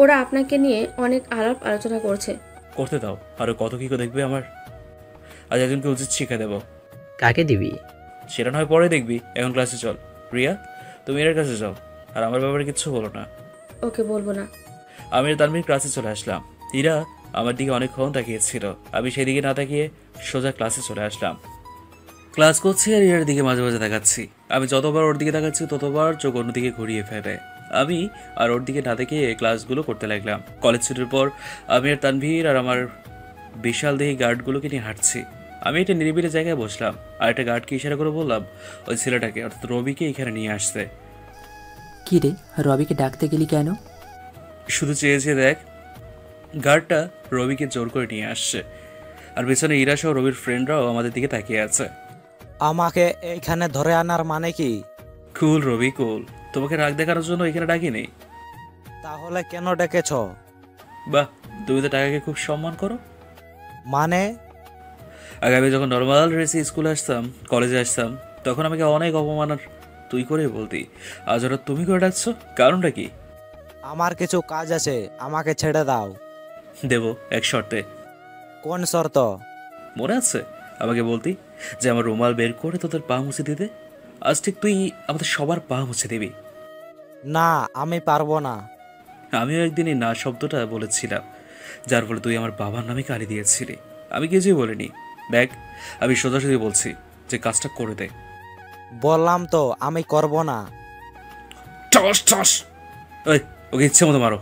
ওরা আপনাকে নিয়ে অনেক আলাপ আলোচনা করছে। করতে দাও, আরো কত কি দেখবে আমার। আজ একজনকে উচিত শিক্ষা দেবো। কাকে দিবি? সেটা নয় পরে দেখবি, এখন ক্লাসে চল। রিয়া, তুমি এর কাছে যাও, আর আমার ব্যাপারে কিচ্ছু বলো না। ওকে, বলবো না। আমি তানভীর ক্লাসে চলে আসলাম। ইরা আমার দিকে অনেকক্ষণ তাকিয়েছিল। আমি সেদিকে না তাকিয়ে সোজা ক্লাসে চলে আসলাম। ক্লাস করছি আর ইরার দিকে মাঝে মাঝে তাকাচ্ছি। আমি যতবার ওর দিকে তাকাচ্ছি ততবার চোখ অন্যদিকে ঘুরিয়ে ফেলে। আমি আর ওর দিকে না তাকিয়ে ক্লাসগুলো করতে লাগলাম। কলেজ ছুটির পর আমি আর তানভীর আর আমার বিশাল দেহি গার্ডগুলোকে নিয়ে হাঁটছি। আমি একটা নিরিবিলি জায়গায় বসলাম আর একটা গার্ডকে ইশারা করে বললাম ওই ছেলেটাকে, অর্থাৎ রবিকে এখানে নিয়ে আসতে। কি রে, রবিকে ডাকতে গেলি কেন? শুধু চেয়েছে দেখ। গার্ডটা রবিকে জোর করে নিয়ে আসছে, আর পেছনে ইরা সহ রবির ফ্রেন্ডরাও আমাদের দিকে তাকিয়ে আছে। আমাকে এইখানে ধরে আনার মানে কি? কুল রবি কুল, তোমাকে রাগ দেখানোর জন্য এখানে ডাকিনি। তাহলে কেন ডেকেছ? বাহ, তুমি তো টাকাকে খুব সম্মান করো। মানে? আগে আমি যখন নর্মাল ড্রেসে স্কুলে আসতাম, কলেজে আসতাম, তখন আমাকে অনেক অপমান আর তুই করেই বলতি। আজ ওরা তুমি করে ডাকছো, কারণটা কি? আমার কিছু কাজ আছে, আমাকে ছেড়ে দাও। দেব, এক শর্তে। কোন শর্ত? মনে আছে আমাকে বলতি যে আমার রুমাল বের করে তোদের পা মুছে দিতে। আজ ঠিক তুই আমাদের সবার পা মুছে দিবি। না, আমি পারবো না। আমিও একদিন এই না শব্দটা বলেছিলাম, যার ফলে তুই আমার বাবার নামে গালি দিয়েছিলি। আমি কিছুই বলিনি। দেখ, আমি সোজাসুজি বলছি যে কাজটা করে দে। বললাম তো আমি করব না। ওই, ওকে ইচ্ছে মতো মারো।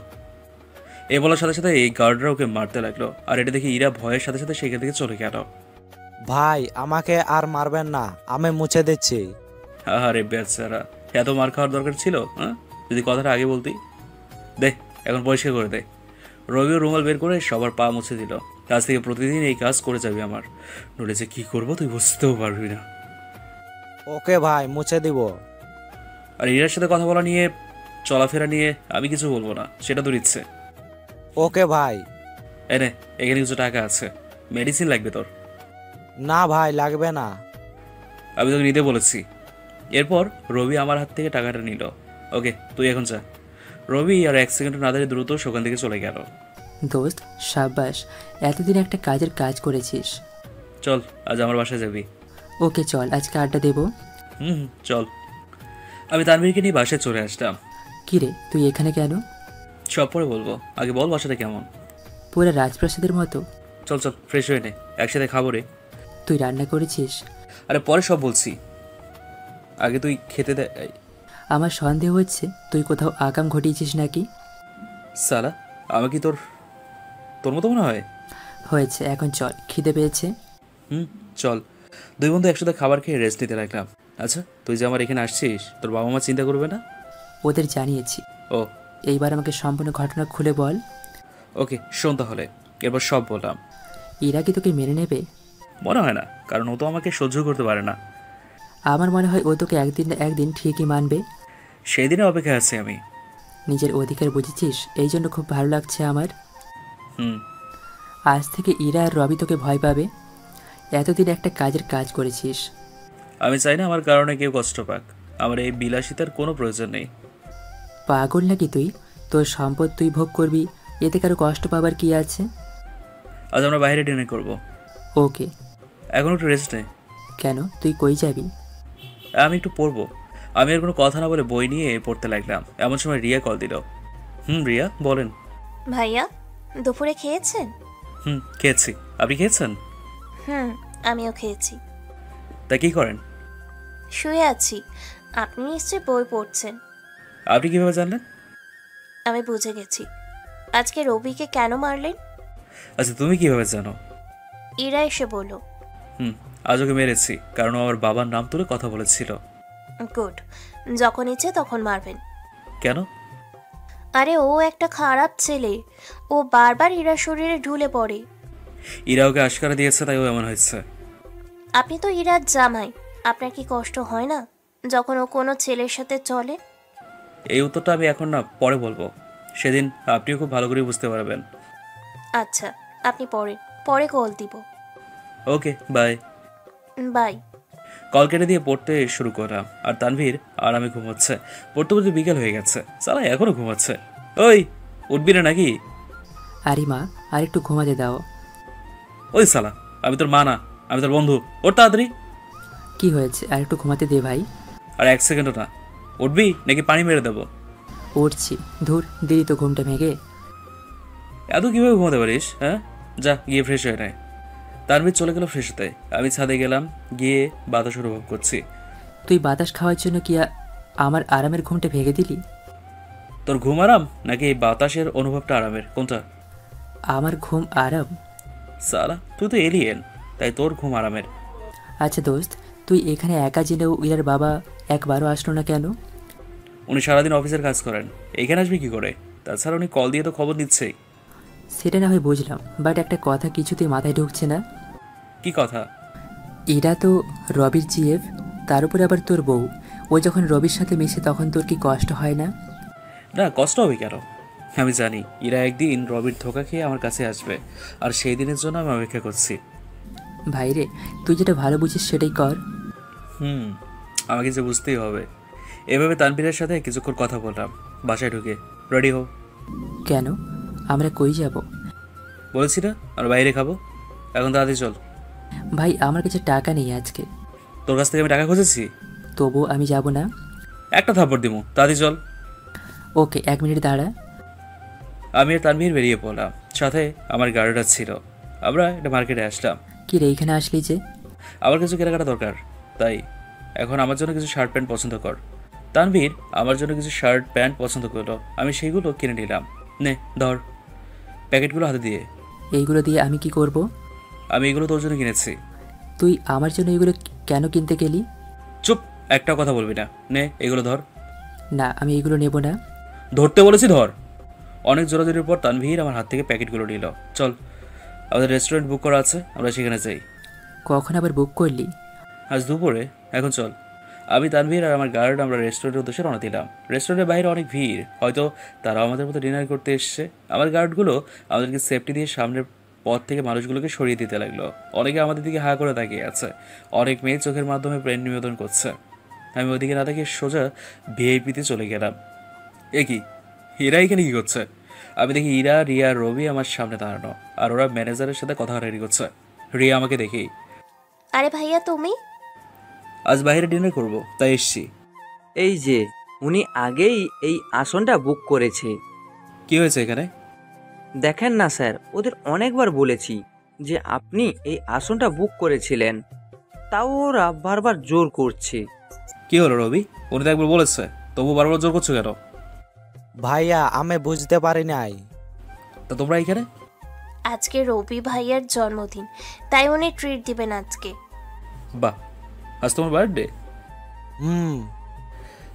এ বলার সাথে সাথে এই গার্ডরা ওকে মারতে লাগলো, আর এটা দেখে ইরা ভয়ের সাথে সাথে সেখান থেকে চলে গেল। ভাই, আমাকে আর মারবেন না, আমি মুছে দিচ্ছি। আরে বেচারা, এত মার খাওয়ার দরকার ছিল? হ্যাঁ, যদি কথাটা আগে বলতি। দে, এখন পরিষ্কার করে দে। রবিও রুমাল বের করে সবার পা মুছে দিল। আজ থেকে প্রতিদিন এই কাজ করে যাবি আমার, নইলে যে কি করবো তুই বুঝতেও পারবি না। ওকে ভাই, মুছে দিব। আর ইরার সাথে কথা বলা নিয়ে, চলাফেরা নিয়ে আমি কিছু বলবো না, সেটা তোর ইচ্ছে। ওকে ভাই। এনে, এখানে কিছু টাকা আছে, মেডিসিন লাগবে তোর। না ভাই, লাগবে না। আমি তোকে নিতে বলেছি। এরপর রবি আমার হাত থেকে টাকাটা নিল। ওকে, তুই এখন যা। রবি আর এক সেকেন্ড না দাঁড়িয়ে দ্রুত সেখান থেকে চলে গেল। দোস্ত সাব্বাস, এতদিন একটা কাজের কাজ করেছিস। চল, আজ আমার বাসায় যাবি। ওকে চল, আজকে আড্ডা দেবো। চল। আমি তানভীরকে নিয়ে বাসায় চলে আসলাম। কিরে তুই এখানে কেন? সব পরে বলবো, আগে বল বাসাটা কেমন। পুরো রাজপ্রাসাদের মতো। চল চল ফ্রেশ হয়ে নে, একসাথে খাবো রে। তুই রান্না করেছিস? আরে পরে সব বলছি, আগে তুই খেতে দে। আমার সন্দেহ হচ্ছে তুই কোথাও আকাম ঘটিয়েছিস নাকি। সালা, আমার কি তোর তোর মতো মনে হয়? হয়েছে, এখন চল, খিদে পেয়েছে। চল। দুই বন্ধু একসাথে খাবার খেয়ে রেস্ট নিতে লাগলাম। আচ্ছা, তুই যে আমার এখানে আসছিস, তোর বাবা মা চিন্তা করবে না? ওদের জানিয়েছি। ও, এইবার আমাকে সম্পূর্ণ ঘটনা খুলে বল। ওকে শোন তাহলে, এরপর সব বললাম। এরা কি তোকে মেনে নেবে? মনে হয় না, কারণ ও তো আমাকে সহ্য করতে পারে না। আমার মনে হয় ও তোকে একদিন না একদিন ঠিকই মানবে। সেই দিনে অপেক্ষায় আছি আমি। নিজের অধিকার বুঝেছিস, এই জন্য খুব ভালো লাগছে আমার। আজ থেকে ইরা আর রবি তোকে ভয় পাবে। এতদিন একটা কাজের কাজ করেছিস। আমি চাই না আমার কারণে কেউ কষ্ট পাক। আমার এই বিলাসিতার কোনো প্রয়োজন নেই। পাগল নাকি তুই? তোর সম্পদ তুই ভোগ করবি, এতে কারো কষ্ট পাবার কি আছে? আজ আমরা বাইরে ডিনার করব। ওকে। এখন একটু রেস্ট নে। কেন, তুই কই যাবি? আমি একটু পড়বো। আমি আর কোনো কথা না বলে বই নিয়ে পড়তে লাগলাম। এমন সময় রিয়া কল দিল। রিয়া বলেন। ভাইয়া, দুপুরে খেয়েছেন? খেয়েছি। আপনি খেয়েছেন? আমিও খেয়েছি। তা কি করেন? শুয়ে আছি। আপনি নিশ্চয়ই বই পড়ছেন। আপনি কিভাবে জানলেন? আমি বুঝে গেছি। আজকে রবিকে কেন মারলেন? আচ্ছা, তুমি কিভাবে জানো? ইরা এসে বলল। আজ ওকে মেরেছি, কারণ ও আমার বাবার নাম তুলে কথা বলেছিল। গুড। যখন ইচ্ছে তখন মারবেন। কেন? আরে ও একটা খারাপ ছেলে। ও বারবার ইরার শরীরে ঢুলে পড়ে। ইরা ওকে আশকারা দিয়েছে, তাই ও এমন হয়েছে। আপনি তো ইরার জামাই, আপনার কি কষ্ট হয় না যখন ও কোনো ছেলের সাথে চলে? এই উত্তরটা আমি এখন না, পরে বলবো। সেদিন আপনিও খুব ভালো করে বুঝতে পারবেন। আচ্ছা, আপনি পরে কল দিব। Okay by. বাই। কল কেটে দিয়ে পড়তে শুরু করলাম। আর তানভীর আরামে ঘুমোচ্ছে। পড়তে পড়তে বিকেল হয়ে গেছে, সালা এখনো ঘুমাচ্ছে। ওই, উঠবি না নাকি? আরে মা, আর একটু ঘুমাতে দাও। ওই সালা, আমি তোর মা না, আমি তোর বন্ধু। ওর তাড়াতাড়ি। কি হয়েছে, আর একটু ঘুমাতে দে ভাই। আর এক সেকেন্ডও না। উঠবি নাকি পানি মেরে দেবো? উঠছি। ধুর, দিদি তো ঘুমটা ভেঙে। এত কিভাবে ঘুমাতে পারিস? হ্যাঁ, যা গিয়ে ফ্রেশ হয়ে নেয়। তানভীর চলে গেল ফ্রেশ হতে। আমি ছাদে গেলাম, গিয়ে বাতাস অনুভব করছি। তুই বাতাস খাওয়ার জন্য কি আমার আরামের ঘুমটা ভেঙে দিলি? তোর ঘুম আরাম নাকি এই বাতাসের অনুভবটা আরামের, কোনটা? আমার ঘুম আরাম। সালা, তুই তো এলিয়েন, তাই তোর ঘুম আরামের। আচ্ছা দোস্ত, তুই এখানে একা জেনেও ইরার বাবা একবারও আসলো না কেন? উনি সারাদিন অফিসের কাজ করেন, এখানে আসবে কি করে? তাছাড়া উনি কল দিয়ে তো খবর দিচ্ছেই। সেটা না হয় বুঝলাম, বাট একটা কথা কিছুতেই মাথায় ঢুকছে না। কি কথা? এরা তো রবির জিএফ, তার উপরে আবার তোর বউ। ও যখন রবির সাথে মিশে তখন তোর কি কষ্ট হয় না? না, কষ্ট হবে কেন? আমি জানি ইরা একদিন রবির ধোকা খেয়ে আমার কাছে আসবে, আর সেই দিনের জন্য আমি অপেক্ষা করছি। ভাইরে, তুই যেটা ভালো বুঝিস সেটাই কর। আমাকে যে বুঝতেই হবে। এভাবে তানভীরের সাথে কিছুক্ষণ কথা বললাম। বাসায় ঢুকে রেডি হও। কেন? আমরা কই যাব? বলেছি না আমরা বাইরে খাবো। এখন তাড়াতাড়ি চল। ভাই, আমার কাছে টাকা নেই আজকে। তোর কাছ থেকে আমি টাকা খুঁজেছি? তবু আমি যাব না। একটা থাপ্পড় দিমু, তাড়াতাড়ি চল। ওকে, 1 মিনিট দাঁড়া। আমি আর তানভীর বেরিয়ে পড়লাম, সাথে আমার গাড়িটা ছিল। আমরা একটা মার্কেটে আসলাম। কি রে, এখানে আসলি যে? আমার কিছু কেনাকাটা দরকার, তাই এখন আমার জন্য কিছু শার্ট প্যান্ট পছন্দ কর। তানভীর আমার জন্য কিছু শার্ট প্যান্ট পছন্দ করলো, আমি সেইগুলো কিনে নিলাম। নে ধর প্যাকেটগুলো হাতে দিয়ে। এইগুলো দিয়ে আমি কি করব? আমি এগুলো তোর জন্য কিনেছি। তুই আমার জন্য এগুলো কেন কিনতে গেলি? চুপ, একটা কথা বলবি না। নে এগুলো ধর। না, আমি এগুলো নেব না। ধরতে বলেছি ধর। অনেক জোরাজোরির পর তানভীর আমার হাত থেকে প্যাকেটগুলো নিল। চল, আমাদের রেস্টুরেন্ট বুক করা আছে, আমরা সেখানে যাই। কখন আবার বুক করলি? আজ দুপুরে। এখন চল। আমি তানভীর আর আমার গার্ড আমরা রেস্টুরেন্টের উদ্দেশ্যে রওনা দিলাম। রেস্টুরেন্টের বাইরে অনেক ভিড়, হয়তো তারাও আমাদের মতো ডিনার করতে এসছে। আমার গার্ডগুলো আমাদেরকে সেফটি দিয়ে সামনের পথ থেকে মানুষগুলোকে সরিয়ে দিতে লাগলো। অনেকে আমাদের দিকে হা করে তাকিয়ে আছে, অনেক মেয়ে চোখের মাধ্যমে প্রেম নিবেদন করছে। আমি ওদিকে না তাকিয়ে সোজা ভিআইপিতে চলে গেলাম। এ কি, এরা এখানে কি করছে? আমি দেখি ইরা, রিয়া, রবি আমার সামনে দাঁড়ানো, আর ওরা ম্যানেজারের সাথে কথা রেডি করছে। রিয়া আমাকে দেখেই, আরে ভাইয়া তুমি? আজ বাইরে ডিনার করব, তাই এসছি। এই যে উনি আগেই এই আসনটা বুক করেছে। কি হয়েছে এখানে? দেখেন না স্যার, ওদের অনেকবার বলেছি যে আপনি এই আসনটা বুক করেছিলেন, তাও ওরা বারবার জোর করছে। কি হলো রবি? উনি তো একবার বলেছে, তবু বারবার জোর করছো কেন? ভাইয়া আমি বুঝতে পারি নাই। তা তোমরা এখানে? আজকে রবি ভাইয়ার জন্মদিন, তাই উনি ট্রিট দিবেন আজকে। বাহ, আজ তোমার বার্থডে?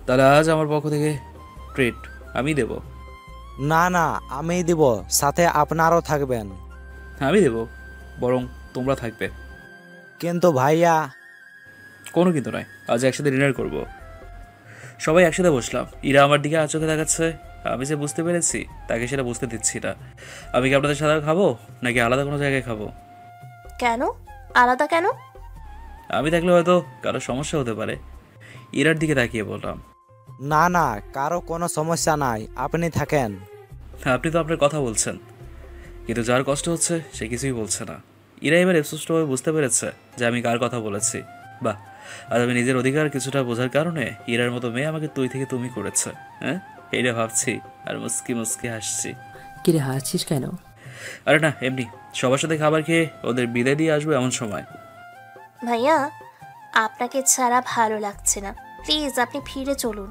তাহলে আজ আমার পক্ষ থেকে ট্রিট আমি দেব। না না, আমি দিব, সাথে আপনারও থাকবেন। আমি দেব, বরং তোমরা থাকবে। কিন্তু ভাইয়া। কোনো কিন্তু নয়, আজ একসাথে ডিনার করব। সবাই একসাথে বসলাম। ইরা আমার দিকে আচোখে দেখাচ্ছে। আমি যে বুঝতে পেরেছি তাকে সেটা বুঝতে দিচ্ছি না। আমি কি আপনাদের সাথে খাবো নাকি আলাদা কোনো জায়গায় খাবো? কেন আলাদা কেন? আমি থাকলে হয়তো কারো সমস্যা হতে পারে। ইরার দিকে তাকিয়ে বললাম, না না, কারো কোনো সমস্যা নাই, আপনি থাকেন। আপনি তো আপনার কথা বলছেন, কিন্তু যার কষ্ট হচ্ছে সে কিছুই বলছে না। ইরা এবার স্পষ্টভাবে বুঝতে পেরেছে যে আমি কার কথা বলেছি। বাহ, আর আমি নিজের অধিকার কিছুটা বোঝার কারণে ইরার মতো মেয়ে আমাকে তুই থেকে তুমি করেছে। হ্যাঁ, এইটা ভাবছি আর মুস্কি মুস্কি হাসছি। কিরে হাসছিস কেন? আরে না, এমনি সবার সাথে খাবার খেয়ে ওদের বিদায় দিয়ে আসবো এমন সময়। ভাইয়া, আপনাকে ছাড়া ভালো লাগছে না, প্লিজ আপনি ফিরে চলুন।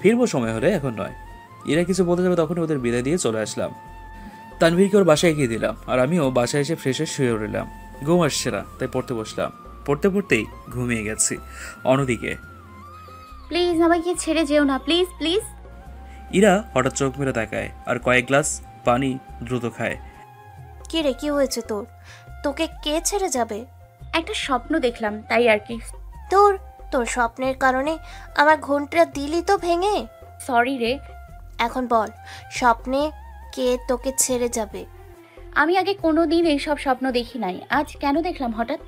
ফিরবো সময় হলে, এখন নয়। ইরা কিছু বলতে যাবে তখনই ওদের বিদায় দিয়ে চলে আসলাম। তানভীরকে ওর বাসায় গিয়ে দিলাম, আর আমিও বাসায় এসে ফ্রেশ হয়ে শুয়ে রইলাম। ঘুম আসছে না, তাই পড়তে বসলাম। পড়তে পড়তেই ঘুমিয়ে গেছি। অন্যদিকে প্লিজ আমাকে ছেড়ে যেও না, প্লিজ প্লিজ। ইরা হঠাৎ চোখ মেরে তাকায় আর কয়েক গ্লাস পানি দ্রুত খায়। কি রে, কি হয়েছে তোর? তোকে কে ছেড়ে যাবে? একটা স্বপ্ন দেখলাম, তাই আর কি। তোর স্বপ্নের কারণে আমার ঘুমটা দিলি তো ভেঙে। সরি রে। এখন বল, স্বপ্নে কে তোকে ছেড়ে যাবে? আমি আগে কোনোদিন এইসব স্বপ্ন দেখি নাই, আজ কেন দেখলাম হঠাৎ?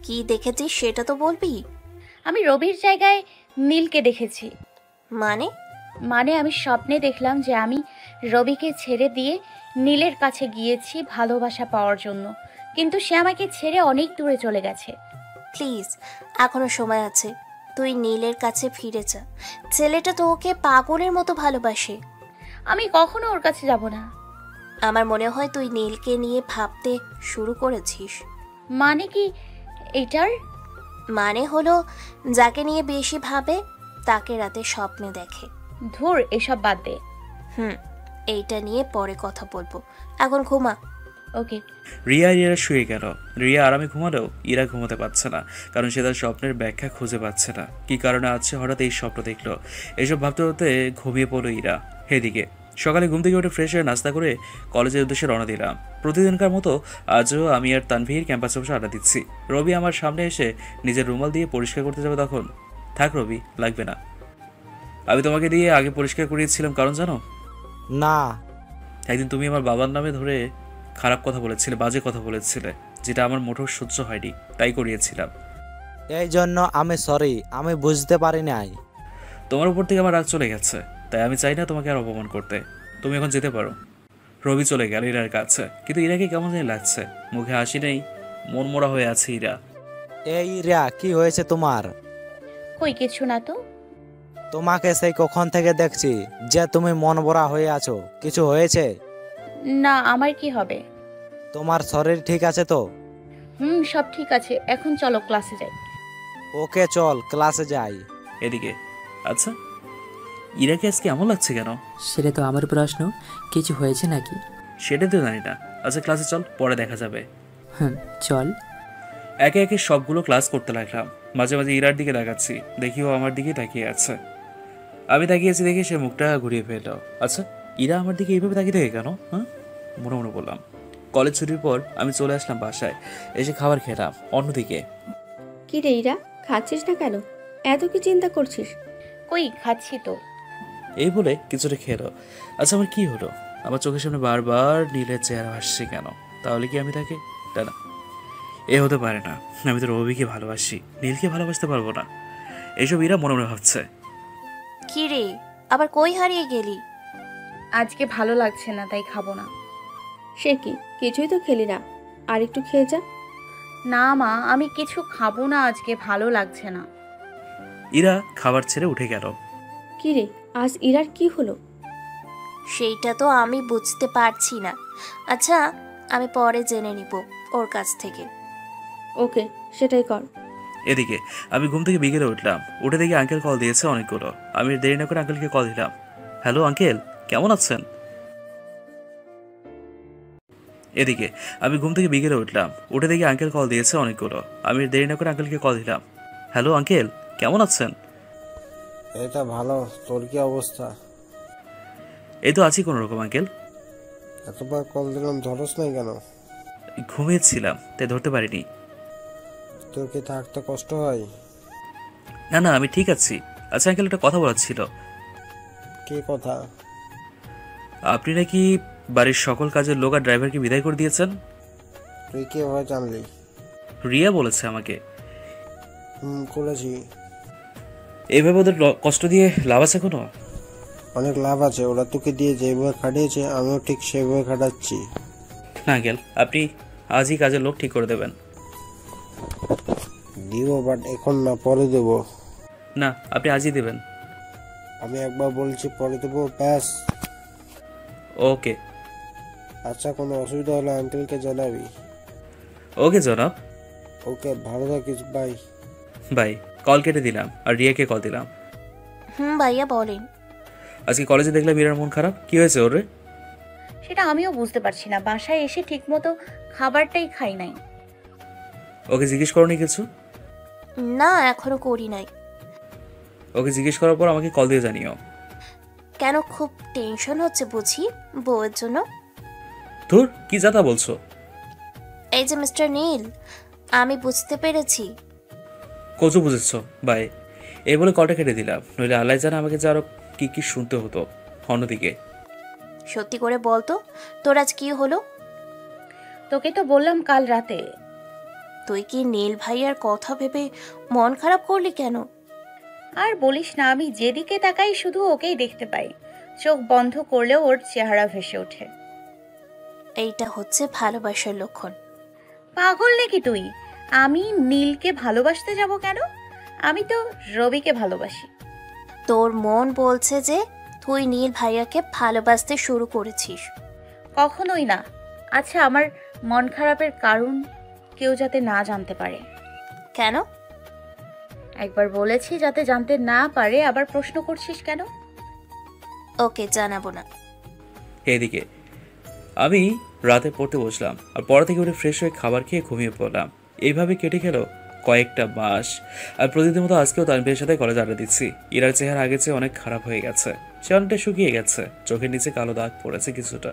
কি দেখেছিস সেটা তো বলবি। আমি রবির জায়গায় নীলকে দেখেছি। মানে আমি স্বপ্নে দেখলাম যে আমি রবিকে ছেড়ে দিয়ে নীলের কাছে গিয়েছি ভালোবাসা পাওয়ার জন্য, কিন্তু সে আমাকে ছেড়ে অনেক দূরে চলে গেছে। প্লিজ, এখনো সময় আছে, তুই নীলের কাছে ফিরে যা। ছেলেটা তোকে পাগলের মতো ভালোবাসে। আমি কখনো ওর কাছে যাব না। আমার মনে হয় তুই নীলকে নিয়ে ভাবতে শুরু করেছিস। মানে কি এটার? মানে হলো, যাকে নিয়ে বেশি ভাবে তাকে রাতে স্বপ্নে দেখে। ধুর, এসব বাদ দে। এইটা নিয়ে পরে কথা বলবো, এখন ঘুমা। ওকে। ইরা শুয়ে গেল। রিয়া আরামে ঘুমালেও ইরা ঘুমাতে পারছে না, কারণ সে তার স্বপ্নের ব্যাখ্যা খুঁজে পাচ্ছে না। কি কারণে আছে হঠাৎ এই স্বপ্ন দেখলো, এইসব ভাবতে ভাবতে ঘুমিয়ে পড়লো ইরা। এদিকে সকালে ঘুম থেকে উঠে ফ্রেশ হয়ে নাস্তা করে কলেজের উদ্দেশ্যে রওনা দিলাম। প্রতিদিনকার মতো আজও আমি আর তানভীর ক্যাম্পাসে বসে আড্ডা দিচ্ছি। রবি আমার সামনে এসে নিজের রুমাল দিয়ে পরিষ্কার করতে যাবে তখন, থাক রবি, লাগবে না, আমি তোমাকে দিয়ে আগে পরিষ্কার করিয়েছিলাম। কারণ জানো? না। একদিন তুমি আমার বাবার নামে ধরে খারাপ কথা বলেছিলে, বাজে কথা বলেছিলে, যেটা আমার মোটেও সহ্য হয়নি, তাই করিয়েছিলাম। এই জন্য আমি সরি, আমি বুঝতে পারি নাই। তোমার উপর থেকে আমার রাগ চলে গেছে, তাই আমি চাই না তোমাকে আর অপমান করতে। তুমি এখন যেতে পারো। রবি চলে গেল ইরার কাছে, কিন্তু ইরাকে কেমন জানি লাগছে, মুখে হাসি নেই, মন মরা হয়ে আছে ইরা। এই ইরা, কি হয়েছে তোমার? কই কিছু না তো। তোমাকে সেই কখন থেকে দেখছি যে তুমি মন ভরা হয়ে আছো, কিছু হয়েছে? না, আমার কি হবে? তোমার শরীর ঠিক আছে তো? সব ঠিক আছে, এখন চলো ক্লাসে যাই। ওকে চল, ক্লাসে যাই। এদিকে আচ্ছা, ইরাকে আজকে এমন লাগছে কেন? সেটা তো আমার প্রশ্ন, কিছু হয়েছে নাকি? সেটা তো জানি না। আচ্ছা ক্লাসে চল, পরে দেখা যাবে। চল। একে একে সবগুলো ক্লাস করতে লাগলাম। মাঝে মাঝে ইরার দিকে তাকাচ্ছি, দেখি ও আমার দিকে তাকিয়ে আছে। আমি তাকিয়েছি দেখে সে মুখটা ঘুরিয়ে ফেলল। আচ্ছা, ইরা আমার দিকে এইভাবে তাকিয়ে থাকে কেন? মনে মনে বললাম। কলেজ ছুটির পর আমি চলে আসলাম বাসায়, এসে খাবার খেলাম। অন্যদিকে কি রে ইরা, খাচ্ছিস না কেন? এত কি চিন্তা করছিস? কই, খাচ্ছি তো। এই বলে কিছুটা খেলো। আচ্ছা, আমার কি হলো? আমার চোখের সামনে বারবার নীলের চেহারা আসছে কেন? তাহলে কি আমি তাকে না, এ হতে পারে না। আমি তো রবিকে ভালোবাসি, নীলকে ভালোবাসতে পারবো না, এইসব ইরা মনে মনে ভাবছে। কি রে, আবার কই হারিয়ে গেলি? আজকে ভালো লাগছে না, তাই খাবো না। সে কি, কিছুই তো খেলি না, আর একটু খেয়ে যা। না মা, আমি কিছু খাবো না, আজকে ভালো লাগছে না। ইরা খাবার ছেড়ে উঠে গেল। কি রে, আজ ইরার কি হলো? সেইটা তো আমি বুঝতে পারছি না। আচ্ছা, আমি পরে জেনে নিব ওর কাছ থেকে। ওকে, সেটাই কর। এদিকে আমি ঘুম থেকে বিকেলে উঠলাম, উঠে দেখি আঙ্কেল কল দিয়েছে অনেকগুলো। আমি দেরি না করে আঙ্কেলকে কল দিলাম। হ্যালো আঙ্কেল, কেমন আছেন? এদিকে আমি ঘুম থেকে বিকেলে উঠলাম, উঠে দেখি আঙ্কেল কল দিয়েছে অনেকগুলো। আমি দেরি না করে আঙ্কেলকে কল দিলাম। হ্যালো আঙ্কেল, কেমন আছেন? এটা ভালো, তোর কি অবস্থা? এই তো আছি কোনো রকম আঙ্কেল। এতবার কল দিলাম, ধরস নাই কেন? ঘুমিয়েছিলাম তাই ধরতে পারিনি। তোর কি থাকতে কষ্ট হয়? না না, আমি ঠিক আছি। আচ্ছা আঙ্কেল, একটা কথা বলার ছিল। কি কথা? আপনি নাকি বাড়ির সকল কাজের লোক আর ড্রাইভারকে বিদায় করে দিয়েছেন। তুই কিভাবে জানলি? রিয়া বলেছে আমাকে। করেছি। এইভাবে ওদের কষ্ট দিয়ে লাভ আছে কোনো? অনেক লাভ আছে। ওরা তোকে দিয়ে যেভাবে খাটিয়েছে আমিও ঠিক সেভাবে খাটাচ্ছি। না আঙ্কেল, আপনি আজই কাজের লোক ঠিক করে দেবেন। দিব, বাট এখন না, পরে দেব। না, আপনি আজই দেবেন। আমি একবার বলছি পরে দেবো, ব্যাস। ওকে। আচ্ছা, কোনো অসুবিধা হলে আঙ্কেলকে জানাবি। ওকে জনাব। ওকে, ভালো থাকিস, বাই। বাই। কল কেটে দিলাম আর রিয়াকে কল দিলাম। ভাইয়া বলেন। আজকে কলেজে দেখলাম মীরার মন খারাপ। কি হয়েছে ওরে? সেটা আমিও বুঝতে পারছি না, বাসায় এসে ঠিকমতো খাবারটাই খাই নাই। ওকে জিজ্ঞেস করনি কিছু? না, এখনো করি নাই। ওকে জিজ্ঞেস করার পর আমাকে কল দিয়ে জানিও। কেন, খুব টেনশন হচ্ছে বুঝি বউয়ের জন্য? ধুর, কি যাতা বলছো? এই যে মিস্টার নীল, আমি বুঝতে পেরেছি। কচু বুঝেছ। বাই। এই বলে কলটা কেটে দিলাম, নইলে আল্লাহ জানে আমাকে যে আরো কি কি শুনতে হতো। অন্যদিকে সত্যি করে বলতো, তোর আজ কি হলো? তোকে তো বললাম কাল রাতে। তুই কি নীল ভাইয়ার কথা ভেবে মন খারাপ করলি কেন? আর বলিস না, আমি যেদিকে তাকাই শুধু ওকেই দেখতে পাই। চোখ বন্ধ করলেও ওর চেহারা ভেসে ওঠে। এইটা হচ্ছে ভালোবাসার লক্ষণ। পাগল নাকি তুই? আমি নীলকে ভালোবাসতে যাব কেন? আমি তো রবিকে ভালোবাসি। তোর মন বলছে যে তুই নীল ভাইয়াকে ভালোবাসতে শুরু করেছিস। কখনোই না। আচ্ছা, আমার মন খারাপের কারণ কেউ যাতে না জানতে পারে। কেন? একবার বলেছি যাতে জানতে না পারে, আবার প্রশ্ন করছিস কেন? ওকে, জানাবো না। এদিকে আমি রাতে পড়তে বসলাম আর পড়া থেকে উঠে ফ্রেশ হয়ে খাবার খেয়ে ঘুমিয়ে পড়লাম। এইভাবে কেটে গেল কয়েকটা মাস। আর প্রতিদিন মতো আজকেও তানভীরের সাথে কলেজ আড্ডা দিচ্ছি। ইরার চেহারা আগের চেয়ে অনেক খারাপ হয়ে গেছে। সে অনেকটা শুকিয়ে গেছে, চোখের নিচে কালো দাগ পড়েছে কিছুটা।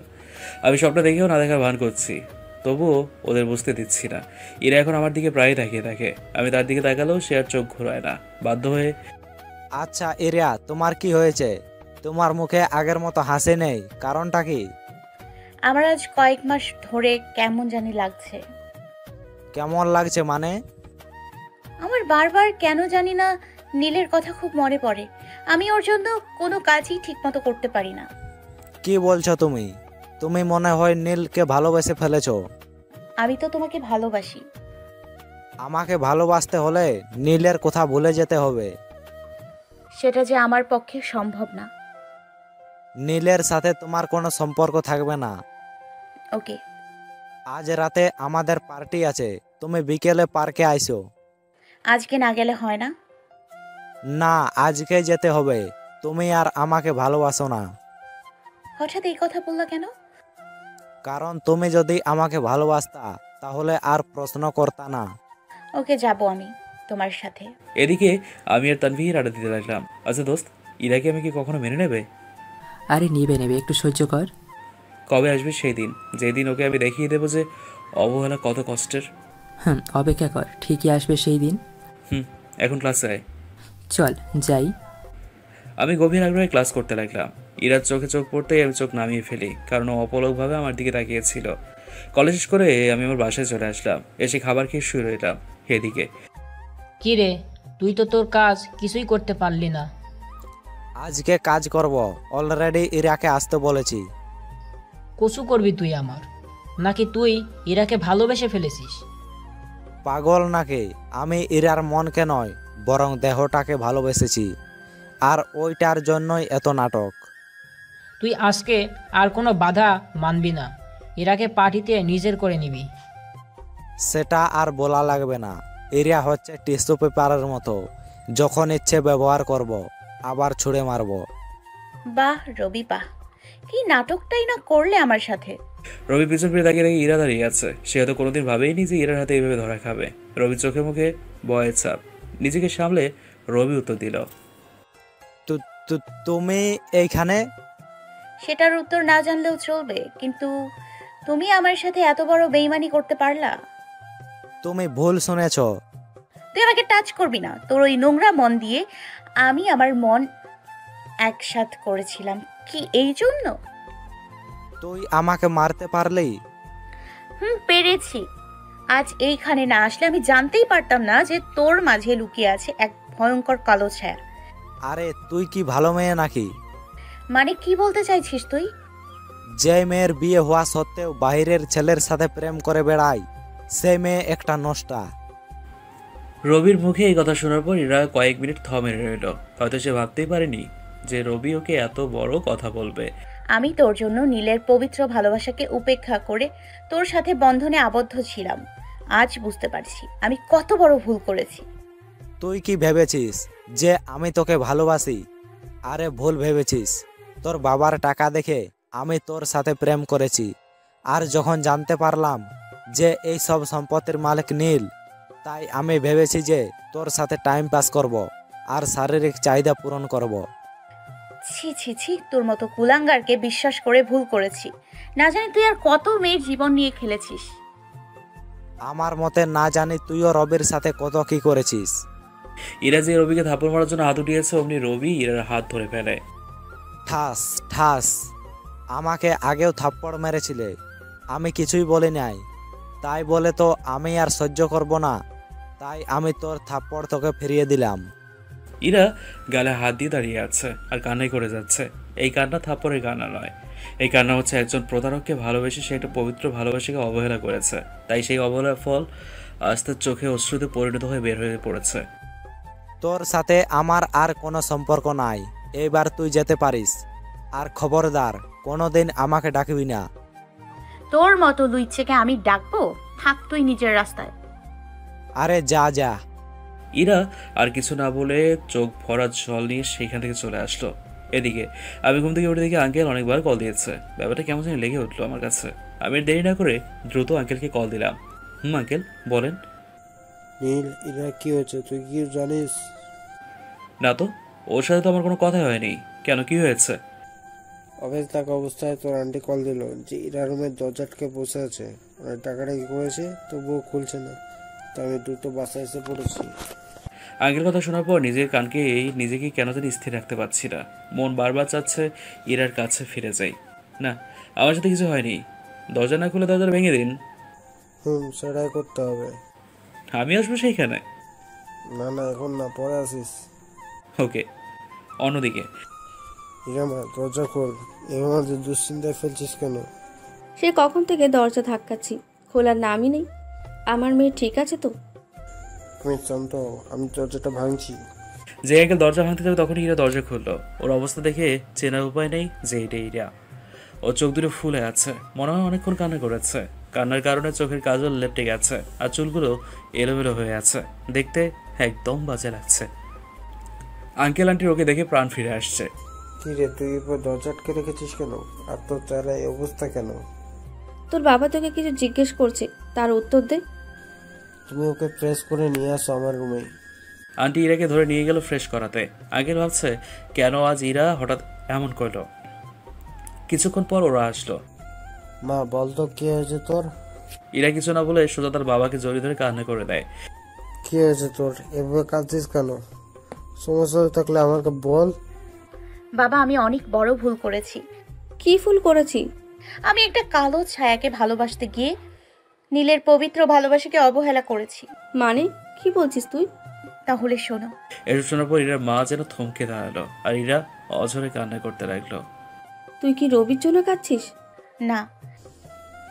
আমি সবটা দেখেও না দেখার ভান করছি, তবুও ওদের বুঝতে দিচ্ছি না। ইরা এখন আমার দিকে প্রায় তাকিয়ে থাকে। আমি তার দিকে তাকালেও সে আর চোখ ঘোরায় না। বাধ্য হয়ে, আচ্ছা ইরা, তোমার কি হয়েছে? তোমার মুখে আগের মতো হাসি নেই, কারণটা কি? আমার আজ কয়েক মাস ধরে কেমন জানি লাগছে। কেমন লাগছে মানে? আমার বারবার কেন জানি না নীলের কথা খুব মনে পড়ে। আমি ওর জন্য কোনো কাজই ঠিকমতো করতে পারি না। কি বলছো তুমি? তুমি মনে হয় নীলকে ভালোবেসে ফেলেছো। আমি তো তোমাকে ভালোবাসি। আমাকে ভালোবাসতে হলে নীলের কথা ভুলে যেতে হবে। সেটা যে আমার পক্ষে সম্ভব না। নীলের সাথে তোমার কোনো সম্পর্ক থাকবে না। ওকে। আজ রাতে আমাদের পার্টি আছে, তুমি বিকেলে পার্কে আইসো। আজকে না গেলে হয় না? না, আজকে যেতে হবে। তুমি আর আমাকে ভালোবাসো না। হঠাৎ এই কথা বললা কেন? কারণ তুমি যদি আমাকে ভালোবাসতা তাহলে আর প্রশ্ন করতা না। ওকে, যাব আমি তোমার সাথে। এদিকে আমি আর তানভীর আড্ডা দিতে লাগলাম। আচ্ছা দোস্ত, ইরাকে আমি কি কখনো মেনে নেবে? আরে নেবে, একটু সহ্য কর। কবে আসবে সেই দিন, যেদিন ওকে আমি দেখিয়ে দেবো যে অবহেলা কত কষ্টের? অপেক্ষা কর, ঠিকই আসবে সেই দিন। এখন ক্লাসে আয়। চল যাই। আমি গভীর আগ্রহে ক্লাস করতে লাগলাম। ইরার চোখে চোখ পড়তেই আমি চোখ নামিয়ে ফেলি, কারণ ও অপলকভাবে আমার দিকে তাকিয়েছিল। কলেজ শেষ করে আমি আমার বাসায় চলে আসলাম। এসে খাবার খেয়ে শুয়ে রইলাম। এদিকে কি রে, তুই তো তোর কাজ কিছুই করতে পারলি না। আজকে কাজ করব, অলরেডি ইরাকে আসতে বলেছি। কসু করবি তুই আমার, নাকি তুই ইরাকে ভালোবেসে ফেলেছিস? পাগল নাকি? আমি ইরার মনকে নয় বরং দেহটাকে ভালোবেসেছি। আর ওইটার জন্যই এত নাটক। তুই আজকে আর কোনো বাধা মানবি না, ইরাকে পার্টিতে নিজের করে নিবি। সেটা আর বলা লাগবে না। এরিয়া হচ্ছে টিস্যু পেপারের মতো, যখন ইচ্ছে ব্যবহার করব, আবার ছুঁড়ে মারব। বাহ রবি বাহ, কি নাটকটাই না করলে আমার সাথে। রবি পিছন ফিরে তাকিয়ে দেখে ইরা দাঁড়িয়ে আছে। সে হয়তো কোনোদিন ভাবেইনি যে ইরার হাতে এইভাবে ধরা খাবে। রবির চোখে মুখে ভয়ের ছাপ। নিজেকে সামলে রবি উত্তর দিল, তুমি এইখানে? সেটার উত্তর না জানলেও চলবে, কিন্তু তুমি আমার সাথে এত বড় বেইমানি করতে পারলা? তুমি ভুল শুনেছ। তুই আমাকে টাচ করবি না। তোর ওই নোংরা মন দিয়ে আমি আমার মন একসাথ করেছিলাম কি এই জন্য? তুই আমাকে মারতে পারলি? পেরেছি। আজ এইখানে না আসলে আমি জানতেই পারতাম না যে তোর মাঝে লুকিয়ে আছে এক ভয়ঙ্কর কালো ছায়া। আরে তুই কি ভালো মেয়ে নাকি? মানে কি বলতে চাইছিস তুই? যে মেয়ের বিয়ে হওয়া সত্ত্বেও বাইরের ছেলের সাথে প্রেম করে বেড়ায়, সে মেয়ে একটা নষ্টা। রবির মুখে এই কথা শোনার পর ইরা কয়েক মিনিট থমে রইল। হয়তো সে ভাবতেই পারেনি যে রবি ওকে এত বড় কথা বলবে। আমি তোর জন্য নীলের পবিত্র ভালোবাসাকে উপেক্ষা করে তোর সাথে বন্ধনে আবদ্ধ ছিলাম। আজ বুঝতে পারছি আমি কত বড় ভুল করেছি। তুই কি ভেবেছিস যে আমি তোকে ভালোবাসি? আরে ভুল ভেবেছিস। তোর বাবার টাকা দেখে আমি তোর সাথে প্রেম করেছি। আর যখন জানতে পারলাম যে এই সব সম্পত্তির মালিক নীল, তাই আমি ভেবেছি যে তোর সাথে টাইম পাস করব আর শারীরিক চাহিদা পূরণ করব। ছি ছি ছি, তোর মতো কুলাঙ্গারকে বিশ্বাস করে ভুল করেছি। না জানি তুই আর কত মেয়ের জীবন নিয়ে খেলেছিস। আমার মতে না জানি তুইও রবির সাথে কত কি করেছিস। ইরা যে রবিকে থাপ্পড় মারার জন্য হাত উঠিয়েছে, অমনি রবি ইরার হাত ধরে ফেলে। ঠাস ঠাস। আমাকে আগেও থাপ্পড় মেরেছিলে, আমি কিছুই বলি নাই। তাই বলে তো আমি আর সহ্য করব না, তাই আমি তোর থাপ্পড় তোকে ফিরিয়ে দিলাম। ইরা গালে হাত দিয়ে দাঁড়িয়ে আছে আর কান্নাই করে যাচ্ছে। এই কান্না থাপ্পড়ের কান্না নয়, এই কান্না হচ্ছে একজন প্রতারককে ভালোবেসে সে একটা পবিত্র ভালোবাসাকে অবহেলা করেছে। তাই সেই অবহেলার ফল আজ তার চোখে অশ্রুতে পরিণত হয়ে বের হয়ে পড়েছে। তোর সাথে আমার আর কোনো সম্পর্ক নাই, এবার তুই যেতে পারিস। আর খবরদার কোনোদিন আমাকে ডাকবি না। তোর মতো লুইচ্ছেকে আমি ডাকবো? থাক তুই নিজের রাস্তায়। আরে যা যা। ইরা আর কিছু না বলে চোখ ভরা জল নিয়ে সেখান থেকে চলে আসলো। এদিকে আমি ঘুম থেকে উঠে দেখি আঙ্কেল অনেকবার কল দিয়েছে। ব্যাপারটা কেমন যেন লেগে উঠলো আমার কাছে। আমি দেরি না করে দ্রুত আঙ্কেলকে কল দিলাম। আঙ্কেল বলেন। নীল, ইরা কি হয়েছে তুই কি জানিস? না তো, ওর সাথে তো আমার কোনো কথা হয়নি। কেন, কি হয়েছে? অফিস থাকা অবস্থায় তোর আন্টি কল দিল যে ইরা রুমের দরজা আটকে বসে আছে, অনেক টাকাটা কি করেছে তবুও খুলছে না। তো আমি দ্রুত বাসায় এসে পড়েছি। আগের কথা শোনার পর নিজের কানকে নিজেকে কেন জানি স্থির রাখতে পারছি না। মন বারবার চাচ্ছে ইরার কাছে ফিরে যাই। না, আমার সাথে কিছু হয়নি। দরজা না খুলে দরজা ভেঙে দিন। সেটাই করতে হবে। আমি আসবো সেইখানে? না না, এখন না, পরে আসিস। ওকে। অন্যদিকে ইরামা, দরজা খোল। এভাবে দুশ্চিন্তায় ফেলছিস কেন? সে কখন থেকে দরজা ধাক্কাচ্ছি, খোলার নামই নেই। আমার মেয়ে ঠিক আছে তো? তুমি শান্ত হও, আমি দরজাটা ভাঙছি। যে আঙ্কেল দরজা ভাঙতে যাবে তখন ইরা দরজা খুললো। ওর অবস্থা দেখে চেনার উপায় নেই যে এটা ইরা। ও চোখ দুটো ফুলে আছে, মনে হয় অনেকক্ষণ কান্না করেছে। কান্নার কারণে চোখের কাজল লেপটে গেছে আর চুলগুলো এলোমেলো হয়ে আছে। দেখতে একদম বাজে লাগছে। আঙ্কেল আন্টির ওকে দেখে প্রাণ ফিরে আসছে। কি রে, তুই এরপর দরজা আটকে রেখেছিস কেন? আর তোর চেহারা এই অবস্থা কেন? তোর বাবা তোকে কিছু জিজ্ঞেস করছে, তার উত্তর দে। তুমি ওকে ফ্রেশ করে নিয়ে আসো আমার রুমে। আন্টি ইরাকে ধরে নিয়ে গেল ফ্রেশ করাতে। আঙ্কেল ভাবছে কেন আজ ইরা হঠাৎ এমন করলো। কিছুক্ষণ পর ওরা আসলো। মা বলতো কি হয়েছে তোর? ইরা কিছু না বলে সোজা তার বাবাকে জড়িয়ে ধরে কান্না করে দেয়। কি হয়েছে তোর? এভাবে কাঁদছিস কেন? সমস্যা থাকলে আমাকে বল। বাবা, আমি অনেক বড় ভুল করেছি। কি ভুল করেছি? আমি একটা কালো ছায়াকে ভালোবাসতে গিয়ে নীলের পবিত্র ভালোবাসাকে অবহেলা করেছি। মানে কি বলছিস তুই? তাহলে শোনো। এসব শোনার পর ইরার মা যেন থমকে দাঁড়ালো আর ইরা অঝরে কান্না করতে লাগলো। তুই কি রবির জন্য কাঁদছিস? না।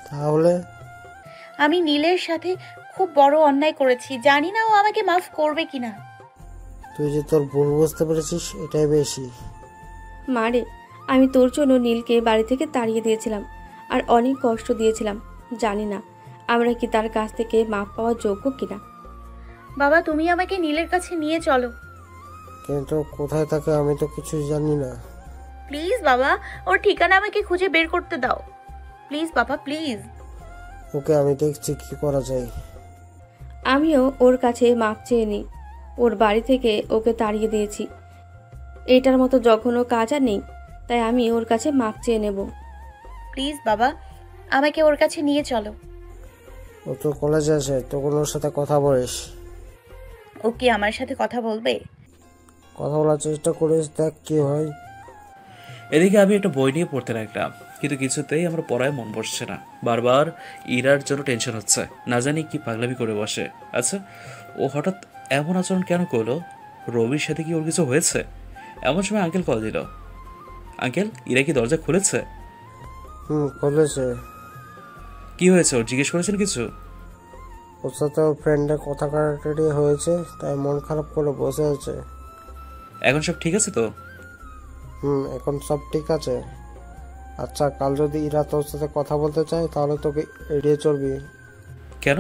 তাহলে? আমি নীলের সাথে খুব বড় অন্যায় করেছি, জানি না ও আমাকে মাফ করবে কিনা। তুই যে তোর ভুল বুঝতে পেরেছিস এটাই বেশি। মারে, আমি তোর জন্য নীলকে বাড়ি থেকে তাড়িয়ে দিয়েছিলাম আর অনেক কষ্ট দিয়েছিলাম। জানি না আমরা কি তার কাছ থেকে মাপ পাওয়ার যোগ্য কিনা। বাবা তুমি আমাকে নীলের কাছে নিয়ে চলো। কিন্তু কোথায় থাকে আমি তো কিছু জানি না। প্লিজ বাবা, ওর ঠিকানা আমাকে খুঁজে বের করতে দাও। প্লিজ বাবা, প্লিজ। ওকে আমি দেখছি কি করা যায়। আমিও ওর কাছে মাপ চেয়ে নিই। ওর বাড়ি থেকে ওকে তাড়িয়ে দিয়েছি, এটার মতো জঘন্য কাজ আর নেই, তাই আমি ওর কাছে মাপ চেয়ে নেব। প্লিজ বাবা, আমাকে ওর কাছে নিয়ে চলো। ও তো কলেজে আছে, তখন ওর সাথে কথা বলিস। ও কি আমার সাথে কথা বলবে? কথা বলার চেষ্টা করিস, দেখ কি হয়। এদিকে আমি একটা বই নিয়ে পড়তে লাগলাম, কিন্তু কিছুতেই আমার পড়ায় মন বসছে না। বারবার ইরার জন্য টেনশন হচ্ছে, না জানি কি পাগলামি করে বসে। আচ্ছা, ও হঠাৎ এমন আচরণ কেন করলো? রবির সাথে কি ওর কিছু হয়েছে? এমন সময় আঙ্কেল কল দিল। আঙ্কেল, ইরা কি দরজা খুলেছে? খুলেছে। কি হয়েছে ওর, জিজ্ঞেস করেছেন কিছু? ওর সাথে ওর ফ্রেন্ডের কথা কাটাকাটি হয়েছে, তাই মন খারাপ করে বসে আছে। এখন সব ঠিক আছে তো? এখন সব ঠিক আছে। আচ্ছা, কাল যদি ইরা তোর সাথে কথা বলতে চায় তাহলে তোকে এড়িয়ে চলবি। কেন?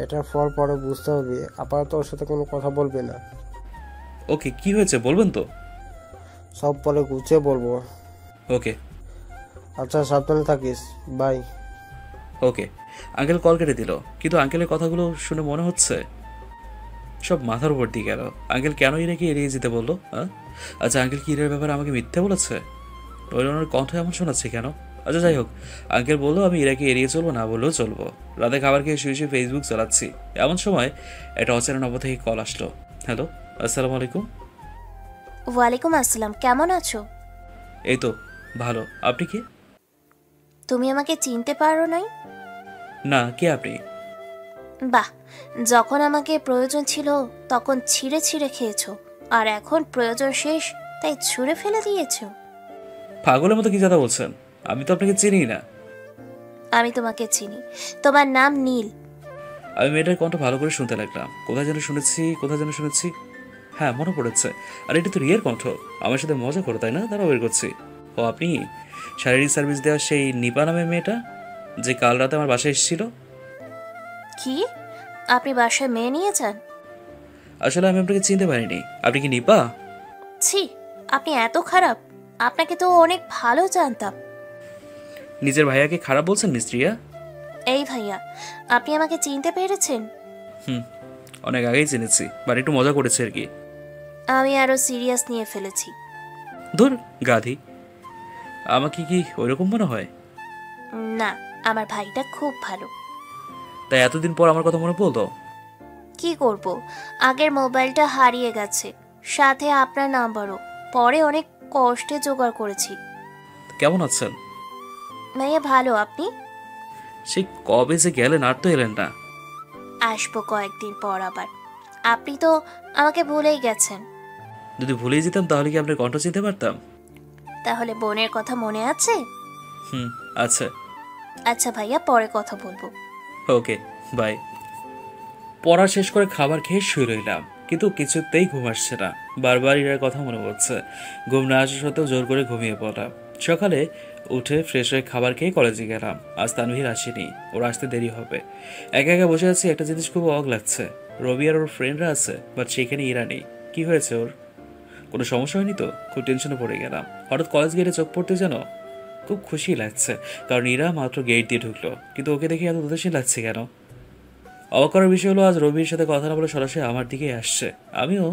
এটা ফল পরে বুঝতে হবে, আপাতত ওর সাথে কোনো কথা বলবি না। ওকে, কি হয়েছে বলবেন তো? সব পরে গুছিয়ে বলবো। ওকে। আচ্ছা, সাবধানে থাকিস। বাই। ওকে। আঙ্কেল কল কেটে দিল, কিন্তু আঙ্কেলের কথাগুলো শুনে মনে হচ্ছে সব মাথার উপর দিয়ে গেল। আঙ্কেল কেন ইরাকে এড়িয়ে যেতে বললো? আচ্ছা, আঙ্কেল কি ইরার ব্যাপারে আমাকে মিথ্যে বলেছে? ওর কণ্ঠ এমন শোনাচ্ছে কেন? আচ্ছা যাই হোক, আঙ্কেল বললো আমি ইরাকে এড়িয়ে চলবো, না বললেও চলবো। রাতে খাবার খেয়ে শুয়ে শুয়ে ফেসবুক চালাচ্ছি, এমন সময় একটা অচেনা নম্বর থেকে কল আসলো। হ্যালো, আসসালামু আলাইকুম। ওয়ালাইকুম আসসালাম, কেমন আছো? এই তো ভালো, আপনি কে? তুমি আমাকে চিনতে পারো নাই? না, কে আপনি? বাহ, যখন আমাকে প্রয়োজন ছিল তখন ছিঁড়ে ছিঁড়ে খেয়েছো, আর এখন প্রয়োজন শেষ তাই ছুঁড়ে ফেলে দিয়েছো। পাগলের মতো কি কথা বলছেন? আমি তো আপনাকে চিনি না। আমি তোমাকে চিনি, তোমার নাম নীল। আমি মেয়েটার কণ্ঠ ভালো করে শুনতে লাগলাম। কোথায় যেন শুনেছি। হ্যাঁ, মনে পড়েছে। আর এটা তো রিয়ার কণ্ঠ, আমার সাথে মজা করো তাই না? তারাও বের করছি। ও আপনি শারীরিক সার্ভিস দেওয়া সেই নিপা নামের মেয়েটা যে কাল রাতে আমার বাসায় এসেছিল? কি, আপনি বাসায় মেয়ে নিয়ে যান? আসলে আমি আপনাকে চিনতে পারিনি। আপনি কি নিপা? ছি, আপনি এত খারাপ? আপনাকে তো অনেক ভালো জানতাম। নিজের ভাইয়াকে খারাপ বলছেন মিস রিয়া? এই ভাইয়া, আপনি আমাকে চিনতে পেরেছেন? অনেক আগেই চিনেছি, বাট একটু মজা করেছে আর কি। আমি আরো সিরিয়াস নিয়ে ফেলেছি। ধুর গাধি, আমাকে কি ওইরকম মনে হয়? না, আমার ভাইটা খুব ভালো। তাই এতদিন পর আমার কথা মনে পড়লো? কি করব, আগের মোবাইলটা হারিয়ে গেছে, সাথে আপনার নাম্বারও। পরে অনেক কষ্টে জোগাড় করেছি। কেমন আছেন? ভাইয়া ভালো, আপনি? সেই কবে যে গেলেন, আর তো এলেন না। আসবো কয়েকদিন পর আবার। আপনি তো আমাকে ভুলেই গেছেন। যদি ভুলেই যেতাম তাহলে কি আপনার কণ্ঠ চিনতে পারতাম? তাহলে বোনের কথা মনে আছে? আচ্ছা। আচ্ছা ভাইয়া, পরে কথা বলবো। ওকে, বাই। পড়া শেষ করে খাবার খেয়ে শুয়ে রইলাম, কিন্তু কিছুতেই ঘুম আসছে না। বারবার ইরার কথা মনে পড়ছে। ঘুম না আসা সত্ত্বেও জোর করে ঘুমিয়ে পড়লাম। সকালে উঠে ফ্রেশ হয়ে খাবার খেয়ে কলেজে গেলাম। আজ তানভীর আসেনি, ওর আসতে দেরি হবে। একা একা বসে আছি, একটা জিনিস খুব অবাক লাগছে। রবি আর ওর ফ্রেন্ডরা আছে, বাট সেখানে ইরা নেই। কি হয়েছে ওর? কোনো সমস্যা হয়নি তো? খুব টেনশনে পড়ে গেলাম। হঠাৎ কলেজ গেটে চোখ পড়তে যেন খুব খুশি লাগছে, কারণ ইরা মাত্র গেট দিয়ে ঢুকলো, কিন্তু ওকে দেখে এত উদাসীন লাগছে কেন? অবাক করার বিষয় হলো, আজ রবির সাথে কথা না বলে সরাসরি আমার দিকে আসছে। আমিও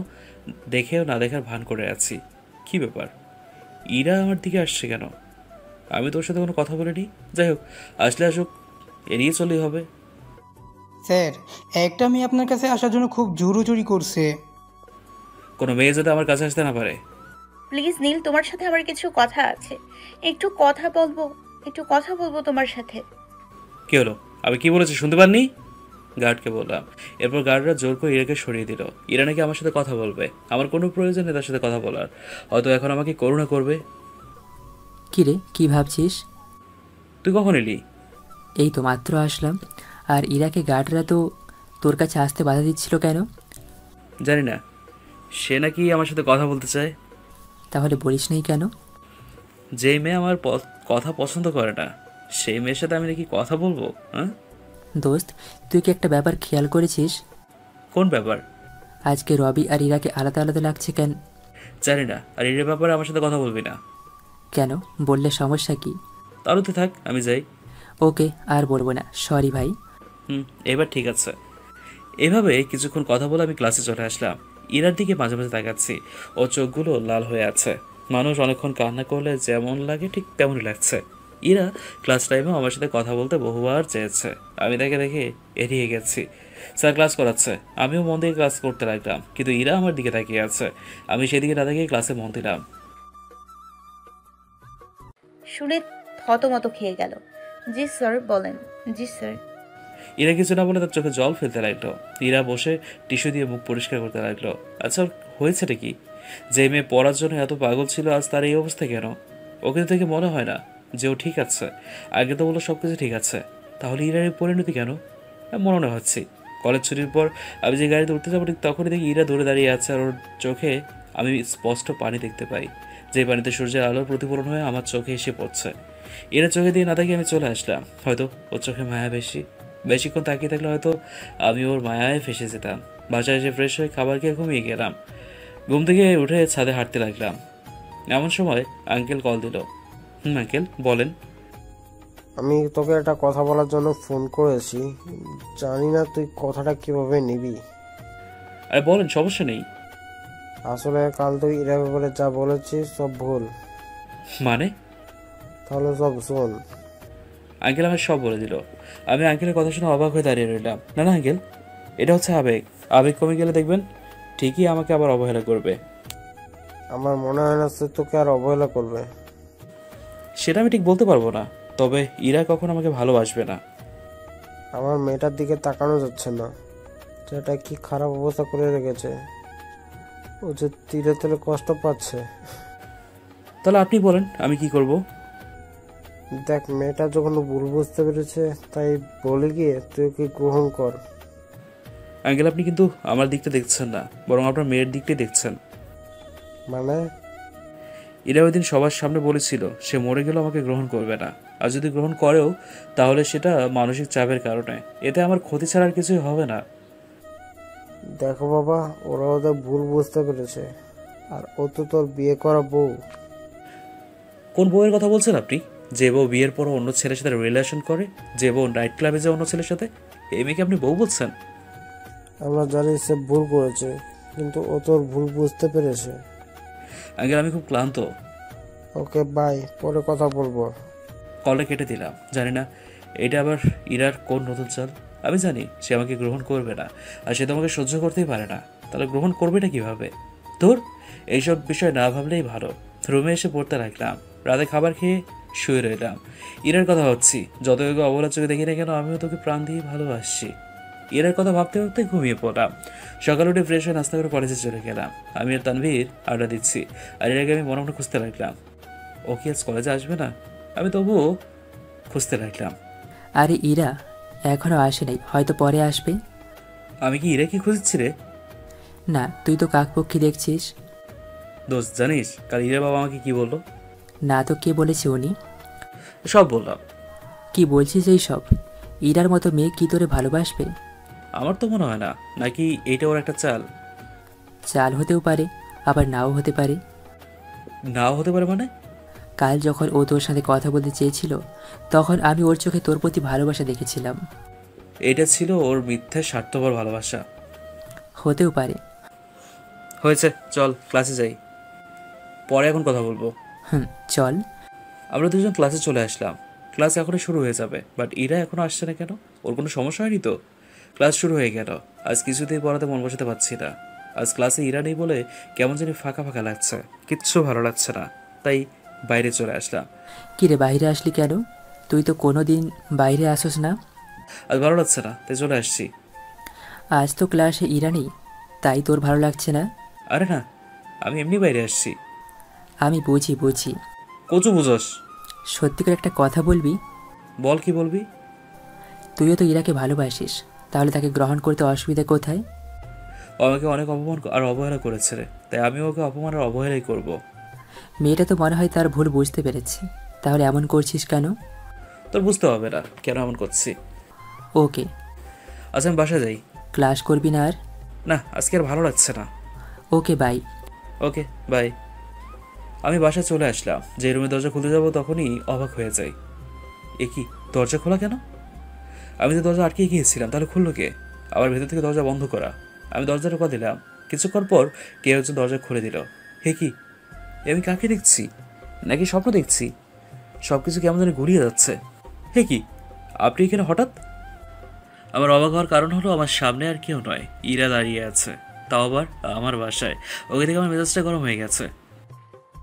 দেখেও না দেখার ভান করে আছি। কি ব্যাপার, ইরা আমার দিকে আসছে কেন? আমি তোর সাথে কোনো কথা বলিনি। যাই হোক, আসলে আসুক, এড়িয়ে চলেই হবে। স্যার, একটা মেয়ে আপনার কাছে আসার জন্য খুব জোরাজুরি করছে। কোনো মেয়ে যাতে আমার কাছে আসতে না পারে। প্লিজ নীল, তোমার সাথে আমার কিছু কথা আছে। একটু কথা বলবো তোমার সাথে। কি হলো? আমি কি বলেছি শুনতে পাননি? গার্ডকে বললাম। এরপর গার্ডরা জোর করে ইরাকে সরিয়ে দিল। ইরা নাকি আমার সাথে কথা বলবে। আমার কোনো প্রয়োজন নেই তার সাথে কথা বলার। হয়তো এখন আমাকে করুণা করবে। কি রে, কি ভাবছিস? তুই কখন এলি? এই তো মাত্র আসলাম। আর ইরাকে গার্ডরা তো তোর কাছে আসতে বাধা দিচ্ছিল কেন? জানি না, সে নাকি আমার সাথে কথা বলতে চায়। তাহলে বলিস নাই কেন? যেই মেয়ে আমার কথা পছন্দ করে না সেই মেয়ের সাথে আমি নাকি কথা বলবো? হ্যাঁ দোস্ত, তুই কি একটা ব্যাপার খেয়াল করেছিস? কোন ব্যাপার? আজকে রবি আর ইরাকে আলাদা আলাদা লাগছে কেন? জানি না। আর এর ব্যাপারে আমার সাথে কথা বলবি না। কেন? বললে সমস্যা কি? তাহলে তো থাক, আমি যাই। ওকে, আর বলবো না, সরি ভাই। এবার ঠিক আছে। এভাবে কিছুক্ষণ কথা বলে আমি ক্লাসে চলে আসলাম। ইরার দিকে মাঝে মাঝে তাকাচ্ছি, ও চোখগুলো লাল হয়ে আছে। মানুষ অনেকক্ষণ কান্না করলে যেমন লাগে ঠিক তেমনই লাগছে। ইরা ক্লাস টাইমেও আমার সাথে কথা বলতে বহুবার চেয়েছে, আমি তাকে দেখে এড়িয়ে গেছি। স্যার ক্লাস করাচ্ছে, আমিও মন দিয়ে ক্লাস করতে লাগলাম, কিন্তু ইরা আমার দিকে তাকিয়ে আছে। আমি সেদিকে না তাকিয়ে ক্লাসে মন দিলাম। শুনে থতমত খেয়ে গেল। জি স্যার, বলেন। জি স্যার। ইরা কিছু না বলে তার চোখে জল ফেলতে লাগলো। ইরা বসে টিস্যু দিয়ে মুখ পরিষ্কার করতে লাগলো। আচ্ছা, হয়েছেটা কি? যে মেয়ে পড়ার জন্য এত পাগল ছিল আজ তার এই অবস্থা কেন? ওকে দেখে মনে হয় না যে ও ঠিক আছে। আগে তো বললো সবকিছু ঠিক আছে, তাহলে ইরার এই পরিণতি কেন? মনে হচ্ছে কলেজ ছুটির পর আমি যে গাড়িতে উঠতে যাবো ঠিক তখনই দেখি ইরা দৌড়ে দাঁড়িয়ে আছে, আর ওর চোখে আমি স্পষ্ট পানি দেখতে পাই, যে পানিতে সূর্যের আলোর প্রতিফলন হয়ে আমার চোখে এসে পড়ছে। এরা চোখে দিয়ে না তাকিয়ে আমি চলে আসলাম। হয়তো ওর চোখে মায়া বেশিক্ষণ তাকিয়ে থাকলে হয়তো আমি ওর মায়ায় ফেসে যেতাম। বাসায় এসে ফ্রেশ হয়ে খাবার খেয়ে ঘুমিয়ে গেলাম। ঘুম থেকে উঠে ছাদে হাঁটতে লাগলাম। এমন সময় আঙ্কেল কল দিল। আঙ্কেল বলেন। আমি তোকে একটা কথা বলার জন্য ফোন করেছি, জানি না তুই কথাটা কিভাবে নিবি। আরে বলেন, সমস্যা নেই। আসলে কাল তুই এরা ব্যাপারে যা বলেছিস সব ভুল। মানে? তাহলে সব শোন। আঙ্কেল আমার সব বলে দিল। আমি আঙ্কেলের কথা শুনে অবাক হয়ে দাঁড়িয়ে রইলাম। না না আঙ্কেল, এটা হচ্ছে আবেগ। আবেগ কমে গেলে দেখবেন ঠিকই আমাকে আবার অবহেলা করবে। আমার মনে হয় না সে তোকে আর অবহেলা করবে। সেটা আমি ঠিক বলতে পারবো না, তবে ইরা কখন আমাকে ভালোবাসবে না। আমার মেয়েটার দিকে তাকানো যাচ্ছে না, যেটা কি খারাপ অবস্থা করে রেখেছে। ও যে তীরে তেলে কষ্ট পাচ্ছে। তাহলে আপনি বলেন আমি কি করব? দেখ, মেয়েটা যখন ভুল বুঝতে পেরেছে, তাই বলে গিয়ে তুই ওকে গ্রহণ কর। আঙ্কেল, আপনি কিন্তু আমার দিকটা দেখছেন না, বরং আপনার মেয়ের দিকটাই দেখছেন। মানে? এরা ওই দিন সবার সামনে বলেছিল সে মরে গেলেও আমাকে গ্রহণ করবে না, আর যদি গ্রহণ করেও তাহলে সেটা মানসিক চাপের কারণে। এতে আমার ক্ষতি ছাড়া আর কিছুই হবে না। দেখো বাবা, ওরা ওদের ভুল বুঝতে পেরেছে, আর ও তো তোর বিয়ে করা বউ। কোন বউয়ের কথা বলছেন আপনি? যে বউ বিয়ের পর অন্য ছেলের সাথে রিলেশন করে, যে বউ নাইট ক্লাবে যায় অন্য ছেলের সাথে, এই মেয়েকে আপনি বউ বলছেন? আমরা জানি সে ভুল করেছে, কিন্তু ও তোর ভুল বুঝতে পেরেছে। আঙ্কেল, আমি খুব ক্লান্ত। ওকে বাই, পরে কথা বলবো। কলটা কেটে দিলাম। জানি না এটা আবার ইরার কোন নতুন চাল। আমি জানি সে আমাকে গ্রহণ করবে না, আর সে তো আমাকে সহ্য করতেই পারে না। তাহলে গ্রহণ করবে না কিভাবে? তোর এইসব বিষয় না ভাবলেই ভালো। রুমে এসে পড়তে লাগলাম। রাতে খাবার খেয়ে শুয়ে রইলাম। ইরার কথা ভাবছি। যত ওকে অবলা চোখে দেখি না কেন, আমিও তোকে প্রাণ দিয়ে ভালোবাসছি। ইরার কথা ভাবতে ভাবতে ঘুমিয়ে পড়লাম। সকালে উঠে ফ্রেশ হয়ে নাস্তা করে কলেজে চলে গেলাম। আমি আর তানভীর আড্ডা দিচ্ছি, আর এর আগে আমি মনে মনে খুঁজতে লাগলাম ও কি আজ কলেজে আসবে না। আমি তবুও খুঁজতে লাগলাম। আরে ইরা এখনো আসে নাই, হয়তো পরে আসবে। আমি কি ইরা কি খুঁজছি রে? না, তুই তো কাকপক্ষী দেখছিস। দোস্ত, জানিস কাল ইরা বাবা আমাকে কি বললো? না তো, কে বলেছে উনি? সব বললাম। কি বলছিস এই সব? ইরার মতো মেয়ে কি তোরে ভালোবাসবে? আমার তো মনে হয় না। নাকি এইটা ওর একটা চাল? চাল হতেও পারে, আবার নাও হতে পারে। নাও হতে পারে মানে? কাল যখন ও তোর সাথে কথা বলতে চেয়েছিল, তখন আমি ওর চোখে তোর প্রতি ভালোবাসা দেখেছিলাম। এটা ছিল ওর মিথ্যে স্বার্থপর ভালোবাসা। হতেও পারে। হয়েছে, চল ক্লাসে যাই, পরে এখন কথা বলবো। চল। আমরা দুজন ক্লাসে চলে আসলাম। ক্লাস এখনই শুরু হয়ে যাবে, বাট ইরা এখনো আসছে না কেন? ওর কোনো সমস্যা হয়নি তো? ক্লাস শুরু হয়ে গেল। আজ কিছুতেই পড়াতে মন বসাতে পারছি না। আজ ক্লাসে ইরা নেই বলে কেমন জানি ফাঁকা ফাঁকা লাগছে, কিচ্ছু ভালো লাগছে না। তাই বাইরে চলে আসলাম। কিরে, বাইরে আসলি কেন? তুই তো কোনো দিন বাইরে আসোস না। আজ ভালো লাগছে না, তাই চলে আসছি। আজ তো ক্লাসে ইরা নেই, তাই তোর ভালো লাগছে না? আরে না, আমি এমনি বাইরে আসছি। আমি বুঝি। কচু বুঝোস? সত্যি করে একটা কথা বলবি? বল, কি বলবি? তুইও তো ইরাকে ভালোবাসিস, তাহলে তাকে গ্রহণ করতে অসুবিধা কোথায়? ও ও আমাকে অনেক অপমান আর অবহেলা করেছে রে, তাই আমি ওকে অপমান আর অবহেলাই করব। মেয়েটা তো মনে হয় তার ভুল বুঝতে পেরেছে। তাহলে এমন করছিস কেন? তোর বুঝতে হবে না কেন এমন করছি। ওকে। আচ্ছা আমি বাসায় যাই। ক্লাস করবি না আর? না, আজকে আর ভালো লাগছে না। ওকে বাই। Okay bye. আমি বাসায় চলে আসলাম। যে রুমে দরজা খুলতে যাব তখনই অবাক হয়ে যাই। এ কি, দরজা খোলা কেন? আমি তো দরজা আটকে গিয়েছিলাম, তাহলে খুললো কে? আবার ভেতর থেকে দরজা বন্ধ করা। আমি দরজা টোকা দিলাম, কিছুক্ষণ পর কেউ একজন দরজা খুলে দিল। হে কি, আমি কাকে দেখছি? নাকি স্বপ্ন দেখছি? সব কিছু কেমন যেন ঘুরিয়ে যাচ্ছে। হে কি, আপনি এখানে হঠাৎ? আমার অবাক হওয়ার কারণ হলো আমার সামনে আর কেউ নয়, ইরা দাঁড়িয়ে আছে, তাও আবার আমার বাসায়। ওকে দেখে আমার মেজাজটা গরম হয়ে গেছে।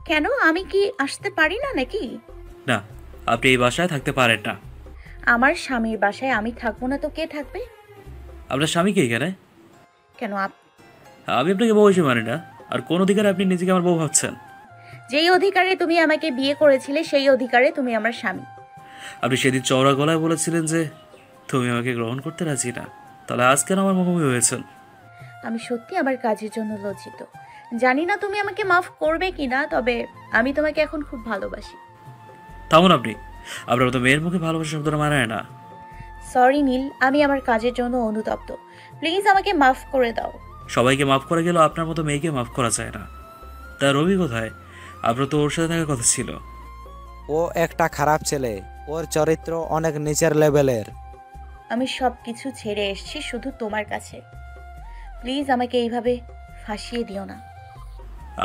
কেন, আমি কি আসতে পারি না নাকি? না, আপনি এই বাসায় থাকতে পারেন না। আমার স্বামীর বাসায় আমি থাকবো না তো কে থাকবে? আপনার স্বামীকে এখানে? কেন আমি আপনাকে বউ হিসেবে মানি না। আর কোন অধিকারে আপনি নিজেকে আমার বউ ভাবছেন? যেই অধিকারে তুমি আমাকে বিয়ে করেছিলে সেই অধিকারে তুমি আমার স্বামী। আপনি সেদিন চওড়া গলায় বলেছিলেন যে তুমি আমাকে গ্রহণ করতে রাজি না, তাহলে আজ কেন আমার মুখোমুখি হয়েছেন? আমি সত্যি আমার কাজের জন্য লজ্জিত। জানি না তুমি আমাকে মাফ করবে কিনা, তবে আমি তোমাকে এখন খুব ভালোবাসি। থামুন আপনি, আপনার তো মেয়ের মুখে ভালোবাসা শব্দটা মানায় না। সরি নীল, আমি আমার কাজের জন্য অনুতপ্ত। প্লিজ আমাকে মাফ করে দাও। সবাইকে মাফ করা গেলেও আপনার মতো মেয়েকে মাফ করা যায় না। তার রবি কোথায়? আপনার তো ওর সাথে থাকার কথা ছিল। ও একটা খারাপ ছেলে, ওর চরিত্র অনেক নিচের লেভেলের। আমি সব কিছু ছেড়ে এসেছি শুধু তোমার কাছে। প্লিজ আমাকে এইভাবে ফাঁসিয়ে দিও না।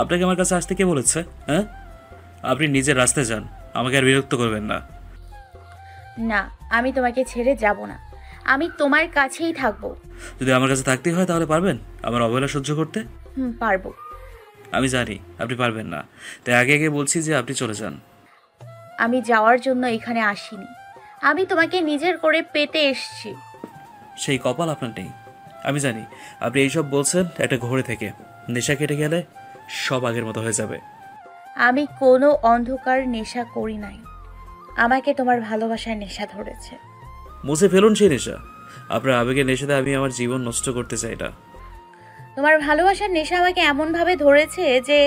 আপনাকে আমার কাছে আসতে কে বলেছে? হ্যাঁ, আপনি নিজের রাস্তায় যান, আমাকে আর বিরক্ত করবেন না। না, আমি তোমাকে ছেড়ে যাব না, আমি তোমার কাছেই থাকবো। যদি আমার কাছে থাকতেই হয় তাহলে পারবেন আমার অবহেলা সহ্য করতে? পারবো। আমি জানি আপনি পারবেন না, তাই আগে আগে বলছি যে আপনি চলে যান। আমি যাওয়ার জন্য এখানে আসিনি, আমি তোমাকে নিজের করে পেতে এসেছি। সেই কপাল আপনার নেই। আমি জানি আপনি এইসব বলছেন একটা ঘোরে থেকে। নেশা কেটে গেলে সব আগের মতো হয়ে যাবে। আমি কোনো অন্ধকার নেশা করি নাই, আমাকে তোমার ভালোবাসার নেশা ধরেছে। মুছে ফেলুন সেই নেশা। আপনার আবেগের নেশাতে আমি আমার জীবন নষ্ট করতে চাই না। তোমার ভালোবাসার নেশা আমাকে এমনভাবে ধরেছে যে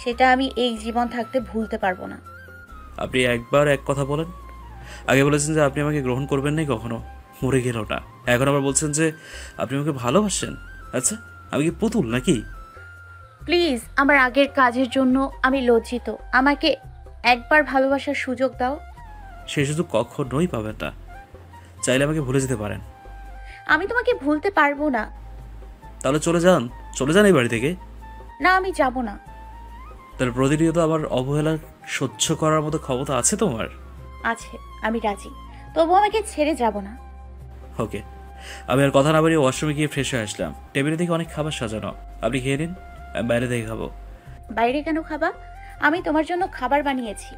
সেটা আমি এই জীবন থাকতে ভুলতে পারবো না। আপনি একবার এক কথা বলেন। আগে বলেছেন যে আপনি আমাকে গ্রহণ করবেন না, কখনো মরে গেল না। এখন আবার বলছেন যে আপনি আমাকে ভালোবাসেন। আচ্ছা, আমি কি পুতুল নাকি? প্লিজ, আমার আগের কাজের জন্য আমি লজ্জিত, আমাকে একবার ভালোবাসার সুযোগ দাও। সেই সুযোগ কখনোই পাবেন না। চাইলে আমাকে ভুলে যেতে পারেন। আমি তোমাকে ভুলতে পারবো না। তাহলে চলে যান, চলে যান এই বাড়ি থেকে। না, আমি যাব না। তাহলে প্রতিনিয়ত আমার অবহেলা সহ্য করার মতো ক্ষমতা আছে তোমার? আছে, আমি রাজি, তবু আমাকে ছেড়ে যাব না। ওকে। আমি আর কথা না বাড়িয়ে ওয়াশরুমে গিয়ে ফ্রেশ হয়ে আসলাম। টেবিলে দেখে অনেক খাবার সাজানো। আপনি খেয়ে নিন, আমি বাইরে থেকে খাবো। বাইরে কেন খাবা? আমি তোমার জন্য খাবার বানিয়েছি।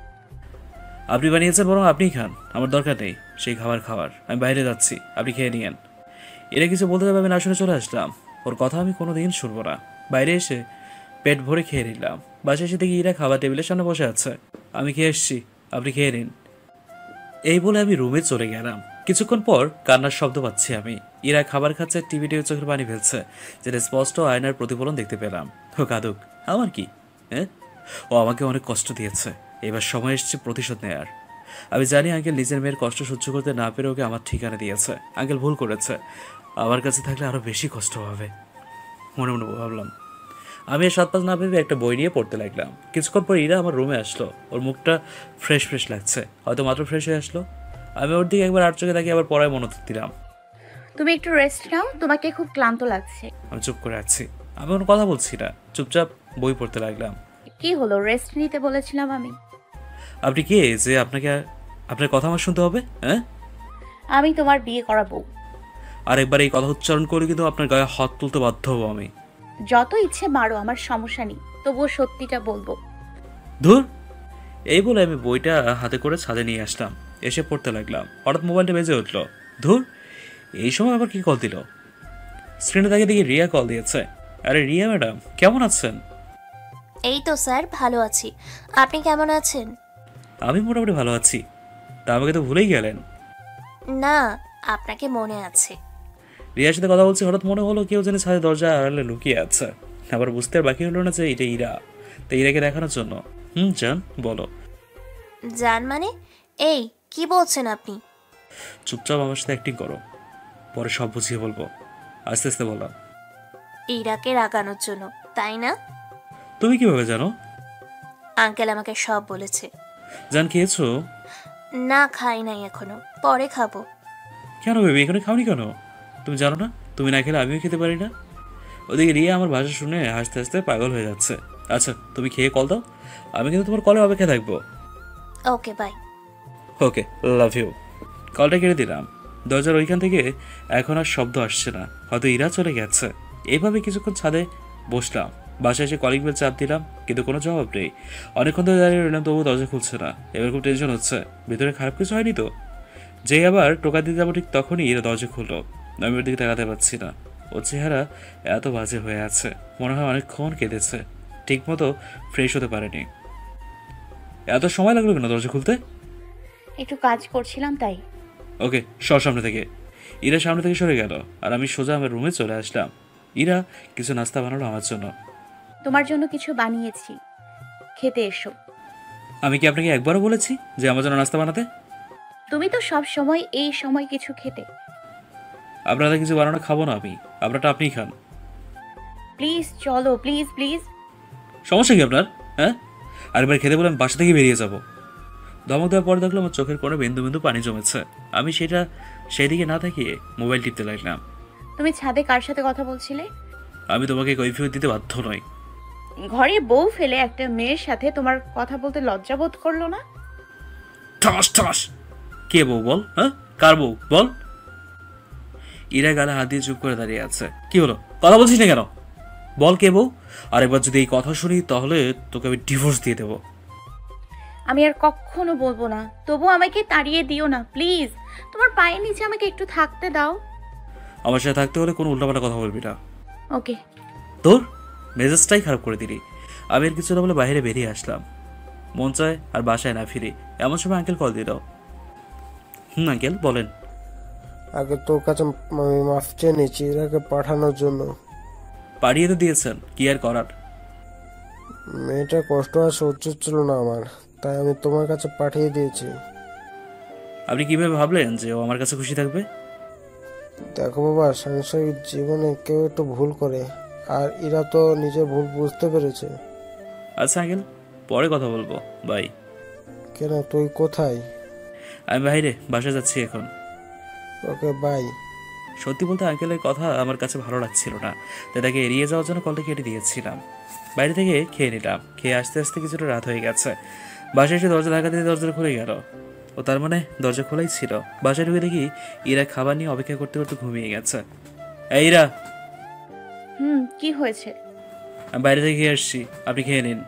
আপনি বানিয়েছেন, বরং আপনিই খান, আমার দরকার নেই সেই খাবার। আমি বাইরে যাচ্ছি, আপনি খেয়ে নিয়েন। এরা কিছু বলতে যাবে আমি না শুনে চলে আসলাম। ওর কথা আমি কোনো দিন শুনবো না। বাইরে এসে পেট ভরে খেয়ে নিলাম। বাসায় এসে দেখি ইরা খাবার টেবিলের সামনে বসে আছে। আমি খেয়ে এসছি, আপনি খেয়ে নিন। এই বলে আমি রুমে চলে গেলাম। কিছুক্ষণ পর কান্নার শব্দ পাচ্ছি আমি। ইরা খাবার খাচ্ছে, টিভিতে চোখের পানি ফেলছে, যেটা স্পষ্ট আয়নার প্রতিফলন দেখতে পেলাম। ও কাঁদুক, আমার কি? হ্যাঁ, ও আমাকে অনেক কষ্ট দিয়েছে, এবার সময় এসছে প্রতিশোধ নেয়ার। আমি জানি আঙ্কেল নিজের মেয়ের কষ্ট সহ্য করতে না পেরে ওকে আমার ঠিকানা দিয়েছে। আঙ্কেল ভুল করেছে, আমার কাছে থাকলে আরও বেশি কষ্ট হবে। মনে মনে ভাবলাম। আমি আর 7-5 না ভেবে একটা বই নিয়ে পড়তে লাগলাম। কিছুক্ষণ পর ইরা আমার রুমে আসলো। ওর মুখটা ফ্রেশ লাগছে, হয়তো মাত্র ফ্রেশ হয়ে আসলো। আমি ওর দিকে একবার আর চোখে তাকিয়ে আবার পড়ায় মনোযোগ দিলাম। তুমি একটু রেস্ট নাও, তোমাকে খুব ক্লান্ত লাগছে। আমি চুপ করে আছি, আমি কোনো কথা বলছি না, চুপচাপ বই পড়তে লাগলাম। কি হলো, রেস্ট নিতে বলেছিলাম আমি। আপনি কে যে আপনার কথা আমার শুনতে হবে? হ্যাঁ, আমি তোমার বিয়ে করা বউ। আরেকবার এই কথা উচ্চারণ করে কিন্তু আপনার গায়ে হাত তুলতে বাধ্য হবো আমি। যত ইচ্ছে মারো, আমার সমস্যা নেই, তবুও সত্যিটা বলবো। ধুর। এই বলে আমি বইটা হাতে করে ছাদে নিয়ে আসলাম। এসে পড়তে লাগলাম। হঠাৎ মোবাইলটা বেজে উঠলো। ধুর, এই সময় আবার কি কল দিল? স্ক্রিনে তাকে দেখি রিয়া কল দিয়েছে। আরে রিয়া ম্যাডাম, কেমন আছেন? এই তো স্যার, ভালো আছি। আপনি কেমন আছেন? আমি মোটামুটি ভালো আছি। তা আমাকে তো ভুলেই গেলেন। না, আপনাকে মনে আছে। রিয়ার সাথে কথা বলছি, হঠাৎ মনে হলো কেউ যেন ছাদে দরজা আড়ালে লুকিয়ে আছে। আবার বুঝতে আর বাকি হলো না যে এটা ইরা। তো ইরাকে দেখানোর জন্য জান বলো। জান মানে? এই কি বলছেন আপনি? চুপচাপ আমার সাথে অ্যাক্টিং করো, পরে সব বুঝিয়ে বলবো। আস্তে আস্তে বলো। ইরাকে রাগানোর জন্য, তাই না? তুমি কিভাবে জানো? আঙ্কেল আমাকে সব বলেছে। জান খেয়েছো? না, খাই নাই এখনো, পরে খাবো। কেন বেবি, এখানে খাওনি কেন? তুমি জানো না তুমি না খেলে আমিও খেতে পারি না? ওদিকে রিয়া আমার ভাষা শুনে হাসতে হাসতে পাগল হয়ে যাচ্ছে। আচ্ছা তুমি খেয়ে কল দাও, আমি কিন্তু তোমার কলে অপেক্ষা থাকবো। Okay bye. Okay, love you. কলটা কেটে দিলাম। দরজার ওইখান থেকে এখন আর শব্দ আসছে না, হয়তো ইরা চলে গেছে। এইভাবে কিছুক্ষণ ছাদে বসলাম। বাসায় এসে কলিং বেল চাপ দিলাম, কিন্তু কোনো জবাব নেই। অনেকক্ষণ ধরে দাঁড়িয়ে রইলাম, তবুও দরজা খুলছে না। এবার খুব টেনশন হচ্ছে, ভিতরে খারাপ কিছু হয়নি তো? যেই আবার টোকা দিতে যাবো ঠিক তখনই এরা দরজা খুললো। আমি ওর দিকে তাকাতে পারছি না, ওর চেহারা এত বাজে হয়ে আছে, মনে হয় অনেকক্ষণ কেঁদেছে, ঠিক মতো ফ্রেশ হতে পারেনি। এত সময় লাগলো কেন দরজা খুলতে? একটু কাজ করছিলাম তাই। ওকে, সামনে থেকে। ইরা সামনে থেকে সরে গেল আর আমি সোজা আমার রুমে চলে আসলাম। ইরা কিছু নাস্তা বানালো আমার জন্য। তোমার জন্য কিছু বানিয়েছি, খেতে এসো। আমি কি আপনাকে একবারও বলেছি যে আমার জন্য নাস্তা বানাতে? তুমি তো সব সময় এই সময় কিছু খেতে। আপনারা কিছু বানানো খাবো না আমি, আপনারটা আপনিই খান। প্লিজ চলো, প্লিজ প্লিজ। সমস্যা কি আপনার? হ্যাঁ, আরেকবার খেতে বলে আমি বাসা থেকে বেরিয়ে যাব। ধমক দেওয়ার পর দেখলাম আমার চোখের কোণে বিন্দু বিন্দু পানি জমেছে। আমি সেদিকে না তাকিয়ে মোবাইল টিপতে লাগলাম। তুমি ছাদে কার সাথে কথা বলছিলে? আমি তোমাকে কৈফিয়ত দিতে বাধ্য নই। ঘরে বউ ফেলে একটা মেয়ের সাথে তোমার কথা বলতে লজ্জা বোধ করলো না? ঠাস ঠাস। কে বউ বল? হ্যাঁ, কার বউ বল? ইরা গালে হাত দিয়ে চুপ করে দাঁড়িয়ে আছে। কি হলো, কথা বলছিস না কেন? বল কে বউ? আরেকবার যদি এই কথা শুনি তাহলে তোকে আমি ডিভোর্স দিয়ে দেবো। আমি আর কখনো বলবো না, তবু আমাকে তাড়িয়ে দিও না প্লিজ। তোমার পায়ের নিচে আমাকে একটু থাকতে দাও। আমার সাথে থাকতে হলে কোনো উল্টাপাল্টা কথা বলবি না। ওকে। তোর মেজাজটাই খারাপ করে দিলি। আমি আর কিছু না বলে বাইরে বেরিয়ে আসলাম। মন চায় আর বাসায় না ফিরি। এমন সময় আঙ্কেল কল দিল। আঙ্কেল বলেন। আগে তোর কাছে আমি মাফ চেয়ে নিচ্ছি ইরাকে পাঠানোর জন্য। পাঠিয়ে তো দিয়েছেন, কি আর করার। মেয়েটা কষ্ট আর সহ্য ছিল না আমার, তাই আমি তোমার কাছে পাঠিয়ে দিয়েছি। আপনি কিভাবে ভাবলেন যে ও আমার কাছে খুশি থাকবে? দেখো বাবা, সাংসারিক জীবনে কেউ একটু ভুল করে, আর এরা তো নিজের ভুল বুঝতে পেরেছে। আচ্ছা আঙ্কেল, পরে কথা বলবো, বাই। কেন, তুই কোথায়? আমি বাইরে, বাসায় যাচ্ছি এখন। Okay bye. সত্যি বলতে আঙ্কেলের কথা আমার কাছে ভালো লাগছিল না, তাই তাকে এড়িয়ে যাওয়ার জন্য কলটা কেটে দিয়েছিলাম। বাইরে থেকে খেয়ে নিলাম। খেয়ে আসতে আসতে কিছুটা রাত হয়ে গেছে। বাসায় এসে দরজা ধাক্কা দিয়ে দরজা খুলে গেল। ও তার মানে দরজা খোলাই ছিল। বাসায় ঢুকে দেখি ইরা খাবার নিয়ে অপেক্ষা করতে করতে ঘুমিয়ে গেছে। এই ইরা। কি হয়েছে? আমি বাইরে থেকে খেয়ে আসছি, আপনি খেয়ে নিন।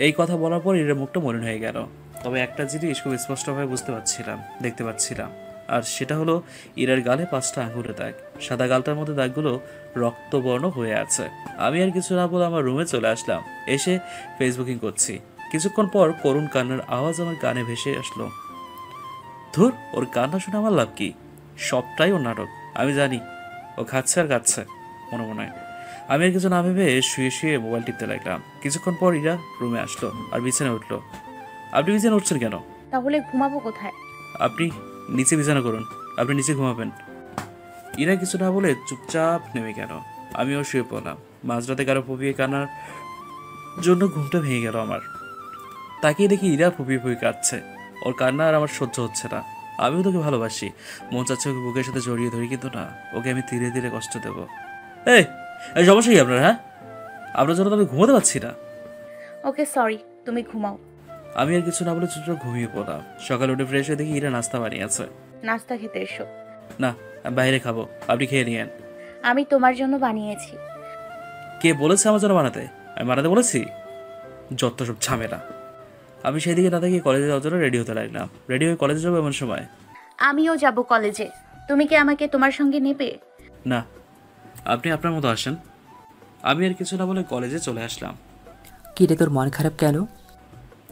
এই কথা বলার পর ইরার মুখটা মলিন হয়ে গেল। তবে একটা জিনিস খুব স্পষ্টভাবে বুঝতে পারছিলাম, দেখতে পাচ্ছিলাম, আর সেটা হলো ইরার গালে 5টা আঙুলের দাগ। সাদা গালটার মধ্যে দাগগুলো রক্তবর্ণ হয়ে আছে। আমি আর কিছু না বলে আমার রুমে চলে আসলাম। এসে ফেসবুকিং করছি। কিছুক্ষণ পর করুণ কান্নার আওয়াজ আমার কানে ভেসে আসলো। ধুর, ওর কান্না শুনে আমার লাভ কি? সবটাই ওর নাটক। আমি জানি ও খাচ্ছে আর কাচ্ছে মনে মনে। আমি আর কিছু না ভেবে শুয়ে শুয়ে মোবাইল টিপতে লাগলাম। কিছুক্ষণ পর ইরা রুমে আসলো আর বিছানা উঠলো। আপনি বিছানা উঠছেন কেন? তাহলে ঘুমাবো কোথায়? আপনি নিচে বিছানা করুন, আপনি নিচে ঘুমাবেন। ইরা কিছু না বলে চুপচাপ নেমে গেল। আমিও শুয়ে পড়লাম। মাঝরাতে কারো ফুপিয়ে কান্নার জন্য ঘুমটা ভেঙে গেল আমার। তাকিয়ে দেখি ইরা ফুপিয়ে ফুপিয়ে কাঁদছে। ওর কান্না আর আমার সহ্য হচ্ছে না। আমিও তোকে ভালোবাসি, মন চাচ্ছে ওকে বুকের সাথে জড়িয়ে ধরি, কিন্তু না, ওকে আমি ধীরে ধীরে কষ্ট দেবো। এই সমস্যা কি আপনার? হ্যাঁ, আপনার জন্য তো আমি ঘুমোতে পারছি না। ওকে সরি, তুমি ঘুমাও। আমি আর কিছু না বলে চুপচাপ ঘুমিয়ে পড়লাম। সকালে উঠে ফ্রেশ হয়ে দেখি ইরা নাস্তা বানিয়েছে। নাস্তা খেতে এসো। না, আমি বাইরে খাবো, আপনি খেয়ে নিয়েন। আমি তোমার জন্য বানিয়েছি। কে বলেছে আমার জন্য বানাতে? আমি বানাতে বলেছি? যত সব ঝামেলা। আমি সেদিকে না থেকে কলেজে যাওয়ার জন্য রেডি হতে লাগলাম। রেডি হয়ে কলেজে যাবো এমন সময় আমিও যাব কলেজে। তুমি কি আমাকে তোমার সঙ্গে নেবে? না, আপনি আপনার মতো আসেন। আমি আর কিছু না বলে কলেজে চলে আসলাম। কি রে, তোর মন খারাপ কেন?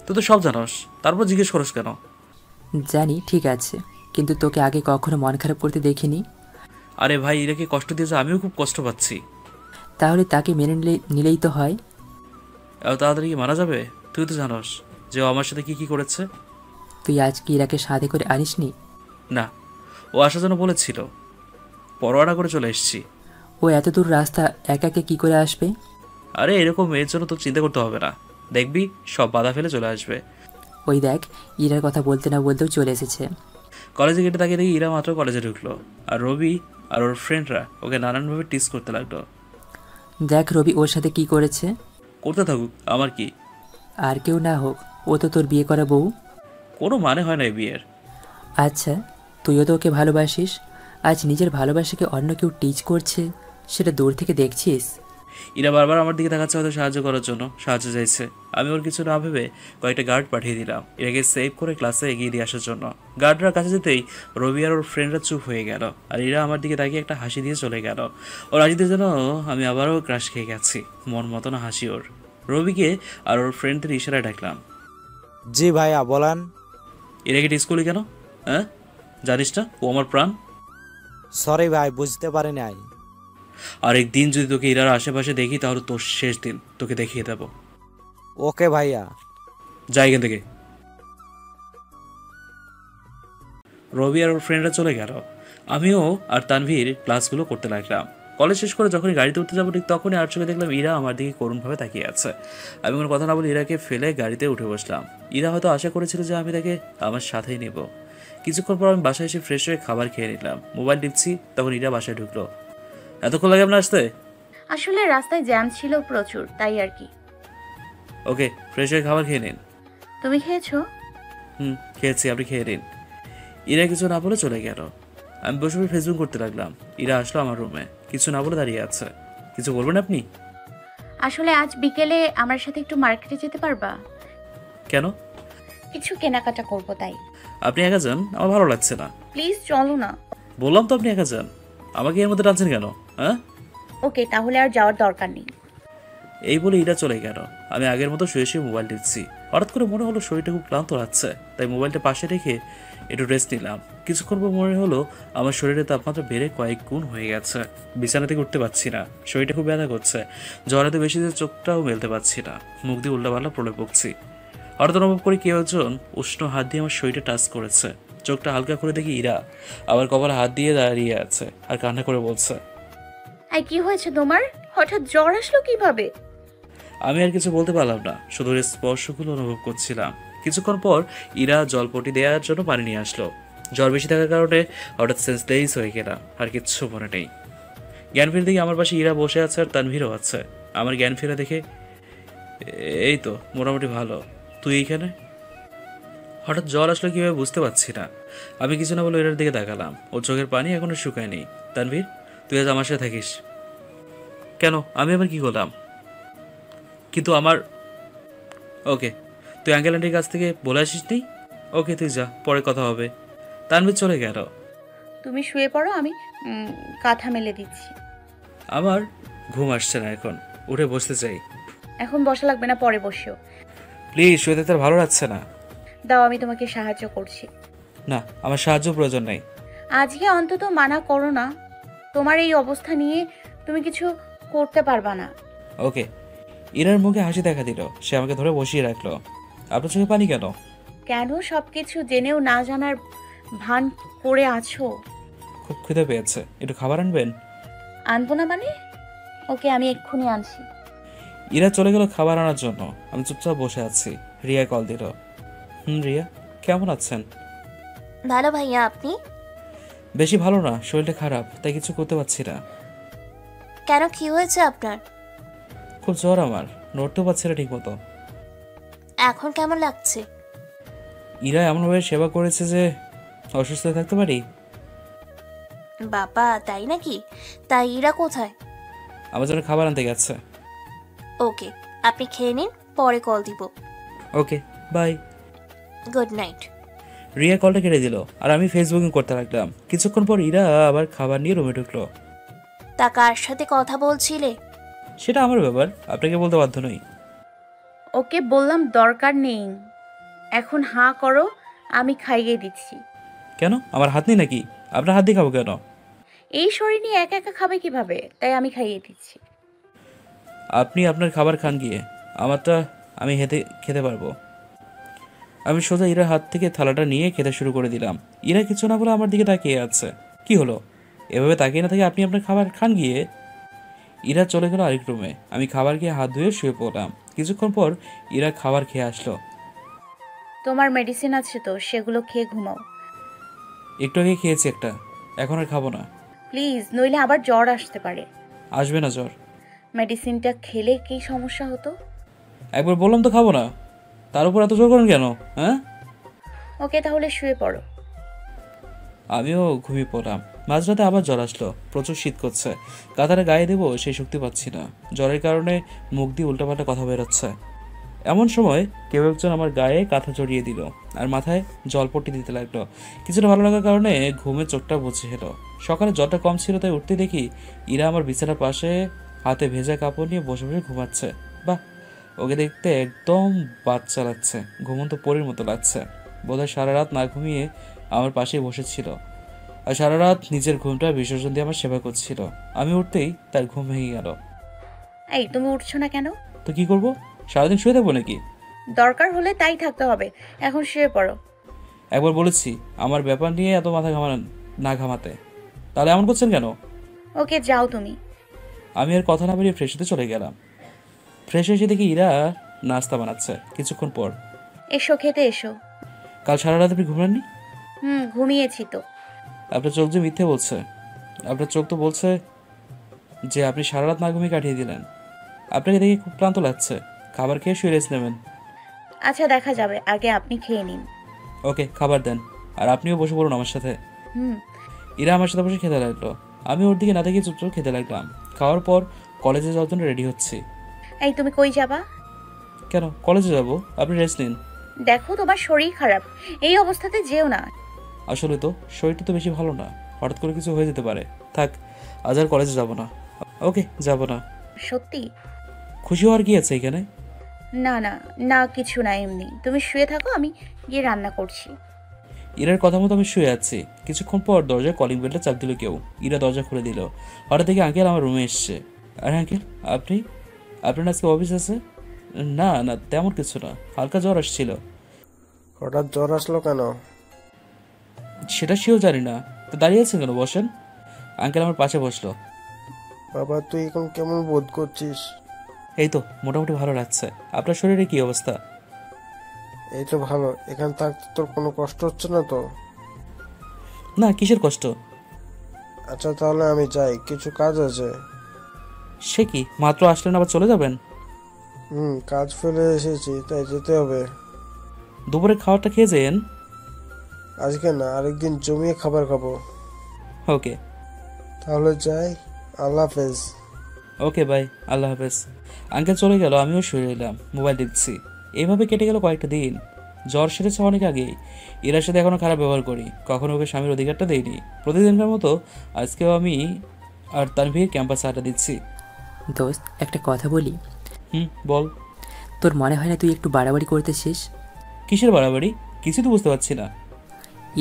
তুই তো সব জানোস, তারপর জিজ্ঞেস করস কেন? জানি, ঠিক আছে, কিন্তু তোকে আগে কখনো মন খারাপ করতে দেখিনি। আরে ভাই, ইরাকে কষ্ট দিয়েছে, আমিও খুব কষ্ট পাচ্ছি। তাহলে তাকে মেনে নিলেই তো হয়। এত তাড়াতাড়ি কি মারা যাবে? তুই তো জানোস যে ও আমার সাথে কি কি করেছে। তুই আজ কি ইরাকে সাথে করে আনিসনি? না, ও আসার জন্য বলেছিল, পরোয়ানা করে চলে এসেছি। ও এত দূর রাস্তা একা একা কি করে আসবে? আরে এরকম মেয়ের জন্য তো চিন্তা করতে হবে না, দেখবি সব বাধা ফেলে চলে আসবে। ওই দেখ, ইরার কথা বলতে না বলতেও চলে এসেছে। কলেজে গেটে তাকে দেখি ইরা মাত্র কলেজে ঢুকলো, আর রবি আর ওর ফ্রেন্ডরা ওকে নানানভাবে টিস করতে লাগলো। দেখ রবি ওর সাথে কি করেছে। করতে থাকুক, আমার কি। আর কেউ না হোক, ও তো তোর বিয়ে করা বউ। কোনো মানে হয় না এই বিয়ের। আচ্ছা, তুইও তো ওকে ভালোবাসিস, আজ নিজের ভালোবাসাকে অন্য কেউ টিচ করছে, সেটা দূর থেকে দেখছিস। ইরা বারবার আমার দিকে তাকাচ্ছে, হয়তো সাহায্য করার জন্য সাহায্য চাইছে। আমি ওর কিছু না ভেবে কয়েকটা গার্ড পাঠিয়ে দিলাম ইরাকে সেভ করে ক্লাসে এগিয়ে দিয়ে আসার জন্য। গার্ডরা কাছে যেতেই রবি আর ওর ফ্রেন্ডরা চুপ হয়ে গেল, আর ইরা আমার দিকে তাকিয়ে একটা হাসি দিয়ে চলে গেল। ওর হাসিতে যেন আমি আবারও ক্রাশ খেয়ে গেছি, মন মতো না হাসি ওর। রবিকে আর ওর ফ্রেন্ডদের ইশারায় ডাকলাম। জি ভাইয়া বলেন। ইরাকে টিস করলি কেন? হ্যাঁ, জানিস না ও আমার প্রাণ? সরি ভাই, বুঝতে পারি নাই। আর একদিন যদি তোকে ইরার আশেপাশে দেখি তাহলে তোর শেষ দিন তোকে দেখিয়ে দেবো। ওকে ভাইয়া। যাই এখান থেকে। রবি আর ওর ফ্রেন্ডরা চলে গেল, আমিও আর তানভীর ক্লাসগুলো করতে লাগলাম। কলেজ শেষ করে যখনই গাড়িতে উঠতে যাবো ঠিক তখনই আর চোখে দেখলাম ইরা আমার দিকে করুণভাবে তাকিয়ে আছে। আমি কোনো কথা না বলে ইরাকে ফেলে গাড়িতে উঠে বসলাম। ইরা হয়তো আশা করেছিল যে আমি তাকে আমার সাথেই নেব। কিছুক্ষণ পর আমি বাসায় এসে ফ্রেশ হয়ে খাবার খেয়ে নিলাম, মোবাইল টিপছি, তখন ইরা বাসায় ঢুকলো। এতক্ষণ লাগে আপনার আসতে? আসলে রাস্তায় জ্যাম ছিল প্রচুর, তাই আর কি। ওকে, ফ্রেশ হয়ে খাবার খেয়ে নিন। তুমি খেয়েছো? খেয়েছি, আপনি খেয়ে নিন। ইরা কিছু না বলে চলে গেল। আমি বসে বসে ফেসবুক করতে লাগলাম। ইরা আসলো আমার রুমে, কিছু না বলে দাঁড়িয়ে আছে। কিছু বলবেন আপনি? আসলে আজ বিকেলে আমার সাথে একটু মার্কেটে যেতে পারবা? কেন? কিছু কেনাকাটা করব তাই। আপনি একা যান, আমার ভালো লাগছে না। প্লিজ চলো না। বললাম তো আপনি একা যান, আমাকে এর মধ্যে টানছেন কেন? হ্যাঁ, ওকে, তাহলে আর যাওয়ার দরকার নেই। এই বলে ইরা চলে গেল। আমি আগের মতো শুয়ে শুয়ে মোবাইল টিপছি। হঠাৎ করে মনে হলো শরীরটা খুব ক্লান্ত লাগছে, তাই মোবাইলটা পাশে রেখে একটু রেস্ট নিলাম। কিছুক্ষণ পর মনে হলো আমার শরীরের তাপমাত্রা বেড়ে কয়েক গুণ হয়ে গেছে। বিছানা থেকে উঠতে পারছি না, শরীরটা খুব ব্যথা করছে। জ্বর এত বেশি যে চোখটাও মেলতে পারছি না, মুখ দিয়ে উল্টাপাল্টা প্রলেপ বকছি। হঠাৎ অনুভব করে কেউ একজন উষ্ণ হাত দিয়ে আমার শরীরটা টাচ করেছে। চোখটা হালকা করে দেখি ইরা আবার কপালে হাত দিয়ে দাঁড়িয়ে আছে আর কান্না করে বলছে, এই কি হয়েছে তোমার? হঠাৎ জ্বর আসলো কিভাবে? আমি আর কিছু বলতে পারলাম না, শুধু ওর স্পর্শগুলো অনুভব করছিলাম। কিছুক্ষণ পর ইরা জলপটি দেওয়ার জন্য পানি নিয়ে আসলো। জ্বর বেশি থাকার কারণে হঠাৎ সেন্সলেস হয়ে গেলাম, আর কিচ্ছু মনে নেই। জ্ঞান ফিরে দেখি আমার পাশে ইরা বসে আছে আর তানভীরও আছে। আমার জ্ঞান ফিরে দেখে, এই তো মোটামুটি ভালো, তুই এইখানে? হঠাৎ জ্বর আসলো কীভাবে বুঝতে পারছি না। আমি কিছু না বলে ইরার দিকে তাকালাম, ওর চোখের পানি এখনো শুকায়নি। তানভীর, তুই আজ আমার সাথে থাকিস। কেন? আমি আবার কি করলাম? কিন্তু আমার ওকে, তুই আঙ্কেল আন্টির কাছ থেকে বলে আসিস নি? ওকে তুই যা, পরে কথা হবে। তানভীর চলে গেল। তুমি শুয়ে পড়ো, আমি কাঁথা মেলে দিচ্ছি। আমার ঘুম আসছে না, এখন উঠে বসতে চাই। এখন বসা লাগবে না, পরে বসিও। প্লিজ, শুয়ে তার ভালো লাগছে না। দাও, আমি তোমাকে সাহায্য করছি। না, আমার সাহায্য প্রয়োজন নেই। আজকে অন্তত মানা করো না, তোমার এই অবস্থা নিয়ে তুমি কিছু করতে পারবা না। ওকে। ইরার মুখে হাসি দেখা দিল, সে আমাকে ধরে বসিয়ে রাখলো। আপনার চোখে পানি কেন? কেন সবকিছু জেনেও না জানার ভান করে আছো? খুব খিদে পেয়েছে, একটু খাবার আনবেন? আনবো না মানে? ওকে, আমি এক্ষুনি আনছি। ইরা চলে গেল খাবার আনার জন্য। আমি চুপচাপ বসে আছি। রিয়া কল দিল। রিয়া, কেমন আছেন? ভালো ভাইয়া, আপনি? বেশি ভালো না, শরীরটা খারাপ, তাই কিছু করতে পারছি না। কেন, কি হয়েছে আপনার? খুব জ্বর আমার, নড়তেও পারছি না ঠিক মতো। এখন কেমন লাগছে? ইরা এমনভাবে সেবা করেছে যে অসুস্থ থাকতে পারি। বাবা, তাই নাকি? তাই ইরা কোথায়? আমার জন্য খাবার আনতে গেছে। ওকে, আপনি খেয়ে নিন, পরে কল দিব। Okay, bye. Good night. Riya কলটা কেটে দিল, আর আমি ফেসবুকিং করতে লাগলাম। কিছুক্ষণ পর ইরা আবার খাবার নিয়ে রুমে ঢুকলো। তা কার সাথে কথা বলছিলে? সেটা আমার ব্যাপার, আপনাকে বলতে বাধ্য নই। ওকে বললাম দরকার নেই, এখন হাঁ করো, আমি খাইয়ে দিচ্ছি। কেন? আমার হাত নেই নাকি? আপনার হাত দিয়ে খাবো কেন? এই শরীর নিয়ে একা একা খাবে কিভাবে? তাই আমি খাইয়ে দিচ্ছি। আপনি আপনার খাবার খান গিয়ে, আমারটা আমি খেতে পারবো। আমি সোজা ইরার হাত থেকে থালাটা নিয়ে খেতে শুরু করে দিলাম। ইরা কিছু না বলে আমার দিকে তাকিয়ে আছে। কি হলো? এভাবে তাকিয়ে না থেকে আপনি আপনার খাবার খান গিয়ে। ইরা চলে গেল আরেক রুমে। আমি খাবার খেয়ে হাত ধুয়ে শুয়ে পড়লাম। কিছুক্ষণ পর ইরা খাবার খেয়ে আসলো। তোমার মেডিসিন আছে তো, সেগুলো খেয়ে ঘুমাও। একটু আগে খেয়েছি একটা, এখন আর খাবো না। প্লিজ, নইলে আবার জ্বর আসতে পারে। আসবে না জ্বর। মেডিসিনটা খেলে কি সমস্যা হতো? একবার বললাম তো খাবো না, তার উপর এত জোর করেন কেন? হ্যাঁ, ওকে, তাহলে শুয়ে পড়ো। আমিও ঘুমিয়ে পড়লাম। মাঝরাতে আবার জ্বর আসলো। প্রচুর শীত করছে। কাঁথারে গায়ে দেবো সেই শক্তি পাচ্ছি না। জ্বরের কারণে মুখ দিয়ে উল্টাপাল্টা কথা বেরোচ্ছে। এমন সময় কেউ একজন আমার গায়ে কাঁথা জড়িয়ে দিল আর মাথায় জলপট্টি দিতে লাগলো। কিছুটা ভালো লাগার কারণে ঘুমে চোখটা বুঝে এলো। সকালে জ্বরটা কম ছিল তাই উঠতে দেখি ইরা আমার বিছানার পাশে হাতে ভেজা কাপড় নিয়ে বসে বসে ঘুমাচ্ছে। বাহ, ওকে দেখতে একদম বাচ্চা লাগছে, ঘুমন্ত পরীর মতো লাগছে। বোধহয় সারা রাত না ঘুমিয়ে আমার পাশেই বসেছিল আর সারা রাত নিজের ঘুমটা বিসর্জন দিয়ে আমার সেবা করছিল। আমি উঠতেই তার ঘুম ভেঙে গেল। এই, তুমি উঠছো না কেন? তো কি করবো? সারাদিন শুয়ে থাকবো নাকি? দরকার হলে তাই থাকতে হবে। এখন শুয়ে পড়ো। একবার বলেছি আমার ব্যাপার নিয়ে এত মাথা না ঘামাতে, তাহলে এমন করছেন কেন? ওকে, যাও তুমি। আমি আর কথা না বেরিয়ে ফ্রেশ হতে চলে গেলাম। ফ্রেশ এসে দেখি ইরা নাস্তা বানাচ্ছে। কিছুক্ষণ পর, এসো, খেতে এসো। কাল সারা রাত আপনি ঘুমাননি? ঘুমিয়েছি তো। আপনার চোখ যে মিথ্যে বলছে। আপনার চোখ তো বলছে যে আপনি সারা রাত না ঘুমিয়ে কাটিয়ে দিলেন। আপনাকে দেখে খুব ক্লান্ত লাগছে, খাবার খেয়ে শুয়ে রেস্ট নেবেন। আচ্ছা, দেখা যাবে, আগে আপনি খেয়ে নিন। ওকে, খাবার দেন। আর আপনিও বসে পড়ুন আমার সাথে। ইরা আমার সাথে বসে খেতে লাগলো। আমি ওর দিকে না দেখে চুপচাপ খেতে লাগলাম। খাওয়ার পর কলেজে যাওয়ার জন্য রেডি হচ্ছি। এই, তুমি কই যাবা? কেন, কলেজে যাব? আপনি রেস্ট নিন। দেখো, তোমার শরীর খারাপ, এই অবস্থাতে যেও না। আসলে তো শরীরটা তো বেশি ভালো না, হঠাৎ করে কিছু হয়ে যেতে পারে। থাক, আজ আর কলেজে যাব না। ওকে, যাব না। সত্যি? খুশি হওয়ার কি আছে এখানে? না না না, কিছু না, এমনি। তুমি শুয়ে থাকো, আমি গিয়ে রান্না করছি। ইরার কথা মতো আমি শুয়ে আছি। কিছুক্ষণ পর দরজায় কলিং বেলটা চাপ দিল কেউ। ইরা দরজা খুলে দিল। হঠাৎ থেকে আঙ্কেল আমার রুমে এসছে। আরে আঙ্কেল, আপনার আজকে অফিস আছে? না না, তেমন কিছু না, হালকা জ্বর আসছিল। হঠাৎ জ্বর আসলো কেন? সেটা সেও জানি না। তো দাঁড়িয়ে আছেন কেন? বসেন। আঙ্কেল আমার পাশে বসলো। বাবা, তুই এখন কেমন বোধ করছিস? এই তো মোটামুটি ভালো লাগছে। আপনার শরীরে কি অবস্থা? এই তো ভালো। এখানে থাকতে তোর কোনো কষ্ট হচ্ছে না তো? না, কিসের কষ্ট? আচ্ছা, তাহলে আমি যাই, কিছু কাজ আছে। সে কি, মাত্র আসলেন আবার চলে যাবেন? কাজ ফেলে এসেছি, তাই যেতে হবে। দুপুরে খাবারটা খেয়ে যেন। আজকে না, আরেকদিন জমিয়ে খাবার খাবো। ওকে, তাহলে যাই। আল্লাহ হাফেজ। ওকে, বাই, আল্লাহ হাফেজ। আঙ্কেল চলে গেল। আমিও শুয়ে এলাম, মোবাইল দেখছি। এইভাবে কেটে গেল কয়েকটা দিন। জ্বর সেরেছে অনেক আগেই। এরার সাথে এখনও খারাপ ব্যবহার করি, কখনো ওকে স্বামীর অধিকারটা দেইনি। প্রতিদিনকার মতো আজকেও আমি আর তানভীর ক্যাম্পাসে আড্ডা দিচ্ছি। দোস্ত, একটা কথা বলি? বল। তোর মনে হয় না তুই একটু বাড়াবাড়ি করতেছিস? কিসের বাড়াবাড়ি? কিছু তো বুঝতে পারছি না।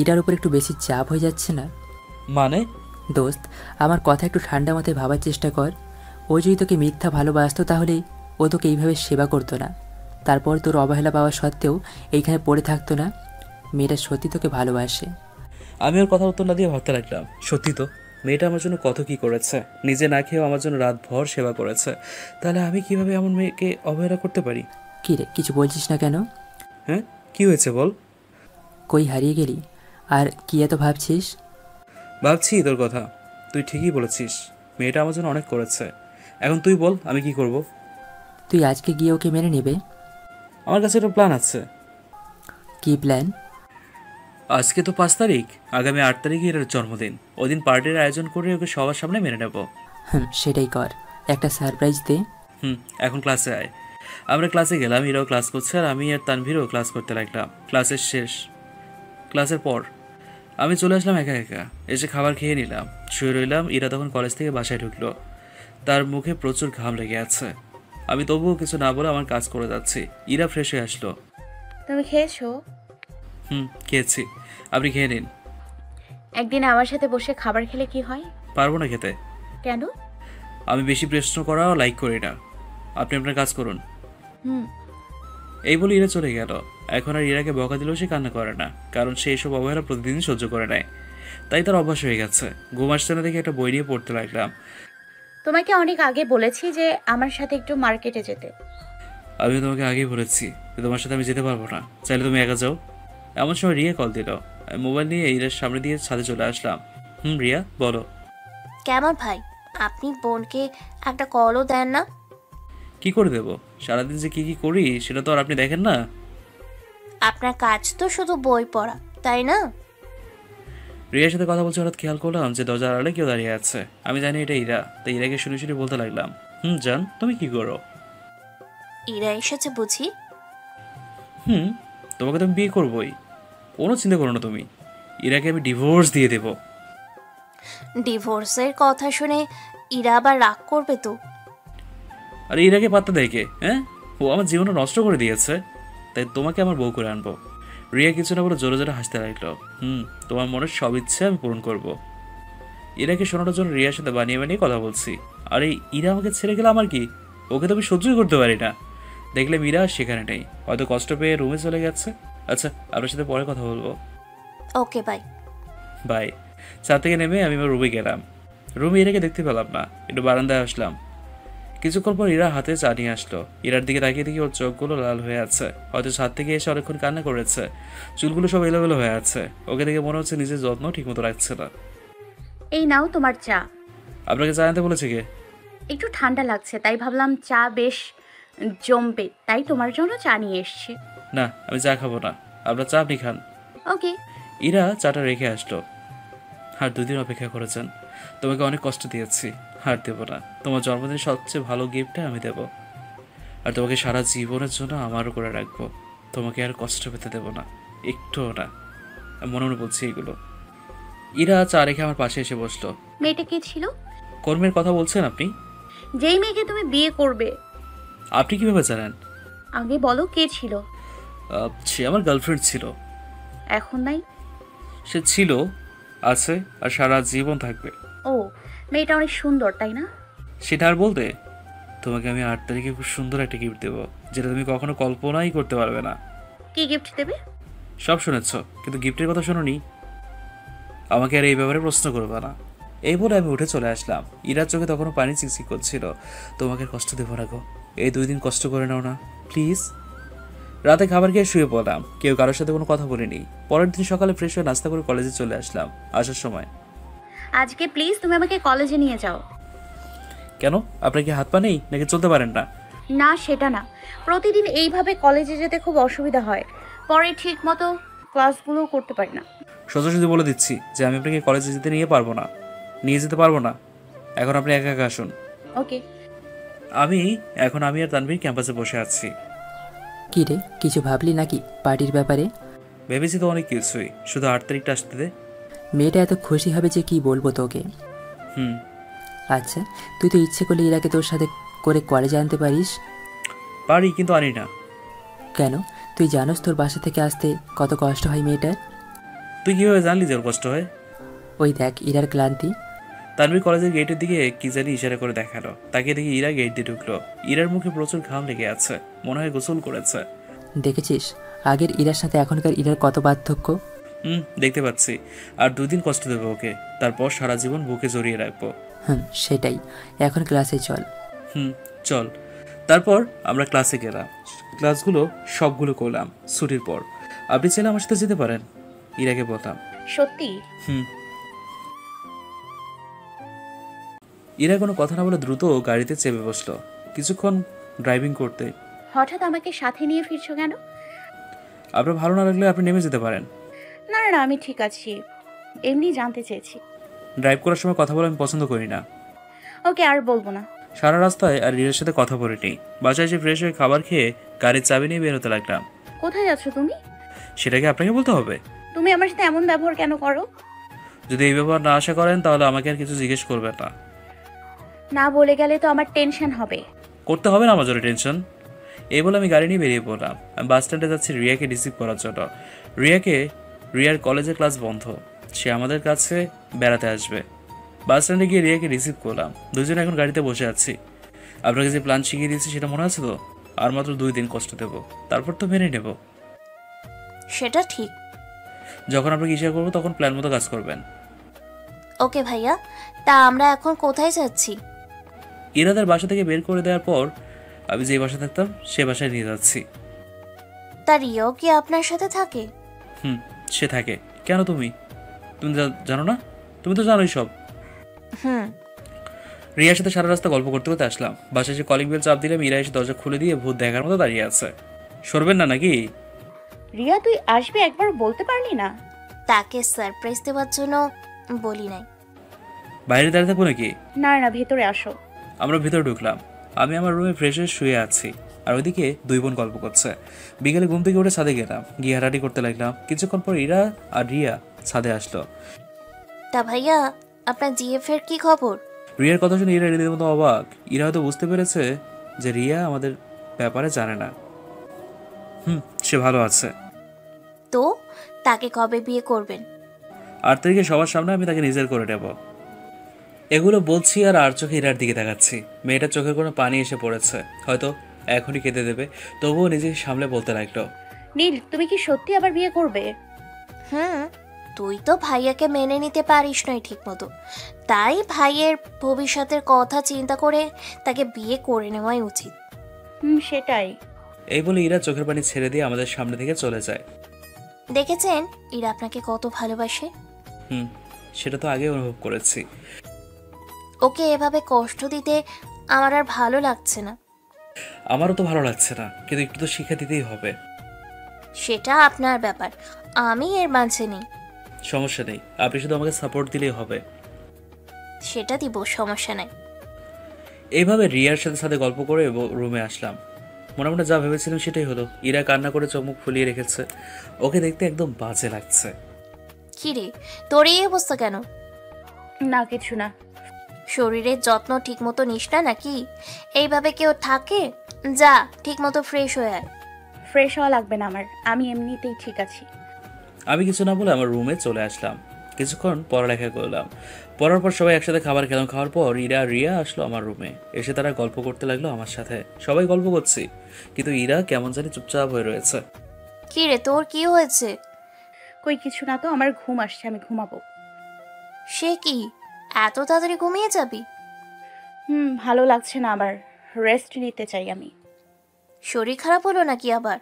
এটার উপর একটু বেশি চাপ হয়ে যাচ্ছে না? মানে? দোস্ত, আমার কথা একটু ঠান্ডা মাথায় ভাবার চেষ্টা কর। ও যদি তোকে মিথ্যা ভালোবাসতো তাহলে ও তোকে এইভাবে সেবা করতো না। তারপর তোর অবহেলা পাওয়া সত্ত্বেও এইখানে পড়ে থাকতো না। মেয়েটা সত্যি তোকে ভালোবাসে। আমি ওর কথা উত্তর না দিয়ে ভাবতে লাগলাম, সত্যি তো মেয়েটা আমার জন্য কত কি করেছে। নিজে না খেয়েও আমার জন্য রাতভর সেবা করেছে। তাহলে আমি কিভাবে এমন মেয়েকে অবহেলা করতে পারি? কী রে, কিছু বলছিস না কেন? হ্যাঁ, কি হয়েছে বল। কই হারিয়ে গেলি? আর কি এত ভাবছিস? ভাবছি তোর কথা। তুই ঠিকই বলেছিস, মেয়েটা আমার জন্য অনেক করেছে। এখন তুই বল, আমি কি করব? তুই আজকে গিয়ে ওকে মেনে নেবে? আমার কাছে একটা প্ল্যান আছে। কি প্ল্যান? আজকে তো 5 তারিখ, আগামী 8 তারিখে এর জন্মদিন। ওই দিন পার্টির আয়োজন করে ওকে সবার সামনে মেনে নেব। সেটাই কর, একটা সারপ্রাইজ দে। এখন ক্লাসে আয়। আমরা ক্লাসে গেলাম, এরাও ক্লাস করছে আর আমি আর তানভীরও ক্লাস করতে লাগলাম। ক্লাসের পর আমি চলে আসলাম একা একা। এসে খাবার খেয়ে নিলাম, শুয়ে রইলাম। ইরা তখন কলেজ থেকে বাসায় ঢুকলো। তার মুখে প্রচুর ঘাম লেগে আছে। আমি তবুও কিছু না বলে আমার কাজ করে যাচ্ছি। ইরা ফ্রেশ হয়ে আসলো। তুমি খেয়েছো? খেয়েছি। আপনি খেয়ে নিন। একদিন আমার সাথে বসে খাবার খেলে কি হয়? পারবো না খেতে। কেন? আমি বেশি প্রশ্ন করাও লাইক করি না। আপনি আপনার কাজ করুন। হুম। এই বলে ইরা চলে গেল। এখন আর ইরাকে বকা দিলেও সে কান্না করে না, কারণ সে এসব অবহেলা প্রতিদিন সহ্য করে নেয়। তাই তার অভ্যাস হয়ে গেছে। ঘুম আসছে না দেখে একটা বই নিয়ে পড়তে লাগলাম। তোমাকে অনেক আগে বলেছি যে আমার সাথে একটু মার্কেটে যেতে। আমি তোমাকে আগেই বলেছি যে তোমার সাথে আমি যেতে পারবো না, চাইলে তুমি একা যাও। এমন সময় রিয়া কল দিল। আমি মোবাইল নিয়ে ইরার সামনে দিয়ে ছাদে চলে আসলাম। রিয়া বলো। কেমন ভাই, আপনি বোনকে একটা কলও দেন না? কি করে দেবো? সারাদিন যে কি কি করি সেটা তো আর আপনি দেখেন না। আপনার কাজ তো শুধু বই পড়া, তাই না? রিয়ার সাথে কথা বলছে হঠাৎ খেয়াল করলাম যে দরজার আড়ালে কেউ দাঁড়িয়ে আছে। আমি জানি এটা ইরা, তাই ইরাকে শুনে শুনে বলতে লাগলাম, জান তুমি কি করো? ইরা এসেছে বুঝি? তোমাকে তো আমি বিয়ে করবোই, কোনো চিন্তা করো না তুমি। ইরাকে আমি ডিভোর্স দিয়ে দেব। ডিভোর্সের কথা শুনে ইরা আবার রাগ করবে তো। আর ইরাকে পাত্তা দেয় কে? হ্যাঁ, ও আমার জীবনটা নষ্ট করে দিয়েছে, তাই তোমাকে আমার বউ করে আনবো। রিয়া কিছু না বলে জোরে জোরে হাসতে লাগলো। তোমার মনের সব ইচ্ছে আমি পূরণ করব। ইরাকে শোনানোর জন্য রিয়ার সাথে বানিয়ে বানিয়ে কথা বলছি। আর এই ইরা আমাকে ছেড়ে গেলে আমার কি? ওকে তো আমি সহ্যই করতে পারি না। দেখলে ইরা সেখানে নেই, হয়তো কষ্ট পেয়ে রুমে চলে গেছে। আচ্ছা, আপনার সাথে পরে কথা বলবো। Okay bye. বাই। ছাদ থেকে নেমে আমি আমার রুমে গেলাম। রুমে ইরাকে দেখতে পেলাম না, একটু বারান্দায় আসলাম। কিছুক্ষণ পর ইরা হাতে চা নিয়ে আসলো। ইরার দিকে তাকিয়ে দেখি ওর চোখগুলো লাল হয়ে আছে, হয়তো ছাদ থেকে এসে অনেকক্ষণ কান্না করেছে। চুলগুলো সব এলোমেলো হয়ে আছে। ওকে দেখে মনে হচ্ছে নিজের যত্ন ঠিকমতো রাখছে না। এই নাও তোমার চা। আপনাকে চা আনতে বলেছে কে? একটু ঠান্ডা লাগছে তাই ভাবলাম চা বেশ জমবে, তাই তোমার জন্য চা নিয়ে এসেছি। না, আমি চা খাবো না, আপনার চা আপনি খান। ওকে। ইরা চাটা রেখে আসলো। আর 2 দিন অপেক্ষা করেছেন। তোমাকে অনেক কষ্ট দিয়েছি, আর দেবো না। তোমার জন্মদিনের সবচেয়ে ভালো গিফটটা আমি দেব। আর তোমাকে সারা জীবনের জন্য আমারও করে রাখবো। তোমাকে আর কষ্ট পেতে দেবো না, একটুও না। মনে মনে বলছি এগুলো। ইরা চা রেখে আমার পাশে এসে বসলো। মেয়েটা কে ছিল? কর্মের কথা বলছেন আপনি? যেই মেয়েকে তুমি বিয়ে করবে। আপনি কিভাবে জানেন? আগে বলো কে ছিল? সে আমার গার্লফ্রেন্ড ছিল। এখন নাই? সে ছিল, আছে, আর সারা জীবন থাকবে। ও, মেয়েটা অনেক সুন্দর তাই না? সেটা আর বলতে। তোমাকে আমি 8 তারিখে খুব সুন্দর একটা গিফট দেবো, যেটা তুমি কখনো কল্পনাই করতে পারবে না। কি গিফট দেবে? সব শুনেছ, কিন্তু গিফটের কথা শোনোনি। আমাকে আর এই ব্যাপারে প্রশ্ন করবে না। এই বলে আমি উঠে চলে আসলাম। ইরার চোখে তখনও পানি চিকচিক করছিল। তোমাকে কষ্ট দেবো না গো, এই 2 দিন কষ্ট করে নাও না প্লিজ। রাতে খাবার খেয়ে শুয়ে পড়লাম। কেউ কারোর সাথে কোনো কথা বলিনি। পরের দিন সকালে ফ্রেশ হয়ে নাস্তা করে কলেজে চলে আসলাম। আসার সময়, আজকে প্লিজ তুমি আমাকে কলেজে নিয়ে যাও। কেন? আপনার কি হাত পা নেই নাকি চলতে পারেন না? না সেটা না, প্রতিদিন এইভাবে কলেজে যেতে খুব অসুবিধা হয়, পরে ঠিক মতো ক্লাসগুলোও করতে পারি না। সোজাসুজি বলে দিচ্ছি যে আমি আপনাকে কলেজে যেতে নিয়ে যেতে পারবো না। এখন আপনি একা একা আসুন। ওকে। আমি আর তানভীর ক্যাম্পাসে বসে আছি। কি রে, কিছু ভাবলি নাকি পার্টির ব্যাপারে? ভেবেছি তো অনেক কিছুই, শুধু 8 তারিখটা আসতে দে। মেয়েটা এত খুশি হবে যে কি বলবো তোকে। আচ্ছা, তুই তো ইচ্ছে করলে ইরাকে তোর সাথে করে কলেজে আনতে পারিস। পারি, কিন্তু আনি না। কেন? তুই জানোস তোর বাসা থেকে আসতে কত কষ্ট হয় মেয়েটার। তুই কিভাবে জানলি যে ওর কষ্ট হয়? ওই দেখ ইরার ক্লান্তি। তানভীর কলেজের গেটের দিকে কি জানি ইশারা করে দেখালো। তাকে দেখি ইরা গেট দিয়ে ঢুকলো। ইরার মুখে প্রচুর ঘাম লেগে আছে, মনে হয় গোসল করেছে। দেখেছিস আগের ইরার সাথে এখনকার ইরার কত পার্থক্য? দেখতে পাচ্ছি। আর 2 দিন কষ্ট দেবো ওকে, তারপর সারা জীবন বুকে জড়িয়ে রাখবো। সেটাই, এখন ক্লাসে চল। চল। তারপর আমরা ক্লাসে গেলাম। ক্লাসগুলো সবগুলো করলাম। ছুটির পর আপনি চাইলে আমার সাথে যেতে পারেন, ইরাকে বললাম। সত্যি? ইরা কোনো কথা না বলে দ্রুত গাড়িতে চেপে বসলো। কিছুক্ষণ ড্রাইভিং করতে। হঠাৎ আমাকে সাথে নিয়ে ফিরছো কেন? আপনার ভালো না লাগলে আপনি নেমে যেতে পারেন। না না, আমি ঠিক আছি, এমনি জানতে চেয়েছি। ড্রাইভ করার সময় কথা বলা আমি পছন্দ করি না। ওকে, আর বলবো না। সারা রাস্তায় আর রিয়ার সাথে কথা বলিনি। বাসায় এসে ফ্রেশ হয়ে খাবার খেয়ে গাড়ির চাবি নিয়ে বের হতে লাগলাম। কোথায় যাচ্ছ তুমি? সেটাকে আপনাকে বলতে হবে? তুমি আমার সাথে এমন ব্যবহার কেন করো? যদি এই ব্যবহার না আশা করেন তাহলে আমাকে আর কিছু জিজ্ঞেস করবেন না। না বলে গেলে তো আমার টেনশন হবে। করতে হবে না আমার জন্য টেনশন। এই বলে আমি গাড়ি নিয়ে বেরিয়ে পড়লাম। আমি বাস স্ট্যান্ডে যাচ্ছি রিয়াকে রিসিভ করার জন্য। রিয়ার কলেজের ক্লাস বন্ধ, সে আমাদের কাছে বেড়াতে আসবে। বাস স্ট্যান্ডে গিয়ে রিয়াকে রিসিভ করলাম। দুজনে এখন গাড়িতে বসে আছি। আপনাকে যে প্ল্যান শিখিয়ে দিয়েছি সেটা মনে আছে তো? আর মাত্র 2 দিন কষ্ট দেব, তারপর তো মেনে নেব। সেটা ঠিক। যখন আপনাকে ইশারা করবো তখন প্ল্যান মতো কাজ করবেন। ওকে ভাইয়া, তা আমরা এখন কোথায় যাচ্ছি? ইরাদের বাসা থেকে বের করে দেওয়ার পর আমি যে বাসা থাকতাম সে বাসায় নিয়ে যাচ্ছি। তা রিয়াও কি আপনার সাথে থাকে? সে থাকে। কেন তুমি তুমি জানো না? তুমি তো জানোই সব। রিয়ার সাথে সারা রাস্তা গল্প করতে করতে আসলাম। বাসায় এসে কলিং বেল চাপ দিলাম। ইরা এসে দরজা খুলে দিয়ে ভূত দেখার মতো দাঁড়িয়ে আছে। সরবেন না নাকি? রিয়া, তুই আসবে একবার বলতে পারলি না? তাকে সারপ্রাইজ দেওয়ার জন্য বলি নাই। বাইরে দাঁড়িয়ে থাকবো নাকি? না না, ভেতরে আসো। আমরা ভেতরে ঢুকলাম। আমি আমার রুমে ফ্রেশ হয়ে শুয়ে আছি, আর ওইদিকে 2 বোন গল্প করছে। বিকেলে ঘুম থেকে উঠে ছাদে গেলাম, গিয়ে হাঁটাহাঁটি করতে লাগলাম। কিছুক্ষণ পর ইরা আর রিয়া ছাদে আসলো। তা ভাইয়া, আপনার জিএফ এর কি খবর? রিয়ার কথা শুনে ইরা রীতির মতো অবাক। ইরা হয়তো বুঝতে পেরেছে যে রিয়া আমাদের ব্যাপারে জানে না। সে ভালো আছে। তো তাকে কবে বিয়ে করবেন? 8 তারিখে সবার সামনে আমি তাকে নিজের করে নেব। এগুলো বলছি আর চোখে ইরার দিকে তাকাচ্ছি। মেয়েটার চোখের কোনো পানি এসে পড়েছে, হয়তো এখনই কেঁদে দেবে। তবুও নিজেকে সামলে বলতে লাগলো, নীল, তুমি কি সত্যি আবার বিয়ে করবে? তুই তো ভাইয়াকে মেনে নিতে পারিস নাই ঠিক মতো, তাই ভাইয়ের ভবিষ্যতের কথা চিন্তা করে তাকে বিয়ে করে নেওয়াই উচিত। সেটাই। এই বলে ইরা চোখের পানি ছেড়ে দিয়ে আমাদের সামনে থেকে চলে যায়। দেখেছেন ইরা আপনাকে কত ভালোবাসে? সেটা তো আগে অনুভব করেছি। ওকে এভাবে কষ্ট দিতে আমার আর ভালো লাগছে না। আমারও তো ভালো লাগছে না, কিন্তু একটু তো শিক্ষা দিতেই হবে। সেটা আপনার ব্যাপার, আমি এর মাঝে নেই। সমস্যা নেই, আপনি শুধু আমাকে সাপোর্ট দিলেই হবে। সেটা দিব, সমস্যা নাই। এইভাবে রিয়ার সাথে সাথে গল্প করে রুমে আসলাম। মোটামুটি যা ভেবেছিলাম সেটাই হলো। ইরা কান্না করে চোখ ফুলিয়ে রেখেছে। ওকে দেখতে একদম বাজে লাগছে। কি রে, তোর এই অবস্থা কেন? না কিছু না। শরীরের যত্ন ঠিক মতো নিস না নাকি? এইভাবে কেউ থাকে? যা ঠিক মতো ফ্রেশ হয়ে আয়। ফ্রেশ হওয়া লাগবে না আমার, আমি এমনিতেই ঠিক আছি। আমি কিছু না বলে আমার রুমে চলে আসলাম। কিছুক্ষণ পড়ালেখা করলাম। পড়ার পর সবাই একসাথে খাবার খেলাম। খাওয়ার পর ইরা রিয়া আসলো আমার রুমে। এসে তারা গল্প করতে লাগলো আমার সাথে। সবাই গল্প করছি, কিন্তু ইরা কেমন জানি চুপচাপ হয়ে রয়েছে। কি রে, তোর কি হয়েছে? কই কিছু না তো, আমার ঘুম আসছে, আমি ঘুমাবো। সে কি, এত তাড়াতাড়ি ঘুমিয়ে যাবি? ভালো লাগছে না, আবার রেস্ট নিতে চাই আমি। শরীর খারাপ হলো নাকি আবার?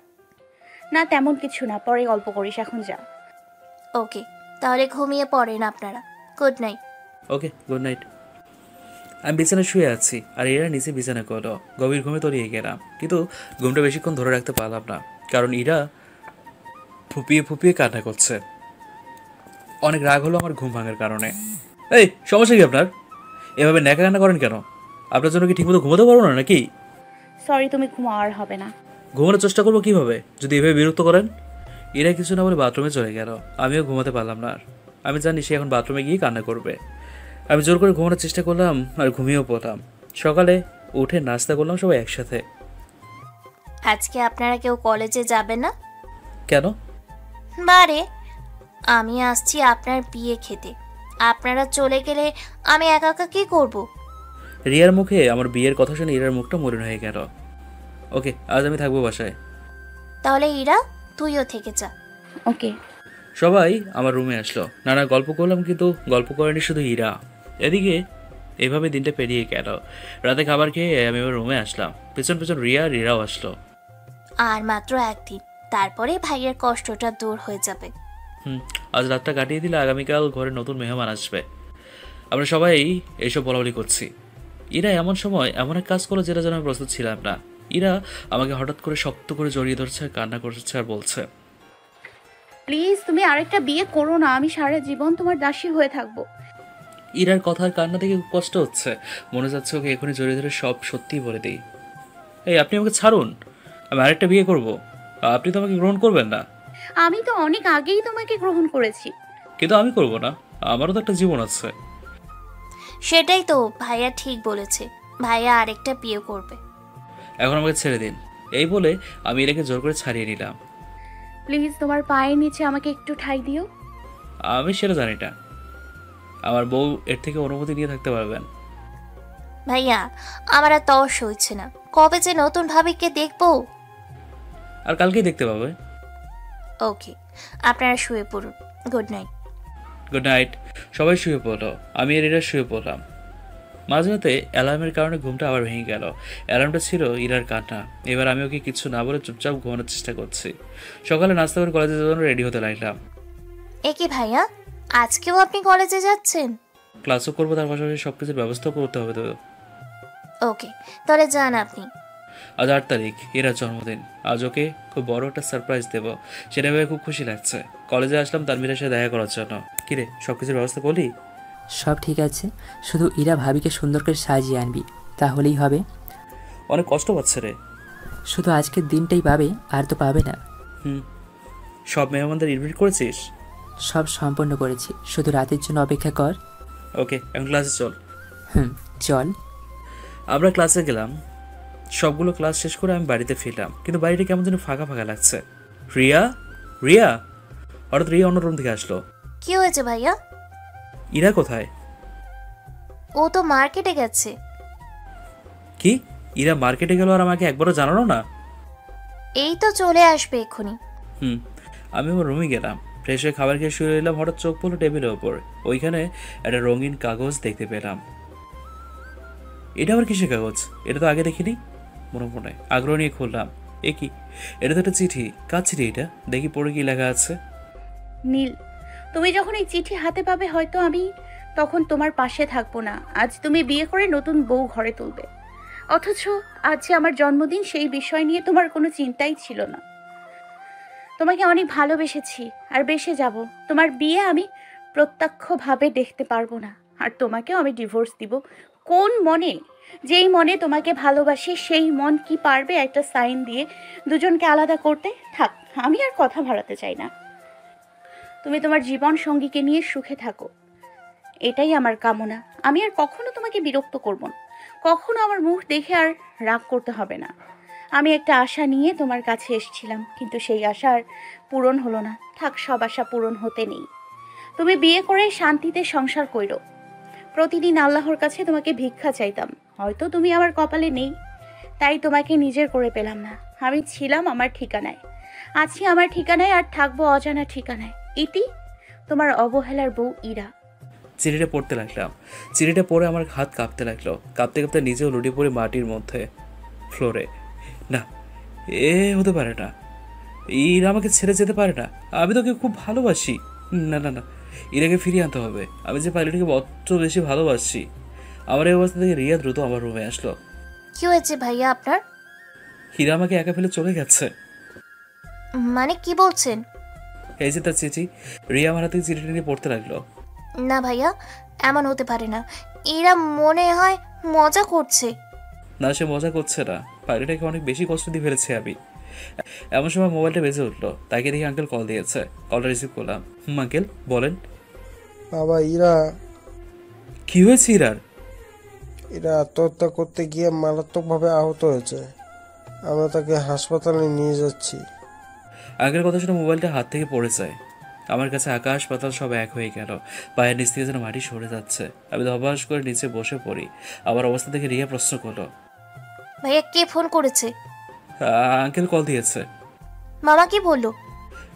না তেমন কিছু না, পরে গল্প করিস, এখন যা। ওকে, তাহলে ঘুমিয়ে পড়েন আপনারা। Good night. Okay, good night. আমি বিছানায় শুয়ে আছি, আর ইরা নিচে বিছানা করলো। গভীর ঘুমে তলিয়ে গেলাম, কিন্তু ঘুমটা বেশিক্ষণ ধরে রাখতে পারলাম না, কারণ ইরা ফুপিয়ে ফুপিয়ে কান্না করছে। অনেক রাগ হলো আমার ঘুম ভাঙার কারণে। এই সমস্যা কি আপনার? এভাবে ন্যাকা কান্না করেন কেন? আপনার জন্য কি ঠিকমতো ঘুমোতে পারবো না নাকি? সরি, তুমি ঘুমা, আর হবে না। ঘুমানোর চেষ্টা করবো কিভাবে যদি এভাবে বিরক্ত করেন? এরা কিছু না বলে বাথরুমে চলে গেল। আমিও ঘুমাতে পারলাম না। আর আমি জানি সে এখন বাথরুমে গিয়ে কান্না করবে। আমি জোর করে ঘুমানোর চেষ্টা করলাম, আর ঘুমিয়েও পড়লাম। সকালে উঠে নাস্তা করলাম সবাই একসাথে। আজকে আপনারা কেউ কলেজে যাবেন না? কেন? বারে, আমি আসছি আপনার বিয়ে খেতে। আপনারা চলে গেলে আমি একা একা কি করব? রিয়ার মুখে আমার বিয়ের কথা শুনে ইরার মুখটা মলিন হয়ে গেল। ওকে, আজ আমি থাকবো বাসায়। তাহলে ইরা, তুইও থেকে যা। ওকে। সবাই আমার রুমে আসলো। নানা গল্প করলাম, কিন্তু গল্প করেনি শুধু ইরা। এদিকে এভাবে দিনটা পেরিয়ে গেল। রাতে খাবার খেয়ে আমি আমার রুমে আসলাম। পেছন পেছন রিয়াও আসলো। আর মাত্র একদিন, তারপরে ভাইয়ের কষ্টটা দূর হয়ে যাবে। আজ রাতটা কাটিয়ে দিলে আগামীকাল ঘরে নতুন মেহমান আসবে। আমরা সবাই এইসব বলাবলি করছি। ইরা এমন সময় এমন এক কাজ করলো যেটা যেন আমি প্রস্তুত ছিলাম না। ইরা আমাকে হঠাৎ করে শক্ত করে জড়িয়ে ধরছে, কান্না করছে আর বলছে, প্লিজ তুমি আরেকটা বিয়ে করো না, আমি সারা জীবন তোমার দাসী হয়ে থাকবো। ইরার কথার কান্না থেকে কষ্ট হচ্ছে। মনে যাচ্ছে ওকে এখনই জড়িয়ে ধরে সব সত্যি বলে দিই। এই আপনি আমাকে ছাড়ুন, আমি আরেকটা বিয়ে করব। আপনি তো আমাকে গ্রহণ করবেন না। আমি তো অনেক আগেই তোমাকে গ্রহণ করেছি। কিন্তু আমি করব না, আমারও তো একটা জীবন আছে। সেটাই তো, ভাইয়া ঠিক বলেছে, ভাইয়া আরেকটা বিয়ে করবে। এখন আমাকে ছেড়ে দিন। এই বলে আমি ইরাকে জোর করে ছাড়িয়ে নিলাম। প্লিজ তোমার পায়ের নিচে আমাকে একটু ঠাঁই দিও। আমি সেটা জানি না। আমার বউ এর থেকে অনুমতি নিয়ে থাকতে পারবেন। ভাইয়া আমার আর তর সইছে না, কবে যে নতুন ভাবিকে দেখবো। আর কালকেই দেখতে পাবে। ওকে, আপনারা শুয়ে পড়ুন। Good night. Good night. সবাই শুয়ে পড়লো, আমি আর ইরা শুয়ে পড়লাম। মাঝরাতে অ্যালার্মের কারণে ঘুমটা আবার ভেঙে গেল। অ্যালার্মটা ছিল ইরার কান্না। এবার আমি ওকে কিছু না বলে চুপচাপ ঘুমানোর চেষ্টা করছি। সকালে নাস্তা করে কলেজের জন্য রেডি হতে লাগলাম। এ কি ভাইয়া, আজকেও আপনি কলেজে যাচ্ছেন? ক্লাসও করবো, তার পাশাপাশি সব কিছুর ব্যবস্থা করতে হবে তো। ওকে, তাহলে যান আপনি। আজ 8 তারিখ, ইরার জন্মদিন। আজ ওকে খুব বড় একটা সারপ্রাইজ দেবো, সেটা ভেবে খুব খুশি লাগছে। কলেজে আসলাম তানভীরের সাথে দেখা করার জন্য। কিরে, সব কিছুর ব্যবস্থা করলি? সব ঠিক আছে, শুধু ইরা ভাবিকে সুন্দর করে সাজিয়ে আনবি, তাহলেই হবে। অনেক কষ্ট পাচ্ছে রে। শুধু আজকের দিনটাই পাবে, আর তো পাবে না। সব মেহমানদের ইনভাইট করেছিস? সব সম্পন্ন করেছি, শুধু রাতের জন্য অপেক্ষা কর। ওকে, এখন ক্লাসে চল। চল। আমরা ক্লাসে গেলাম। সবগুলো ক্লাস শেষ করে আমি বাড়িতে ফিরলাম, কিন্তু বাড়িটা কেমন যেন ফাঁকা ফাঁকা লাগছে। রিয়া, রিয়া! হঠাৎ রিয়া অন্য রুম থেকে আসলো। কি হয়েছে ভাইয়া? ইরা কোথায়? ও তো মার্কেটে গেছে। কি? ইরা মার্কেটে গেল আর আমাকে একবারও জানালো না? এই তো চলে আসবে এক্ষুনি। আমি আমার রুমে গেলাম, ফ্রেশ হয়ে খাবার খেয়ে শুয়ে এলাম। হঠাৎ চোখ পড়লো টেবিলের ওপর। ওইখানে একটা রঙিন কাগজ দেখতে পেলাম। এটা আবার কিসের কাগজ? এটা তো আগে দেখিনি। মনে আগ্রহ নিয়ে খুললাম। এ কি? এটা তো একটা চিঠি। কার চিঠি এটা? দেখি পড়ে কি লেখা আছে। নীল, তুমি যখন এই চিঠি হাতে পাবে হয়তো আমি তখন তোমার পাশে থাকবো না। আজ তুমি বিয়ে করে নতুন বউ ঘরে তুলবে, অথচ আজ যে আমার জন্মদিন, সেই বিষয় নিয়ে তোমার কোনো চিন্তাই ছিল না। তোমাকে অনেক ভালোবেসেছি আর বেসে যাব। তোমার বিয়ে আমি প্রত্যক্ষভাবে দেখতে পারবো না, আর তোমাকেও আমি ডিভোর্স দিব। কোন মনে? যেই মনে তোমাকে ভালোবাসি সেই মন কি পারবে একটা সাইন দিয়ে দুজনকে আলাদা করতে? থাক, আমি আর কথা বাড়াতে চাই না। তুমি তোমার জীবন সঙ্গীকে নিয়ে সুখে থাকো, এটাই আমার কামনা। আমি আর কখনো তোমাকে বিরক্ত করব না, কখনো আমার মুখ দেখে আর রাগ করতে হবে না। আমি একটা আশা নিয়ে তোমার কাছে এসেছিলাম, কিন্তু সেই আশা আর পূরণ হলো না। থাক, সব আশা পূরণ হতে নেই। তুমি বিয়ে করে শান্তিতে সংসার কইরো। প্রতিদিন আল্লাহর কাছে তোমাকে ভিক্ষা চাইতাম, হয়তো তুমি আমার কপালে নেই, তাই তোমাকে নিজের করে পেলাম না। আমি ছিলাম আমার ঠিকানায়, আছি আমার ঠিকানায়, আর থাকবো অজানা ঠিকানায়। ইতি, তোমার অবহেলার বউ ইরা। চিঠিটা পড়তে লাগলাম। চিঠিটা পড়ে আমার হাত কাঁপতে লাগলো। কাঁপতে কাঁপতে নিজেও লুটে পড়ে মাটির মধ্যে, ফ্লোরে। না, এ হতে পারে না। ইরা আমাকে ছেড়ে যেতে পারে না। আমি তোকে খুব ভালোবাসি। না না না, ইরাকে ফিরিয়ে আনতে হবে। আমি যে পাইলটকে অত বেশি ভালোবাসি। আমার এই অবস্থা থেকে রিয়া দ্রুত আমার রুমে আসলো। কি হয়েছে ভাইয়া আপনার? হীরা আমাকে একা ফেলে চলে গেছে। মানে কি বলছেন? এই যে তার চিঠি। রিয়া আমার হাতে চিঠিটা নিয়ে পড়তে লাগলো। না ভাইয়া, এমন হতে পারে না। এরা মনে হয় মজা করছে। না, সে মজা করছে না। পাইলটটাকে অনেক বেশি কষ্ট দিয়ে ফেলেছে আমি। এমন সময় মোবাইলটা বেজে উঠলো। তাকে দেখি আঙ্কেল কল দিয়েছে। কলটা রিসিভ করলাম। আঙ্কেল বলেন। বাবা, ইরা। কি হয়েছে ইরার? এরা আত্মহত্যা করতে গিয়ে মারাত্মকভাবে আহত হয়েছে। আমরা তাকে হাসপাতালে নিয়ে যাচ্ছি। আঙ্কেল কথা শুনে মোবাইলটা হাত থেকে পড়ে যায়। আমার কাছে আকাশ পাতাল সব এক হয়ে গেল। পায়ের নিচ থেকে যেন মাটি সরে যাচ্ছে। আমি ধবাস করে নিচে বসে পড়ি। আমার অবস্থা দেখে রিয়া প্রশ্ন করলো, ভাইয়া কে ফোন করেছে? আঙ্কেল কল দিয়েছে। মামা কি বললো?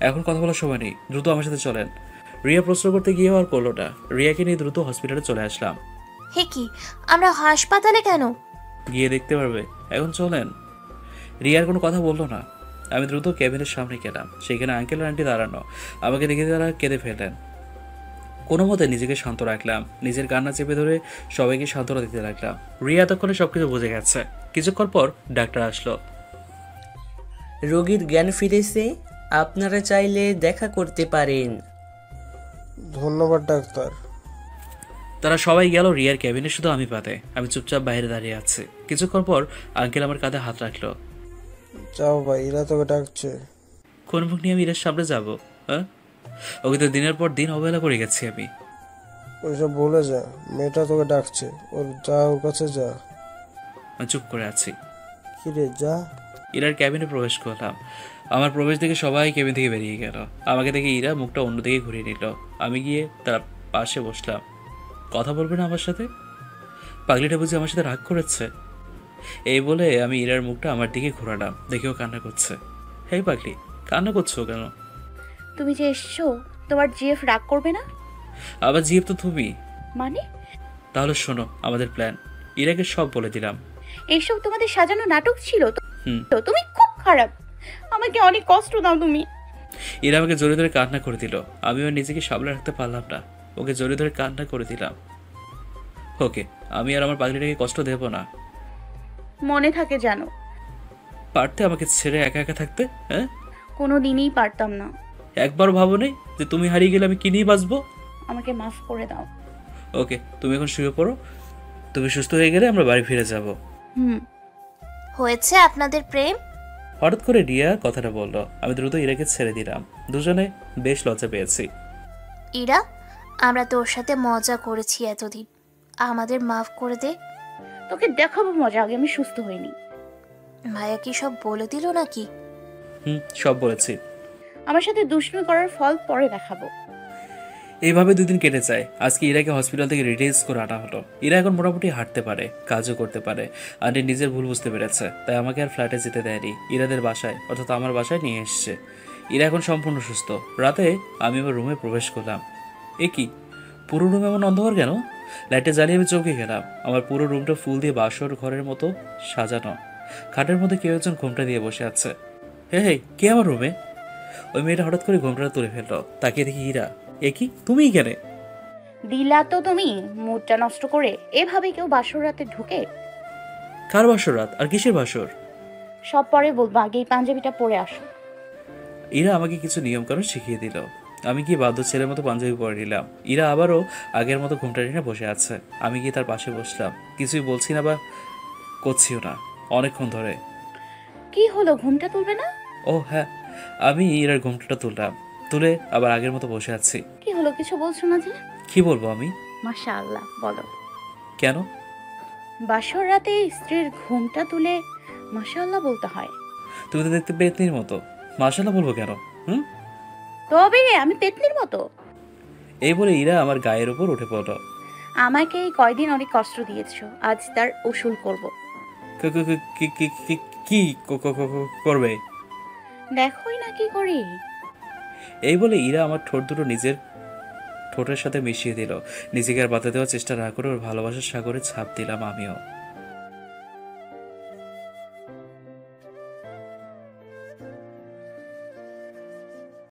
এখন কথা বলার সময় নেই, দ্রুত আমার সাথে চলেন। রিয়া প্রশ্ন করতে গিয়ে আর করলো না। রিয়াকে নিয়ে দ্রুত হসপিটালে চলে আসলাম। হে কি, আমরা হাসপাতালে কেন? গিয়ে দেখতে পারবে, এখন চলেন। রিয়ার কোনো কথা বললো না। আমি দ্রুত ক্যাবিনের সামনে গেলাম। সেখানে আঙ্কেল আর আন্টি দাঁড়ানো। আমাকে দেখে তারা কেঁদে ফেললেন। কোনো মতে নিজেকে শান্ত রাখলাম। নিজের কান্না চেপে ধরে সবাইকে সান্ত্বনা দিতে লাগলাম। রিয়া এতক্ষণে সবকিছু বুঝে গেছে। কিছুক্ষণ পর ডাক্তার আসলো। রোগীর জ্ঞান ফিরেছে, আপনারা চাইলে দেখা করতে পারেন। ধন্যবাদ ডাক্তার। তারা সবাই গেল রিয়ার ক্যাবিনে, শুধু আমি বাদে। আমি চুপচাপ বাইরে দাঁড়িয়ে আছি। কিছুক্ষণ পর আঙ্কেল আমার কাঁধে হাত রাখলো। যাও ভাই, ইরা তোকে ডাকছে। কোন মুখ নিয়ে আমি ইরার সামনে যাবো? হ্যাঁ, ওকে তো দিনের পর দিন অবহেলা করে গেছি আমি। ওইসব বলে যা, মেয়েটা তোকে ডাকছে। ওর যা, ওর কাছে যা। আমি চুপ করে আছি। কি রে, যা। ইরার ক্যাবিনে প্রবেশ করলাম। আমার প্রবেশ দেখে সবাই ক্যাবিন থেকে বেরিয়ে গেল। আমাকে দেখে ইরা মুখটা অন্যদিকে ঘুরিয়ে নিল। আমি গিয়ে তার পাশে বসলাম। কথা বলবে না আমার সাথে? পাগলিটা বুঝি আমার সাথে রাগ করেছে? এই বলে আমি ইরার মুখটা আমার দিকে ঘোরালাম, দেখেও কান্না করছে। হেই পাগলি, কান্না করছো কেন? তুমি যে এসছো, তোমার জিএফ রাগ করবে না? আবার জিএফ তো তুমি। মানে? তাহলে শোনো আমাদের প্ল্যান। ইরাকে সব বলে দিলাম। এইসব তোমাদের সাজানো নাটক ছিল তো? হুম। তো তুমি খুব খারাপ, আমাকে অনেক কষ্ট দাও তুমি। ইরা আমাকে জড়িয়ে ধরে কান্না করে দিল। আমিও নিজেকে সামলে রাখতে পারলাম না, ওকে জড়িয়ে ধরে কান্না করে দিলাম। ওকে, আমি আর আমার পাগলিটাকে কষ্ট দেব না। মনে থাকে জানো। পারতে আমাকে ছেড়ে একা একা থাকতে? হ্যাঁ, কোনো দিনই পারতাম না। একবার ভাবো নেই যে তুমি হারিয়ে গেলে আমি কি নিয়ে বাঁচবো? আমাকে মাফ করে দাও। ওকে, তুমি এখন শুয়ে পড়ো। তুমি সুস্থ হয়ে গেলে আমরা বাড়ি ফিরে যাব। হুম। হয়েছে আপনাদের প্রেম? হঠাৎ করে রিয়া কথাটা বলল। আমি দ্রুত ইরাকে ছেড়ে দিলাম। দুজনে বেশ লজ্জা পেয়েছি। ইরা, আমরা তোর সাথে মজা করেছি এতদিন, আমাদের মাফ করে দে। তোকে দেখাবো মজা, আগে আমি সুস্থ হইনি। ভাইয়া কি সব বলে দিল নাকি? সব বলেছি। আমার সাথে দুষ্টুমি করার ফল পরে দেখাবো। এইভাবে 2 দিন কেটে যায়। আজকে ইরাকে হসপিটাল থেকে রিলিজ করে আনা হলো। ইরা এখন মোটামুটি হাঁটতে পারে, কাজও করতে পারে। আন্টি নিজের ভুল বুঝতে পেরেছে, তাই আমাকে আর ফ্ল্যাটে যেতে দেয়নি, ইরাদের বাসায় অর্থাৎ আমার বাসায় নিয়ে এসছে। ইরা এখন সম্পূর্ণ সুস্থ। রাতে আমি আমার রুমে প্রবেশ করলাম। এ কি, পুরো রুমে এমন অন্ধকার কেন? লাইটে জ্বালিয়ে আমি চৌকে গেলাম। আমার পুরো রুমটা ফুল দিয়ে বাসর ঘরের মতো সাজানো। খাটের মধ্যে কেউ একজন ঘোমটা দিয়ে বসে আছে। হে, কে আমার রুমে? ওই মেয়েটা হঠাৎ করে ঘোমটাটা তুলে ফেললো। তাকিয়ে দেখি ইরা। এ কি, তুমি কেন? দিলা তো তুমি মুডটা নষ্ট করে। এভাবে কেউ বাসর রাতে ঢুকে? কার বাসর রাত আর কিসের বাসর? সব পরে বলবো, আগে এই পাঞ্জাবিটা পরে আসো। ইরা আমাকে কিছু নিয়মকানুন শিখিয়ে দিল। আমি গিয়ে বাধ্য ছেলের মতো পাঞ্জাবি পরে নিলাম। ইরা আবারও আগের মতো ঘোমটা নিয়ে বসে আছে। আমি গিয়ে তার পাশে বসলাম। কিছুই বলছি না বা করছিও না অনেকক্ষণ ধরে। কি হলো, ঘুমটা তুলবে না? ও হ্যাঁ, আমি ইরার ঘোমটাটা তুললাম। তুলে আবার আগের মতো বসে আছি। কি হলো, কিছু বলছো না যে? কি বলবো আমি? মাশাআল্লাহ বলো। কেন? বাসর রাতে স্ত্রীর ঘুমটা তুলে মাশাআল্লাহ বলতে হয়। তুমি তো দেখতে পেতনির মতো, মাশাআল্লাহ বলবো কেন? তবে আমি পেতনির মতো? এই বলে ইরা আমার গায়ের উপর উঠে পড়ল। আমাকে এই কয়দিন অনেক কষ্ট দিয়েছো, আজ তার উসুল করব। কি করবে? দেখোই না কি করি। এই বলে ইরা আমার ঠোঁট দুটো নিজের ঠোঁটের সাথে মিশিয়ে দিল। নিজেকে আর বাধা দেওয়ার চেষ্টা না করে ওর ভালোবাসার সাগরে ছাপ দিলাম আমিও।